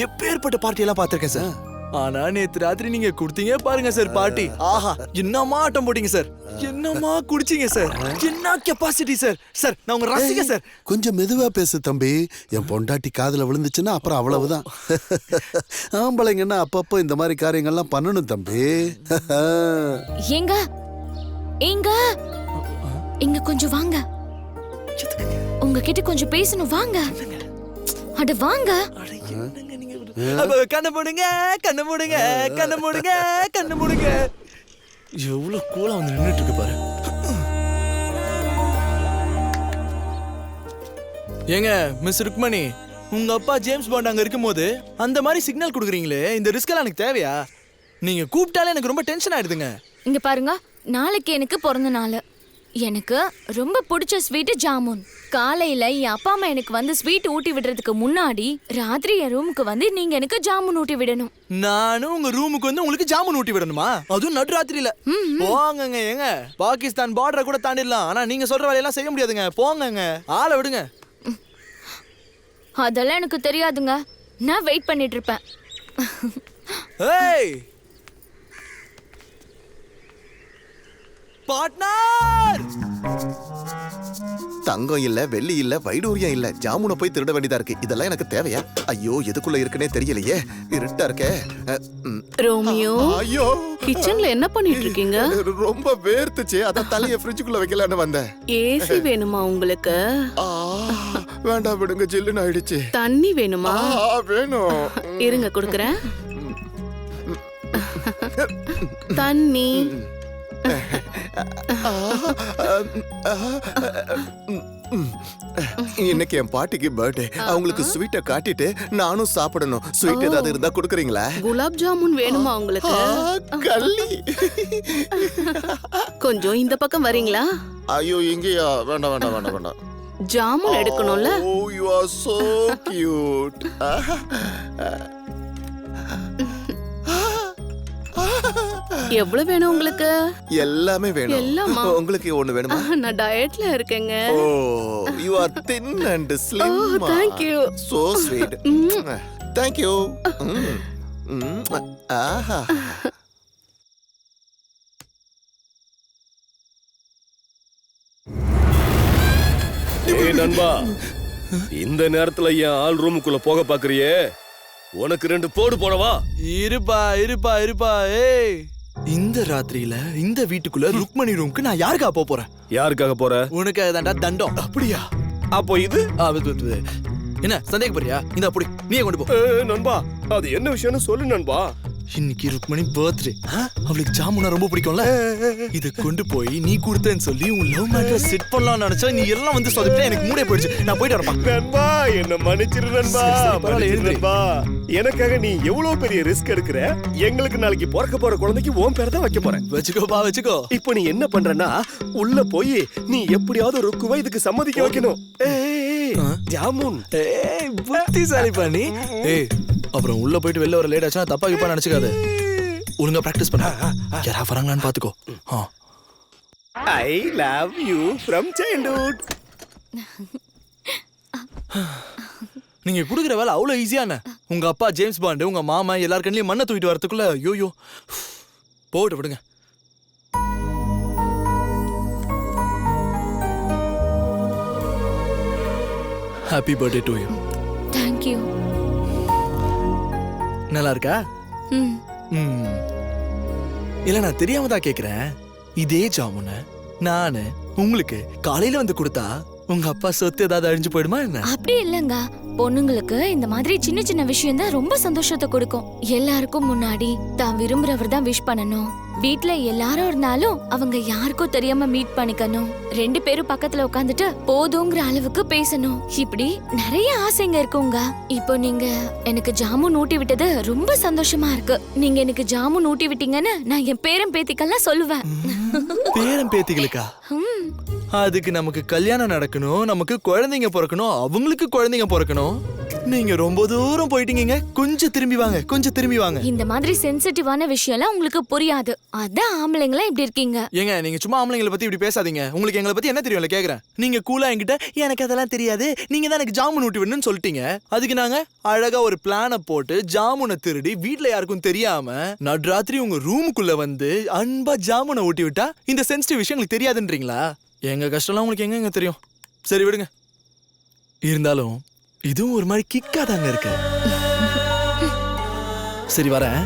எப்பேற்பட்ட பார்ட்டி எல்லாம் பாத்திருக்கேன் சார். ஆனா நேத்து ராத்திரி நீங்க குடுத்தீங்க பாருங்க சார் பார்ட்டி. ஆஹா, என்னமா ஆட்டம் போட்டீங்க சார், என்னமா குடிச்சீங்க சார், என்ன கெப்பாசிட்டி சார். சார், நான் உங்க ரசிக சார்.
கொஞ்சம் மெதுவா பேசு தம்பி. என் பொண்டாட்டி காதுல விழுந்துச்சுன்னா அப்புறம் அவ்வளவுதான். ஆம்பளைங்கன்னா அப்பப்போ இந்த மாதிரி காரியங்கள்லாம் பண்ணணும் தம்பி.
ஏங்க ஏங்க இங்க கொஞ்சம் வாங்க, உங்ககிட்ட கொஞ்சம் பேசணும், வாங்க. அட வாங்க.
கண்ணு மூடுங்க, கண்ணு மூடுங்க, கண்ணு மூடுங்க, கண்ணு மூடுங்க. எவ்வளவு கூலா வந்து நின்னுட்டு இருக்கு பாரு. ஏங்க மிஸ் ருக்மணி, உங்க அப்பா ஜேம்ஸ் பாண்ட் அங்க இருக்கும்போது அந்த மாதிரி சிக்னல் கொடுக்குறீங்களே, இந்த ரிஸ்க் எல்லாம் எனக்கு தேவையா? நீங்க கூப்பிட்டாலே எனக்கு ரொம்ப டென்ஷன் ஆயிடுதுங்க.
இங்க பாருங்க, நாளைக்கு எனக்கு பிறந்த நாள். எனக்கு ரொம்ப பிடிச்ச ஸ்வீட் ஜாமுன். காலையில என் அப்பா அம்மா எனக்கு வந்து ஸ்வீட் ஊட்டி விடுறதுக்கு முன்னாடி ராத்திரி என் ரூமுக்கு வந்து நீங்க எனக்கு ஜாமுன் ஊட்டி விடணும்.
நானும் உங்க ரூமுக்கு வந்து உங்களுக்கு ஜாமுன் ஊட்டி விடணுமா? அதுவும் நடுராத்திரியில? போங்கங்க. ஏங்க, பாகிஸ்தான் பார்டரை கூட தாண்டிடலாம், ஆனா நீங்க சொல்ற வேலையெல்லாம் செய்ய முடியாதுங்க. போங்கங்க, ஆளை விடுங்க.
அதெல்லாம் எனக்கு தெரியாதுங்க, நான் வெயிட் பண்ணிட்டு இருப்பேன்.
ஏய் பார்ட்னர்,
தங்கம் இல்ல, வெள்ளி இல்ல, வைடூரியம் இல்ல, ஜாமுனை போய் திருட வேண்டியதா இருக்கு. இதெல்லாம் எனக்கு தேவையா? ஐயோ, எதுக்குள்ள இருக்குன்னே தெரியலையே, இருட்டா இருக்கே.
ரோமியோ,
ஐயோ,
கிச்சன்ல என்ன பண்ணிட்டு இருக்கீங்க?
ரொம்ப வேர்த்துச்சு, அதான் தலைய ஃப்ரிட்ஜுக்குள்ள வைக்கலான்னு வந்தேன்.
ஏசி வேணுமா உங்களுக்கு?
வேண்டாம் விடுங்க, ஜில்லுன்னு ஆயிடுச்சு.
தண்ணி வேணுமா?
வேணும்,
இருங்க குடுக்குறேன். தண்ணி.
இன்னைக்கு என் பாட்டிக்கு பர்த்டே. அவங்களுக்கு ஸ்வீட்டை காட்டிட்டு நானும் சாப்பிடணும். ஸ்வீட் ஏதாவது இருந்தா குடுக்குறீங்களா?
குலாப் ஜாமுன் வேணுமா உங்களுக்கு?
கள்ளி.
கொஞ்சம் இந்த பக்கம் வரீங்களா?
ஐயோ, இங்கயா? வேண்டாம் வேண்டாம் வேண்டாம் வேண்டாம்.
Jamun எடுக்கணும்ல.
Oh, you are so cute.
எவ்வளவு வேணும் உங்களுக்கு?
எல்லாமே வேணும்.
எல்லாமா?
உங்களுக்கு ஒண்ணு வேணுமா?
நான் டயட்ல இருக்கேங்க.
ஓ, you are thin and slim.
Oh, thank you.
So sweet. Thank you. ஆஹா.
ஏய் நண்பா, இந்த நேரத்துல என் ஆள் ரூமுக்குள்ள போக பாக்குறியே, உனக்கு 2 போடு போடவா?
இருப்பா இருப்பா இருப்பா. ஏய், இந்த ராத்திரியில இந்த வீட்டுக்குள்ள ருக்மணி ரூமுக்கு நான் யாருக்கா போறேன்?
யாருக்காக போற?
உனக்கு தாண்டா தண்டம். அப்படியா?
அப்போ இது
என்ன சந்தேகப்படுறியா? இந்த அப்படி நீயே கொண்டு போ.
நண்பா, அது என்ன விஷயம்னு சொல்லு நண்பா.
இன்னைக்கு ருக்மணி பர்த்டே. அவளுக்கு ஜாமுனா ரொம்ப பிடிக்கும்ல. இத கொண்டு போய் நீ கொடுத்தேன்னு சொல்லி உன் லவ் மேட்டர் செட் பண்ணலாம்னு நினைச்சா நீ எல்லாம் வந்து சொதப்பிட்டா. எனக்கு மூடே போயிடுச்சு. நான் போயிட்டு வரேன்
நண்பா. என்ன மன்னிச்சிரு நண்பா. நண்பா, எனக்காக நீ எவ்வளவு பெரிய ரிஸ்க் எடுக்கிற. எங்களுக்கு நாளைக்கு பிறக்க போற குழந்தைக்கு உன் பேரை தான் வைக்க போறேன்.
வச்சுக்கோப்பா வச்சுக்கோ.
இப்போ நீ என்ன பண்றன்னா, உள்ள போய் நீ எப்படியாவது ருக்குவை இதுக்கு சம்மதிக்க வைக்கணும். ஜாமுன்.
புத்திசாலி பண்ணி. ஏய், அப்புறம் உள்ள போயிட்டு வெளில வர லேட் ஆச்சுன்னா தப்பா கிப்பா நினைச்சுக்காத. ஒழுங்கா பிராக்டிஸ் பண்ண. யாரா வராங்களான்னு பாத்துக்கோ.
I love you from childhood.
நீங்க குடுக்குற வேலை அவ்வளவு ஈஸியான. உங்க அப்பா ஜேம்ஸ் பாண்ட், உங்க மாமா எல்லார் கண்ணிலையும் மண்ணை தூக்கிட்டு வரதுக்குள்ள யோயோ போட்டு விடுங்க. Happy birthday to you.
Thank you.
நல்லா இருக்கா? இல்ல, நான் தெரியாம தான் கேக்குறேன். இதே ஜாமுன நானு உங்களுக்கு காலையில வந்து கொடுத்தா உங்க அப்பா சொத்து ஏதாவது அழிஞ்சு போயிடுமா என்ன?
அப்படி இல்லங்க. பொண்ணுங்களுக்கு இந்த மாதிரி சின்ன சின்ன விஷயம் தான் ரொம்ப சந்தோஷத்தை கொடுக்கும். எல்லாருக்கும் முன்னாடி தான் விரும்புறவர் தான் விஷ் பண்ணணும். வீட்ல எல்லாரும் இருந்தாலும் அவங்க யாருக்கும் தெரியாம மீட் பண்ணிக்கணும். 2 பேரும் பக்கத்துல உட்காந்துட்டு போதுங்கிற அளவுக்கு பேசணும். இப்படி நிறைய ஆசைங்க இருக்குங்க. இப்போ நீங்க எனக்கு ஜாமுன் ஊட்டி விட்டது ரொம்ப சந்தோஷமா இருக்கு. நீங்க எனக்கு ஜாமுன் ஊட்டி விட்டீங்கன்னு நான் என் பேரன் பேத்திக்கெல்லாம் சொல்லுவேன்.
பேரன் பேத்திகளுக்கா? அதுக்கு நமக்கு கல்யாணம் நடக்கணும், நமக்கு குழந்தைங்க பிறக்கணும், அவங்களுக்கு குழந்தைங்க பிறக்கணும். நீங்க ரொம்ப தூரம் போயிட்டீங்க. கொஞ்சம் திரும்பி வாங்க, கொஞ்சம் திரும்பி வாங்க.
இந்த மாதிரி சென்சிட்டிவான விஷயம்லாம் உங்களுக்கு புரியாது. அதான் ஆம்பளைங்களா இப்படி இருக்கீங்க.
ஏங்க, நீங்க சும்மா ஆம்பளைங்களை பத்தி இப்படி பேசாதீங்க. உங்களுக்கு எங்களை பத்தி என்ன தெரியும்ல கேக்குறேன். நீங்க கூலா என்கிட்ட எனக்கு அதெல்லாம் தெரியாது, நீங்க தான் எனக்கு ஜாமுன் ஊட்டி விடணும்னு சொல்லிட்டீங்க. அதுக்கு நாங்க அழகா ஒரு பிளான போட்டு ஜாமுனை திருடி வீட்ல யாருக்கும் தெரியாம நடுராத்திரி உங்க ரூமுக்குள்ள வந்து அன்பா ஜாமுனை ஊட்டி விட்டா இந்த சென்சிட்டிவ் விஷயம் உங்களுக்கு தெரியாதுன்றீங்களா? எங்க கஷ்டம்லாம் உங்களுக்கு எங்க தெரியும். சரி விடுங்க. இருந்தாலும் இதுவும் ஒரு மாதிரி கிக்கா தாங்க இருக்கு. சரி வரேன்.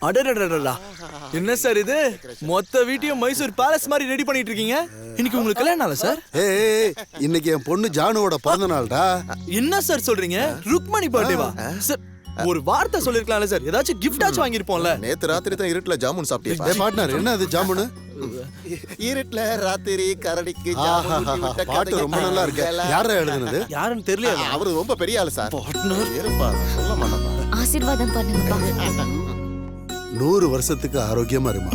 அடடடடடா, என்ன சார் இது? மொத்த வீட்டையும் மைசூர் பேலஸ் மாதிரி ரெடி பண்ணிட்டு இருக்கீங்க. இன்னைக்கு உங்களுக்கு கல்யாணம் நாளா சார்?
ஏய், இன்னைக்கு என் பொண்ணு ஜானுவோட பிறந்த நாள்டா.
என்ன சார் சொல்றீங்க? ருக்மணி பர்த்டேவா? சார் ஒரு வார்த்தை சொல்லிருக்கலாம்ல சார். ஏதாச்சும் gift ஆச்சு வாங்கிருப்போம்ல.
நேத்து ராத்திரி தான் இருட்டுல ஜாமுன் சாப்பிட்டியா?
ஏய் பார்ட்னர், என்ன அது ஜாமுன்?
இருட்டுல ராத்திரி கரடிக்கு
பாட்டு ரொம்ப நல்லா இருக்கு. யாரா எழுதுனது?
யாருன்னு தெரியல.
அவரு ரொம்ப பெரிய ஆளு சார். இருப்பா, சொல்ல மாட்டேன்.
ஆசீர்வாதம் பண்ணுங்கப்பா.
100 வருஷத்துக்கு ஆரோக்கியமா இருமா.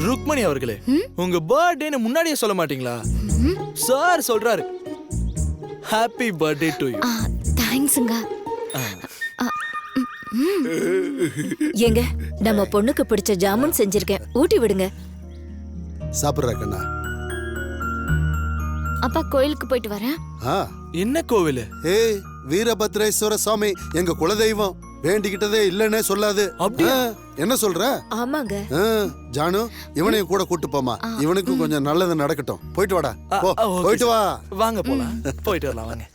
ருக்மணி அவர்களே, உங்க பர்த்டேன்னு முன்னாடியே சொல்ல மாட்டீங்களா? சார் சொல்றாரு ஹாப்பி பர்த்டே டு யூ.
தேங்க்ஸ்ங்க.
ஏங்க, நம்ம பொண்ணுக்கு பிடிச்ச ஜாமுன் செஞ்சிருக்கேன், ஊட்டி விடுங்க.
சாப்பிடுற கண்ணா.
அப்பா கோயிலுக்கு போயிட்டு வரேன்.
என்ன கோவில்?
ஏய், வீரபத்ரேஸ்வர சுவாமி எங்க குலதெய்வம். வேண்டிக்கிட்டதே இல்லன்னே சொல்லாது.
அப்படியா?
என்ன சொல்ற?
ஆமாங்க.
ஜானு, இவனையும் கூட கூட்டு போமா. இவனுக்கும் கொஞ்சம் நல்லது நடக்கட்டும். போயிட்டு வாடா. போ, போயிட்டு வா.
வாங்க போலாம். போயிட்டு வரலாம் வாங்க.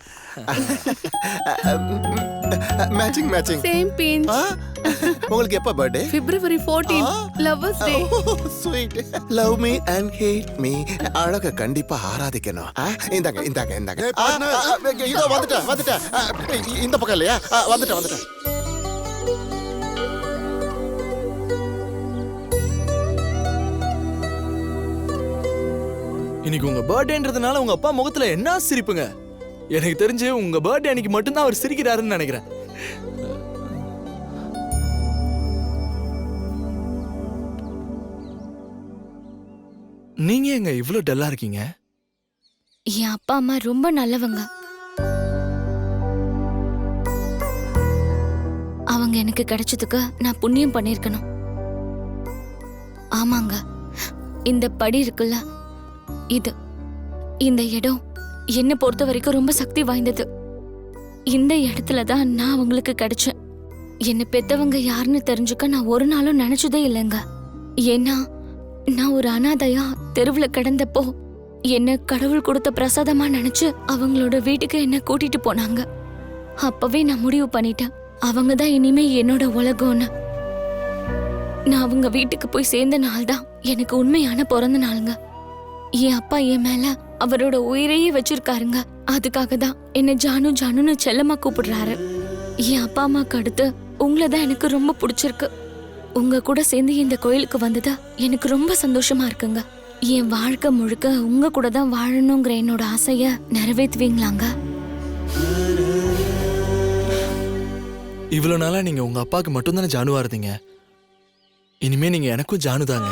Matching matching.
சேம் பின்.
உங்களுக்கு எப்ப birthday?
February 14 lovers day.
Sweet. Love me and had me. அழக கண்டிப்பா ஆராதிக்கணும். இந்தாங்க இந்தாங்க இந்தாங்க. இதோ வந்துட்டேன். இந்த பக்கம் இல்லையா? வந்துட்டேன்.
இன்னைக்கு உங்க பர்த்டேன்றதுனால உங்க அப்பா முகத்துல என்ன சிரிப்புங்க. எனக்கு தெரிஞ்சு உங்க பர்த்டே அன்னைக்கு மட்டும்தான் அவர் சிரிக்கிறாருன்னு நினைக்கிறேன். நீங்க எங்க இவ்ளோ டல்லா இருக்கீங்க?
என் அப்பா அம்மா ரொம்ப நல்லவங்க. அவங்க எனக்கு கிடைச்சதுக்கு நான் புண்ணியம் பண்ணிருக்கணும். ஆமாங்க, இந்த படி இருக்குல்ல, இந்த இடம் என்ன பொறுத்த வரைக்கும் ரொம்ப சக்தி வாய்ந்தது. இந்த இடத்துல தான் நான் அவங்களுக்கு கிடைச்சேன். என்னை பெத்தவங்க யாருன்னு தெரிஞ்சுக்க நான் ஒரு நாளும் நினைச்சதே இல்லைங்க. ஏன்னா நான் ஒரு அனாதையா தெருவுல கிடந்தப்போ என்ன கடவுள் கொடுத்த பிரசாதமா நினைச்சு அவங்களோட வீட்டுக்கு என்ன கூட்டிட்டு போனாங்க. அப்பவே நான் முடிவு பண்ணிட்டேன், அவங்க தான் இனிமே என்னோட உலகம்னு. நான் அவங்க வீட்டுக்கு போய் சேர்ந்த நாள் தான் எனக்கு உண்மையான பிறந்த நாளுங்க. என் அப்பா என் மேல அவரோட உயிரையே வச்சிருக்காருங்க. அதுக்காக தான் என்ன ஜானு ஜானுன்னு செல்லமா கூப்பிடுறாரு. என் அப்பா அம்மாக்கு அடுத்து உங்களை தான் எனக்கு ரொம்ப பிடிச்சிருக்கு. உங்க கூட சேர்ந்து இந்த கோயிலுக்கு வந்ததா எனக்கு ரொம்ப சந்தோஷமா இருக்குங்க. என் வாழ்க்கை முழுக்க உங்க கூட தான் வாழணுங்கிற என்னோட ஆசைய நிறைவேற்றுவீங்களாங்க?
இவ்வளவு நாளா நீங்க உங்க அப்பாவுக்கு மட்டும் தானே ஜானுவா இருந்தீங்க. இனிமே நீங்க எனக்கும் ஜானு தாங்க.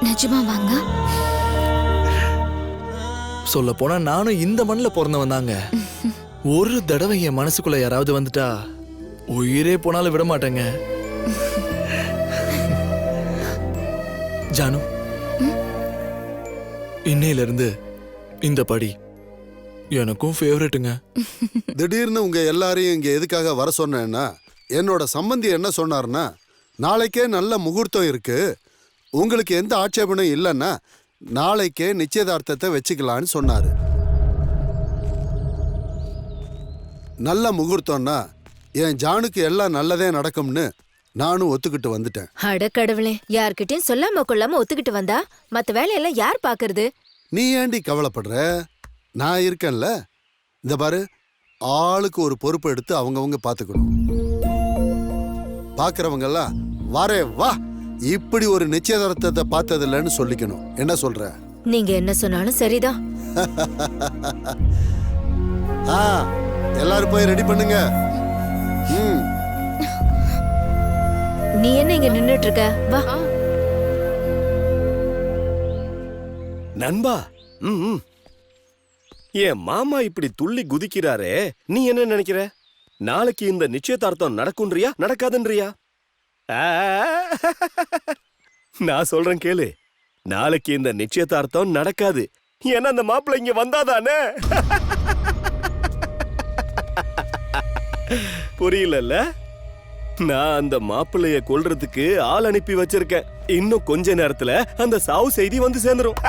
நிஜமா வாங்க?
சொல்ல போனா நானும் இந்த மண்ணில் பிறந்தவன் தாங்க. ஒரு தடவை என் மனசுக்குள்ள யாராவது வந்துட்டா உயிரே போனாலும் விட மாட்டேங்க. ஜானு, இன்னையில இருந்து இந்த படி எனக்கும் ஃபேவரட்டுங்க.
திடீர்னு உங்க எல்லாரையும் இங்க எதுக்காக வர சொன்னேன்னா, என்னோட சம்பந்தி என்ன சொன்னார்னா, நாளைக்கே நல்ல முகூர்த்தம் இருக்கு, உங்களுக்கு எந்த ஆட்சேபனும் இல்லைன்னா நாளைக்கே நிச்சயதார்த்தத்தை வச்சுக்கலான்னு சொன்னாரு. நல்ல முகூர்த்தம்னா என் ஜானுக்கு எல்லாம் நல்லதே நடக்கும்னு நானும் ஒத்துக்கிட்டு வந்துட்டேன்.
அடக்கடவுளே, யார்கிட்டயும் சொல்லாம கொள்ளாம ஒத்துக்கிட்டு வந்தா மத்த வேலையெல்லாம் யார் பாக்குறது?
நீ ஏண்டி கவலைப்படுற? நான் இருக்கேன்ல. இந்த பாரு, ஆளுக்கு ஒரு பொறுப்பு எடுத்து அவங்கவங்க பாத்துக்கணும். பாக்குறவங்க எல்லாம் வரே வா, இப்படி ஒரு நிச்சயதார்த்தத்தை பார்த்ததில்லன்னு சொல்லிக்கணும். என்ன சொல்ற?
நீங்க என்ன சொன்னாலும் சரிதான்.
எல்லாரும் போய் ரெடி பண்ணுங்க.
நீ என்ன இங்க நின்னுட்டு இருக்க? வா.
நண்பா, என் மாமா இப்படி துள்ளி குதிக்கிறாரே, நீ என்ன நினைக்கிற? நாளைக்கு இந்த நிச்சயதார்த்தம் நடக்கும்ன்றியா நடக்காதுன்றியா? நான் சொல்றேன் கேளு, நாளைக்கு இந்த நிச்சயதார்த்தம் நடக்காது. ஏன்னா அந்த மாப்பிள்ளை இங்க வந்தாதானே. புரியலல்ல? நான் அந்த மாப்பிள்ளைய கொல்றதுக்கு ஆள் அனுப்பி வச்சிருக்கேன். இன்னும் கொஞ்ச நேரத்துல அந்த சாவு செய்தி வந்து சேர்ந்துரும்.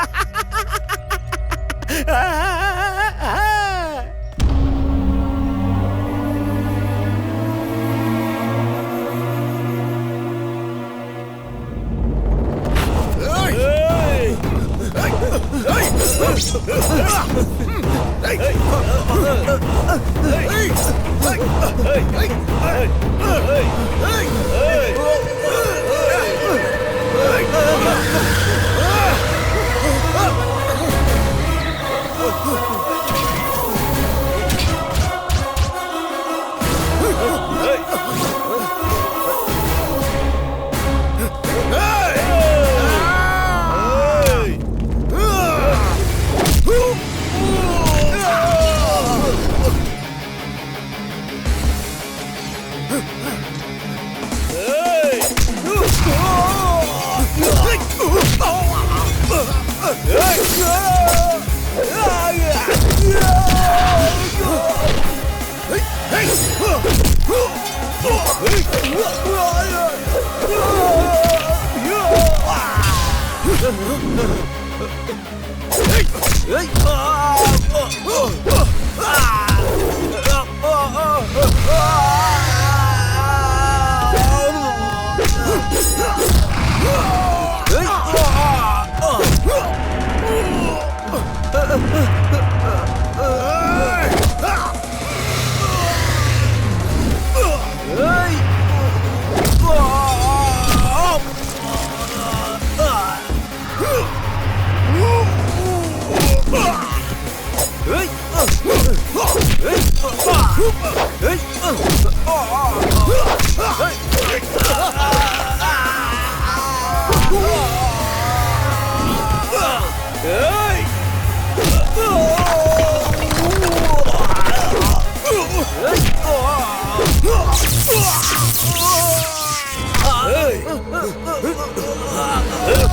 டேய்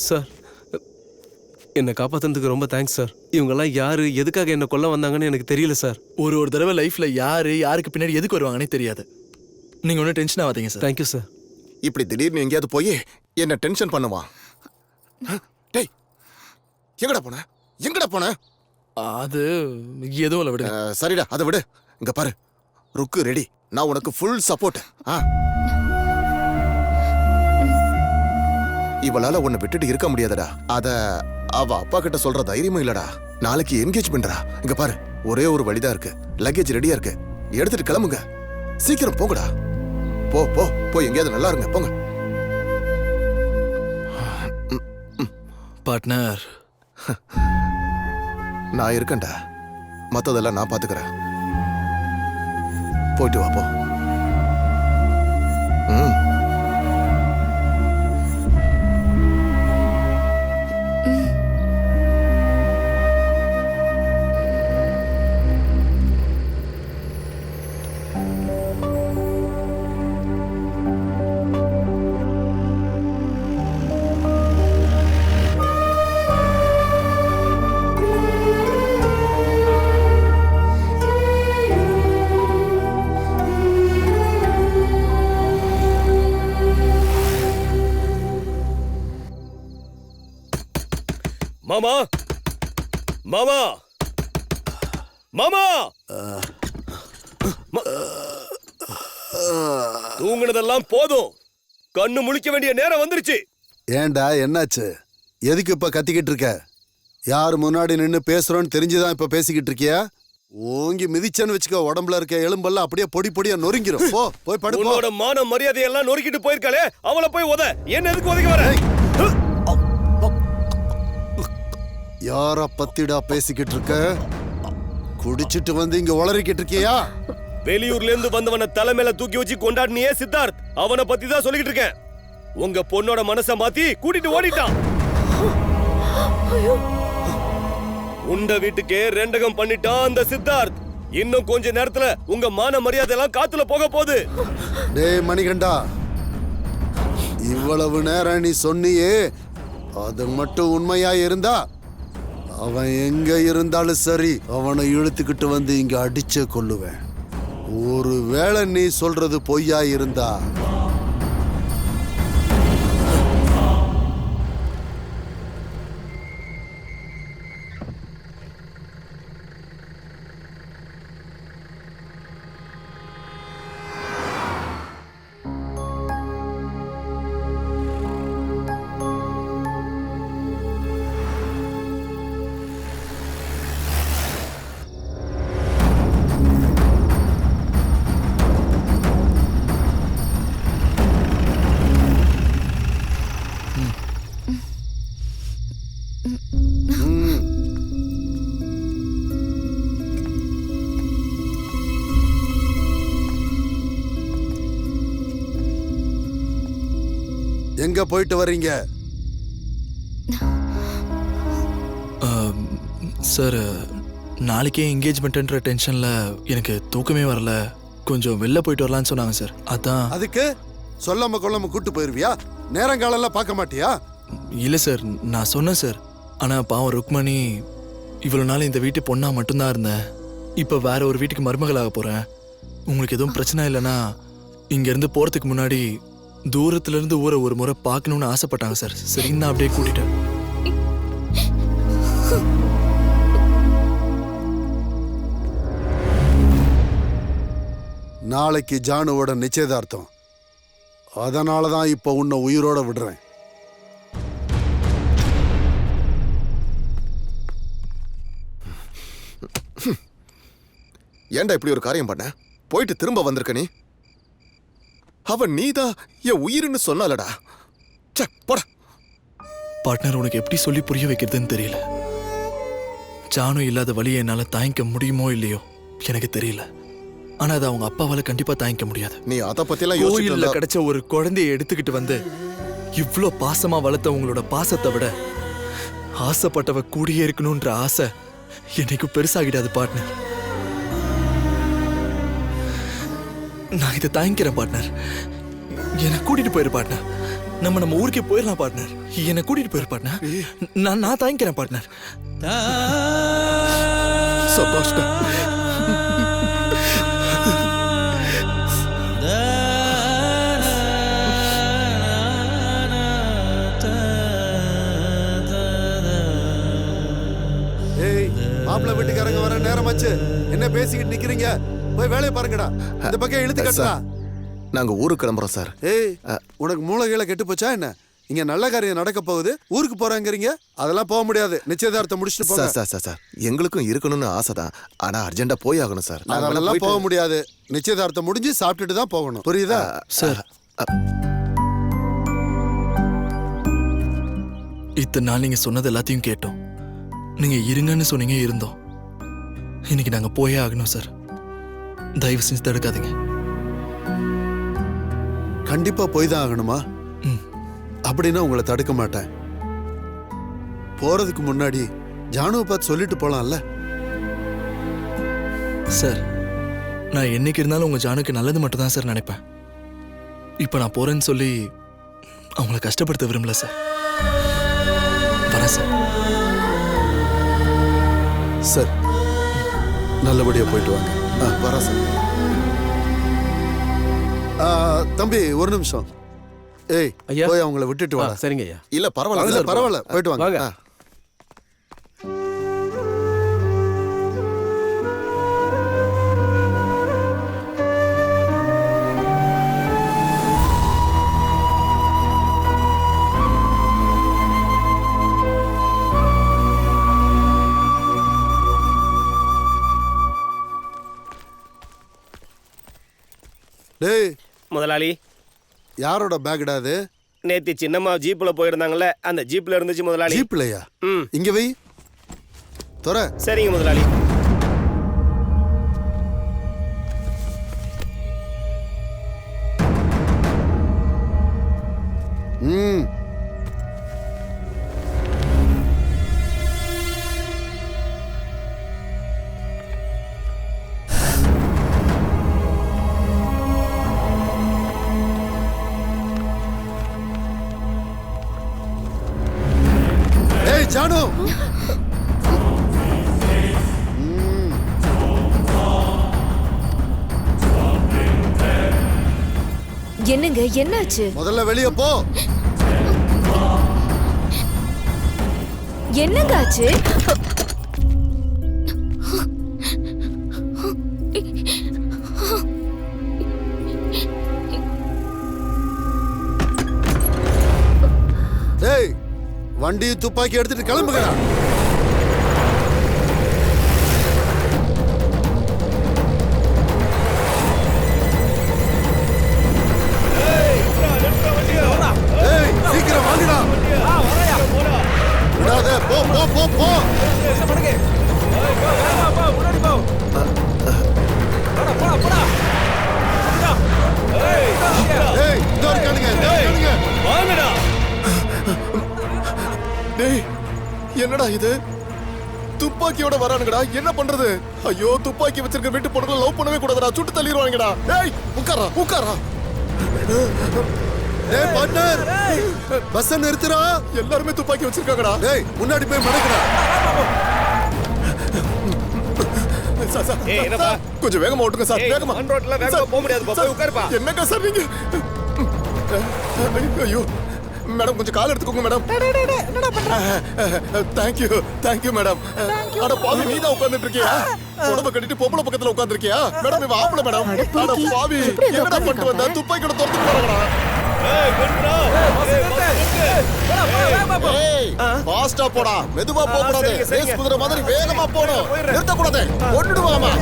சார் என்னை காப்பாத்துறதுக்கு ரொம்ப தேங்க்ஸ் சார். இவங்கெல்லாம் யாரு எதுக்காக என்ன கொல்ல வந்தாங்கன்னு எனக்கு தெரியல சார்.
ஒரு தடவை லைஃப்ல யாருக்கு பின்னாடி எதுக்கு வருவாங்கன்னே தெரியாது. நீங்க ஒன்றும் டென்ஷன் ஆகாதீங்க சார்.
Thank you sir.
இப்படி திடீர்னு எங்கேயாவது போய் என்ன டென்ஷன் பண்ணுவான். டேய் எங்கடா போன
அது எதுவும் இல்லை, விடு.
சரிடா, அதை விடு. இங்க பாரு, ருக்கு ரெடி. நான் உனக்கு ஃபுல் சப்போர்ட். இவளால உன்னை விட்டுட்டு இருக்க முடியாதடா. அத அவ அப்பா கிட்ட சொல்ற தைரியமும் இல்லடா. நாளைக்கு என்கேஜ்மெண்ட்ரா. இங்க பாரு, ஒரே ஒரு வழிதான் இருக்கு. லக்கேஜ் ரெடியா இருக்கு, எடுத்துட்டு கிளம்புங்க. சீக்கிரம் போங்கடா. போ போ போ, எங்கேயாவது நல்லா இருங்க, போங்க.
பார்ட்னர்,
நான் இருக்கேன்டா. மத்ததெல்லாம் நான் பாத்துக்கிறேன். போயிட்டு வா, போ.
மாமா மாமா மாமா தூங்குனதெல்லாம் போதும். கண்ணு முழிக்க வேண்டிய நேரம் வந்துருச்சு.
ஏன்டா என்னாச்சு? எதுக்கு இப்ப கத்திக்கிட்டு இருக்க? யார் முன்னாடி நின்னு பேசுறோன்னு தெரிஞ்சுதான் இப்ப பேசிக்கிட்டு இருக்கியா? ஓங்கி மிதிச்சன்னு வச்சுக்க, உடம்புல இருக்க எலும்பெல்லாம் அப்படியே பொடி பொடியா நொறுங்கிரும். போ போய் படு.
உன்னோட மான மரியாதையெல்லாம் நொறுக்கிட்டு போயிருக்காளே, அவளை போய் உத. என்ன எதுக்கு உதைக்க வர?
யார பத்திடா பேசிக்கிட்டு இருக்க? குடிச்சிட்டு வந்து இங்க உளறிக்கிட்டு இருக்கியா?
வெளியூர்ல இருந்து வந்தவன தலைமையில தூக்கி வச்சு கொண்டாடினியே சித்தார்த், அவனை பத்தி தான் சொல்லிக்கிட்டு இருக்கேன். உங்க பொண்ணோட மனசை மாத்தி கூட்டிட்டு ஓடிட்டான். உண்ட வீட்டுக்கே ரெண்டகம் பண்ணிட்டான் அந்த சித்தார்த். இன்னும் கொஞ்ச நேரத்துல உங்க மான மரியாதை எல்லாம் காத்துல போக போகுது.
டேய் மணிகண்டா, இவ்வளவு நேரம் நீ சொன்னியே, அது மட்டும் உண்மையா இருந்தா அவன் எங்க இருந்தாலும் சரி, அவனை இழுத்துக்கிட்டு வந்து இங்க அடிச்சே கொல்லுவேன். ஒருவேளை நீ சொல்றது பொய்யா இருந்தா எங்க போயிட்டு வர்றீங்க?
சார், நாளைக்கே என்கேஜ்மெண்ட்ன்ற டென்ஷன்ல எனக்கு தூக்கமே வரல. கொஞ்சம் வெளில போயிட்டு வரலான்னு சொன்னாங்க சார். அதான்.
அதுக்கு சொல்லாம கொள்ளாம கூட்டு போயிருவியா? நேரங்காலெல்லாம் பார்க்க மாட்டியா?
இல்ல சார், நான் சொன்னேன் சார். ஆனா பாவம் ருக்மணி, இவ்வளவு நாள் இந்த வீட்டு பொண்ணா மட்டும்தான் இருந்தேன். இப்ப வேற ஒரு வீட்டுக்கு மருமகளாக போறேன். உங்களுக்கு எதுவும் பிரச்சனை இல்லைன்னா இங்க இருந்து போறதுக்கு முன்னாடி தூரத்துல இருந்து ஊரை ஒரு முறை பார்க்கணும்னு ஆசைப்பட்டாங்க சார். சரின்னு நான் அப்படியே கூட்டிட்டேன்.
நாளைக்கு ஜானுவோட நிச்சயதார்த்தம். அதனாலதான் இப்ப உன்னை உயிரோட விடுறேன்.
ஏன்டா இப்படி ஒரு காரியம் பண்ண? போயிட்டு திரும்ப வந்திருக்க நீ. அவன் நீதான் என் உயிர்னு சொன்னாலடா. போடா.
பார்ட்னர், உனக்கு எப்படி சொல்லி புரிய வைக்கிறதுன்னு தெரியல. ஜானு இல்லாத வழியை என்னால தாங்கிக்க முடியுமோ இல்லையோ எனக்கு தெரியல. ஆனா அது அவங்க அப்பாவால கண்டிப்பா தாங்கிக்க முடியாது.
நீ அத பத்திலாம்
கோயில்ல கிடைச்ச ஒரு குழந்தையை எடுத்துக்கிட்டு வந்து இவ்ளோ பாசமா வளர்த்த உங்களோட பாசத்தை விட ஆசைப்பட்டவ கூடியே இருக்கணும்ன்ற ஆசை என்னைக்கு பெருசாகிடாது பார்ட்னர். நான் இதை தாங்கிக்கிறேன் பார்ட்னர். என்னை கூட்டிட்டு போயிரு பார்ட்னர். நம்ம ஊருக்கே போயிடலாம் பார்ட்னர். என்னை கூட்டிட்டு போயிரு பார்ட்னர். நான் தாங்கிக்கிறேன் பார்ட்னர்.
சபாஷ்டா.
மாப்பிள்ளை வீட்டுக்காரங்க வர நேரமாச்சு. என்ன பேசிக்கிட்டு நிக்கிறீங்க? போய் வேலையை பாருங்கடா. இந்த பக்கம் இழுத்து கட்டா.
நாங்க ஊருக்கு கிளம்புறோம் சார்.
ஏய், உனக்கு மூளைகளை கெட்டு போச்சா என்ன? இங்க நல்ல காரியம் நடக்க போகுது, ஊருக்கு போறாங்கறீங்க. அதெல்லாம் போக முடியாது. நிச்சயதார்த்தம் முடிச்சிட்டு போங்க.
சார் எங்களுக்கும் இருக்கணும்னு ஆசைதான். ஆனா அர்ஜென்ட்டா போய் ஆகணும் சார்.
அதெல்லாம் போக முடியாது. நிச்சயதார்த்தம் முடிஞ்சு சாப்பிட்டுட்டு தான் போகணும். புரியுதா
சார்? இத்தனை நாள் நீங்க சொன்னது எல்லாத்தையும் கேட்டோம். நீங்க இருங்கன்னு சொன்னீங்க, இருந்தோம். இன்னைக்கு நாங்க போயே ஆகணும் சார். தயவு செஞ்சு தடுக்காதீங்க.
கண்டிப்பா போய் தான் ஆகணுமா? அப்படின்னா உங்களை தடுக்க மாட்டேன். போறதுக்கு முன்னாடி ஜானுவை பார்த்து சொல்லிட்டு போலாம்ல
சார். நான் என்னைக்கு இருந்தாலும் உங்க ஜானுக்கு நல்லது மட்டும் தான் சார் நினைப்பேன். இப்ப நான் போறேன்னு சொல்லி அவங்கள கஷ்டப்படுத்த விரும்பல சார். வரேன் சார்.
சார், நல்லபடியா போயிட்டு வாங்க. வரேன் சார். தம்பி ஒரு நிமிஷம். ஏய் ஐயா, போய் அவங்கள விட்டுட்டு வா.
சரிங்க ஐயா.
இல்ல பரவாயில்ல,
பரவாயில்ல, போயிட்டு வாங்க. டேய்
முதலாளி,
யாரோட பேக்டா அது?
நேத்து சின்னம்மா ஜீப்ல போயிருந்தாங்கல்ல, அந்த ஜீப்ல இருந்துச்சு முதலாளி.
ஜீப்லயா? இங்க வை. தொற.
சரிங்க முதலாளி.
ஜானு,
என்னங்க, என்னாச்சு?
முதல்ல வெளிய போ.
என்னங்க ஆச்சு?
டேய், வண்டி துப்பாக்கி எடுத்துட்டு கிளம்புங்க. சீக்கிரம் வாங்கடா. விடாத, போ போ போ போ. ஏய், இதோ இருக்கானுங்க.
வாங்கடா. டேய், என்னடா இது? துப்பாக்கியோட வரானுங்கடா. என்ன பண்றது? ஐயோ, துப்பாக்கி வச்சிருக்க வீட்டு பொண்ணுங்களை லவ் பண்ணவே கூடாதுடா. சுட்டு தள்ளிடுவாங்கடா. டேய், உட்காரா உட்காரா.
டேய் பார்ட்னர், பஸ் நிறுத்துறா.
எல்லாருமே துப்பாக்கி வச்சிருக்காங்கடா.
டேய், முன்னாடி போய் மடக்குடா.
என்னப்பா,
கொஞ்சம் வேகமா ஓட்டுங்க சார். வேகமா.
ஆன் ரோட்ல வேகமா போக முடியாது. போய் உட்காருப்பா.
என்னங்க சார் நீங்க? ஐயோ மேடம், கொஞ்சம் கால் எடுத்துக்கோங்க மேடம். Thank you madam. அட பாவி, நீ தான் உட்கார்ந்துட்டு இருக்கியா? உடம்ப கட்டிட்டு பொம்பளை பக்கத்துல உட்கார்ந்து இருக்கியா? மேடம், இவ ஆம்பளை மேடம். அட பாவி, என்னடா பண்ணிட்டு வந்த? துப்பாக்கியோட துரத்துட்டு போறாங்கடா. ஃபாஸ்டா போடா, மெதுவா போக கூடாது. ரேஸ் குதிரை மாதிரி வேகமா போணும். நிறுத்த கூடாது, ஓடிடுவாமா.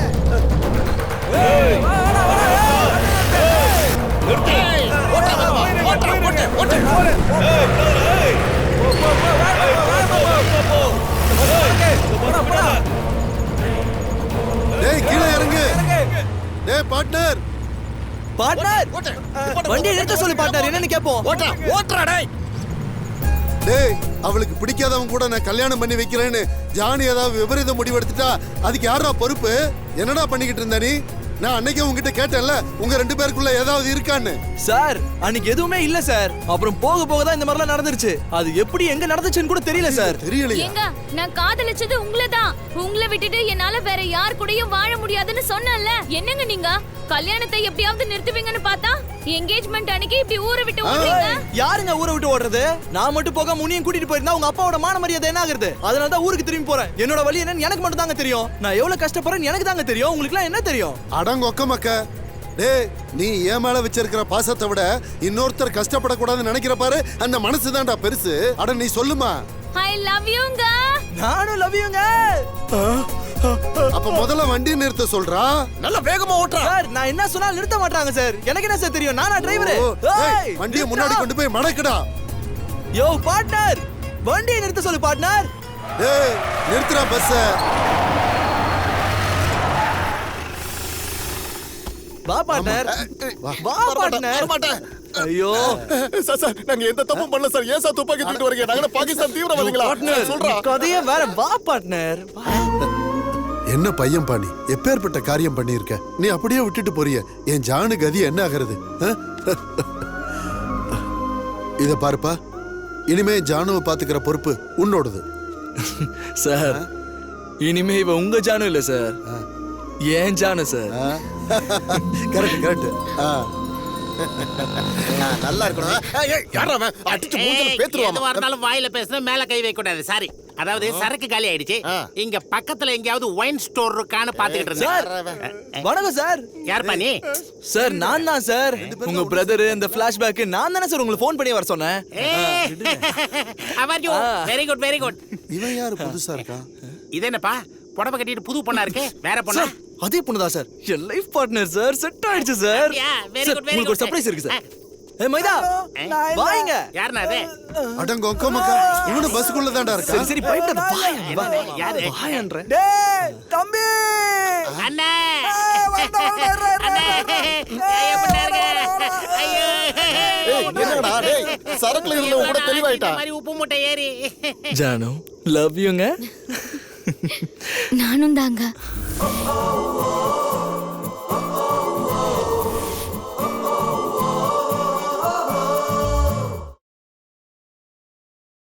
டேய், கீழே இறங்கு. டேய் பார்ட்னர்,
பார்ட்னர், வண்டியை நிறுத்த சொல்லு பார்ட்னர். என்னன்னு கேப்போம்.
ஓட்றா டேய்.
டேய் அவளுக்கு பிடிக்காதவங்க கூட நான் கல்யாணம் பண்ணி வைக்கிறேன்னு ஜானி ஏதாவது விபரீத முடிவு எடுத்துட்டா அதுக்கு யாரா பொறுப்பு? என்னடா பண்ணிக்கிட்டு இருந்த நீ? நான் அன்னைக்கு உங்ககிட்ட கேட்டேன்ல உங்க 2 பேருக்குள்ள ஏதாவது இருக்கான்னு.
சார் அன்னைக்கு எதுவுமே இல்ல சார். அப்புறம் போக போக தான் இந்த மாதிரிலாம் நடந்துருச்சு. அது எப்படி எங்க நடந்துச்சுன்னு கூட தெரியல சார்.
தெரியலையா?
ஏங்க நான் காதலிச்சது உங்களதான். உங்களை விட்டுட்டு என்னால வேற யார் கூடயும் வாழ முடியாதுன்னு சொன்னேன்ல. என்னங்க நீங்க கல்யாணத்தை எப்படியாவது நிறுத்துவீங்கன்னு பார்த்தா என்கேஜ்மெண்ட் அன்னைக்கு இப்படி ஊரை விட்டு ஓடுறீங்க.
யாருங்க ஊரை விட்டு ஓடுறது? நான் மட்டும் போக முனியும் கூட்டிட்டு போயிருந்தா உங்க அப்பாவோட மான மரியாதை என்ன ஆகுறது? அதனால தான் ஊருக்கு திரும்பி போறேன். என்னோட வழி என்னன்னு எனக்கு மட்டும் தாங்க தெரியும். நான் எவ்வளவு கஷ்டப்படுறேன்னு எனக்கு தாங்க தெரியும். உங்களுக்குலாம் என்ன தெரியும்?
அடங்கொக்க மக்க. டேய் நீ ஏன் மேல வச்சிருக்கிற பாசத்தை விட இன்னொருத்தர் கஷ்டப்படக்கூடாதுன்னு நினைக்கிற பாரு, அந்த மனசு தான்டா பெருசு. அட நீ சொல்லுமா.
ஐ லவ் யூங்க.
நானும் லவ் யூங்க.
அப்ப முதல்ல வண்டி நிறுத்த சொல்றா.
நல்ல வேகமா ஓட்டுறா.
சார் நான் என்ன சொன்னாலும் நிறுத்த மாட்டாங்க சார். எனக்கு என்ன சார் தெரியும்? நானா டிரைவர்.
வண்டியை முன்னாடி கொண்டு போய் மடக்குடா.
யோ பார்ட்னர், வண்டியை நிறுத்த சொல்லு பார்ட்னர்.
டேய் நிறுத்துடா பஸ்.
வா பார்ட்னர். வா பார்ட்னர். ஐயோ
சார் நாங்க எந்த தப்பும் பண்ணல சார். ஏன் சார் துப்பாக்கி தூக்கிட்டு வரீங்க? நாங்க பாகிஸ்தான் தீவிரவாதிகளா? சொல்றா.
கதையே வேற. வா பார்ட்னர்.
என்ன பையன் பாணி, எப்பேற்பட்ட காரியம் பண்ணியிருக்க? நீ அப்படியே விட்டுட்டு போறிய. என் ஜானு கதி என்ன ஆகிறது? இத பாருப்பா, இனிமே ஜானுவை பாத்துக்கிற பொறுப்பு உன்னோடது.
சார் இனிமே இவ உங்க ஜானு இல்ல சார், ஏன் ஜானு சார்.
Correct correct.
நல்லா இருக்கணும். யாரா அவன்? அடிச்சு மூஞ்சில பேத்துருவான்.
எதுவா இருந்தாலும் வாயில பேசினா மேல கை வைக்க கூடாது. சாரி, அதாவது சரக்கு காலி ஆயிடுச்சு. இங்க பக்கத்துல எங்கயாவது ஒயின் ஸ்டோர் இருக்கான்னு பாத்துக்கிட்டு இருந்தேன்.
வணக்கம் சார்.
யார்ப்பா நீ?
சார் நான் தான் சார், உங்க பிரதர். இந்த ஃபிளாஷ்பேக் நான் தானே சார் உங்களுக்கு ஃபோன் பண்ணி வர சொன்னேன்.
Very good very good.
இவன் யாரு புதுசா இருக்கா?
இது என்னப்பா புடவை கட்டிட்டு புது பொண்ணா இருக்கு? வேற பொண்ணா?
அதே பொண்ணுதான் சார், என் லைஃப் பார்ட்னர் சார். செட் ஆயிடுச்சு சார். உங்களுக்கு ஒரு சர்ப்ரைஸ் இருக்கு சார். மைதா வாங்க.
யாருன்னா அது?
அடங்கொக்க மக்கா, இவனு பஸ்க்குள்ள தான்டா இருக்கா.
சரி சரி பயப்படாத.
யாரு?
வாயன்றேன்.
டேய் தம்பி.
அண்ணா அண்ணா எப்படி இருக்க? ஐயோ
என்னடா டேய், சரக்குல இருந்தவங்க கூட தெளிவாயிட்டா.
மாதிரி உப்பு மூட்டை ஏறி.
ஜானு லவ் யூங்க.
நானும் தாங்க.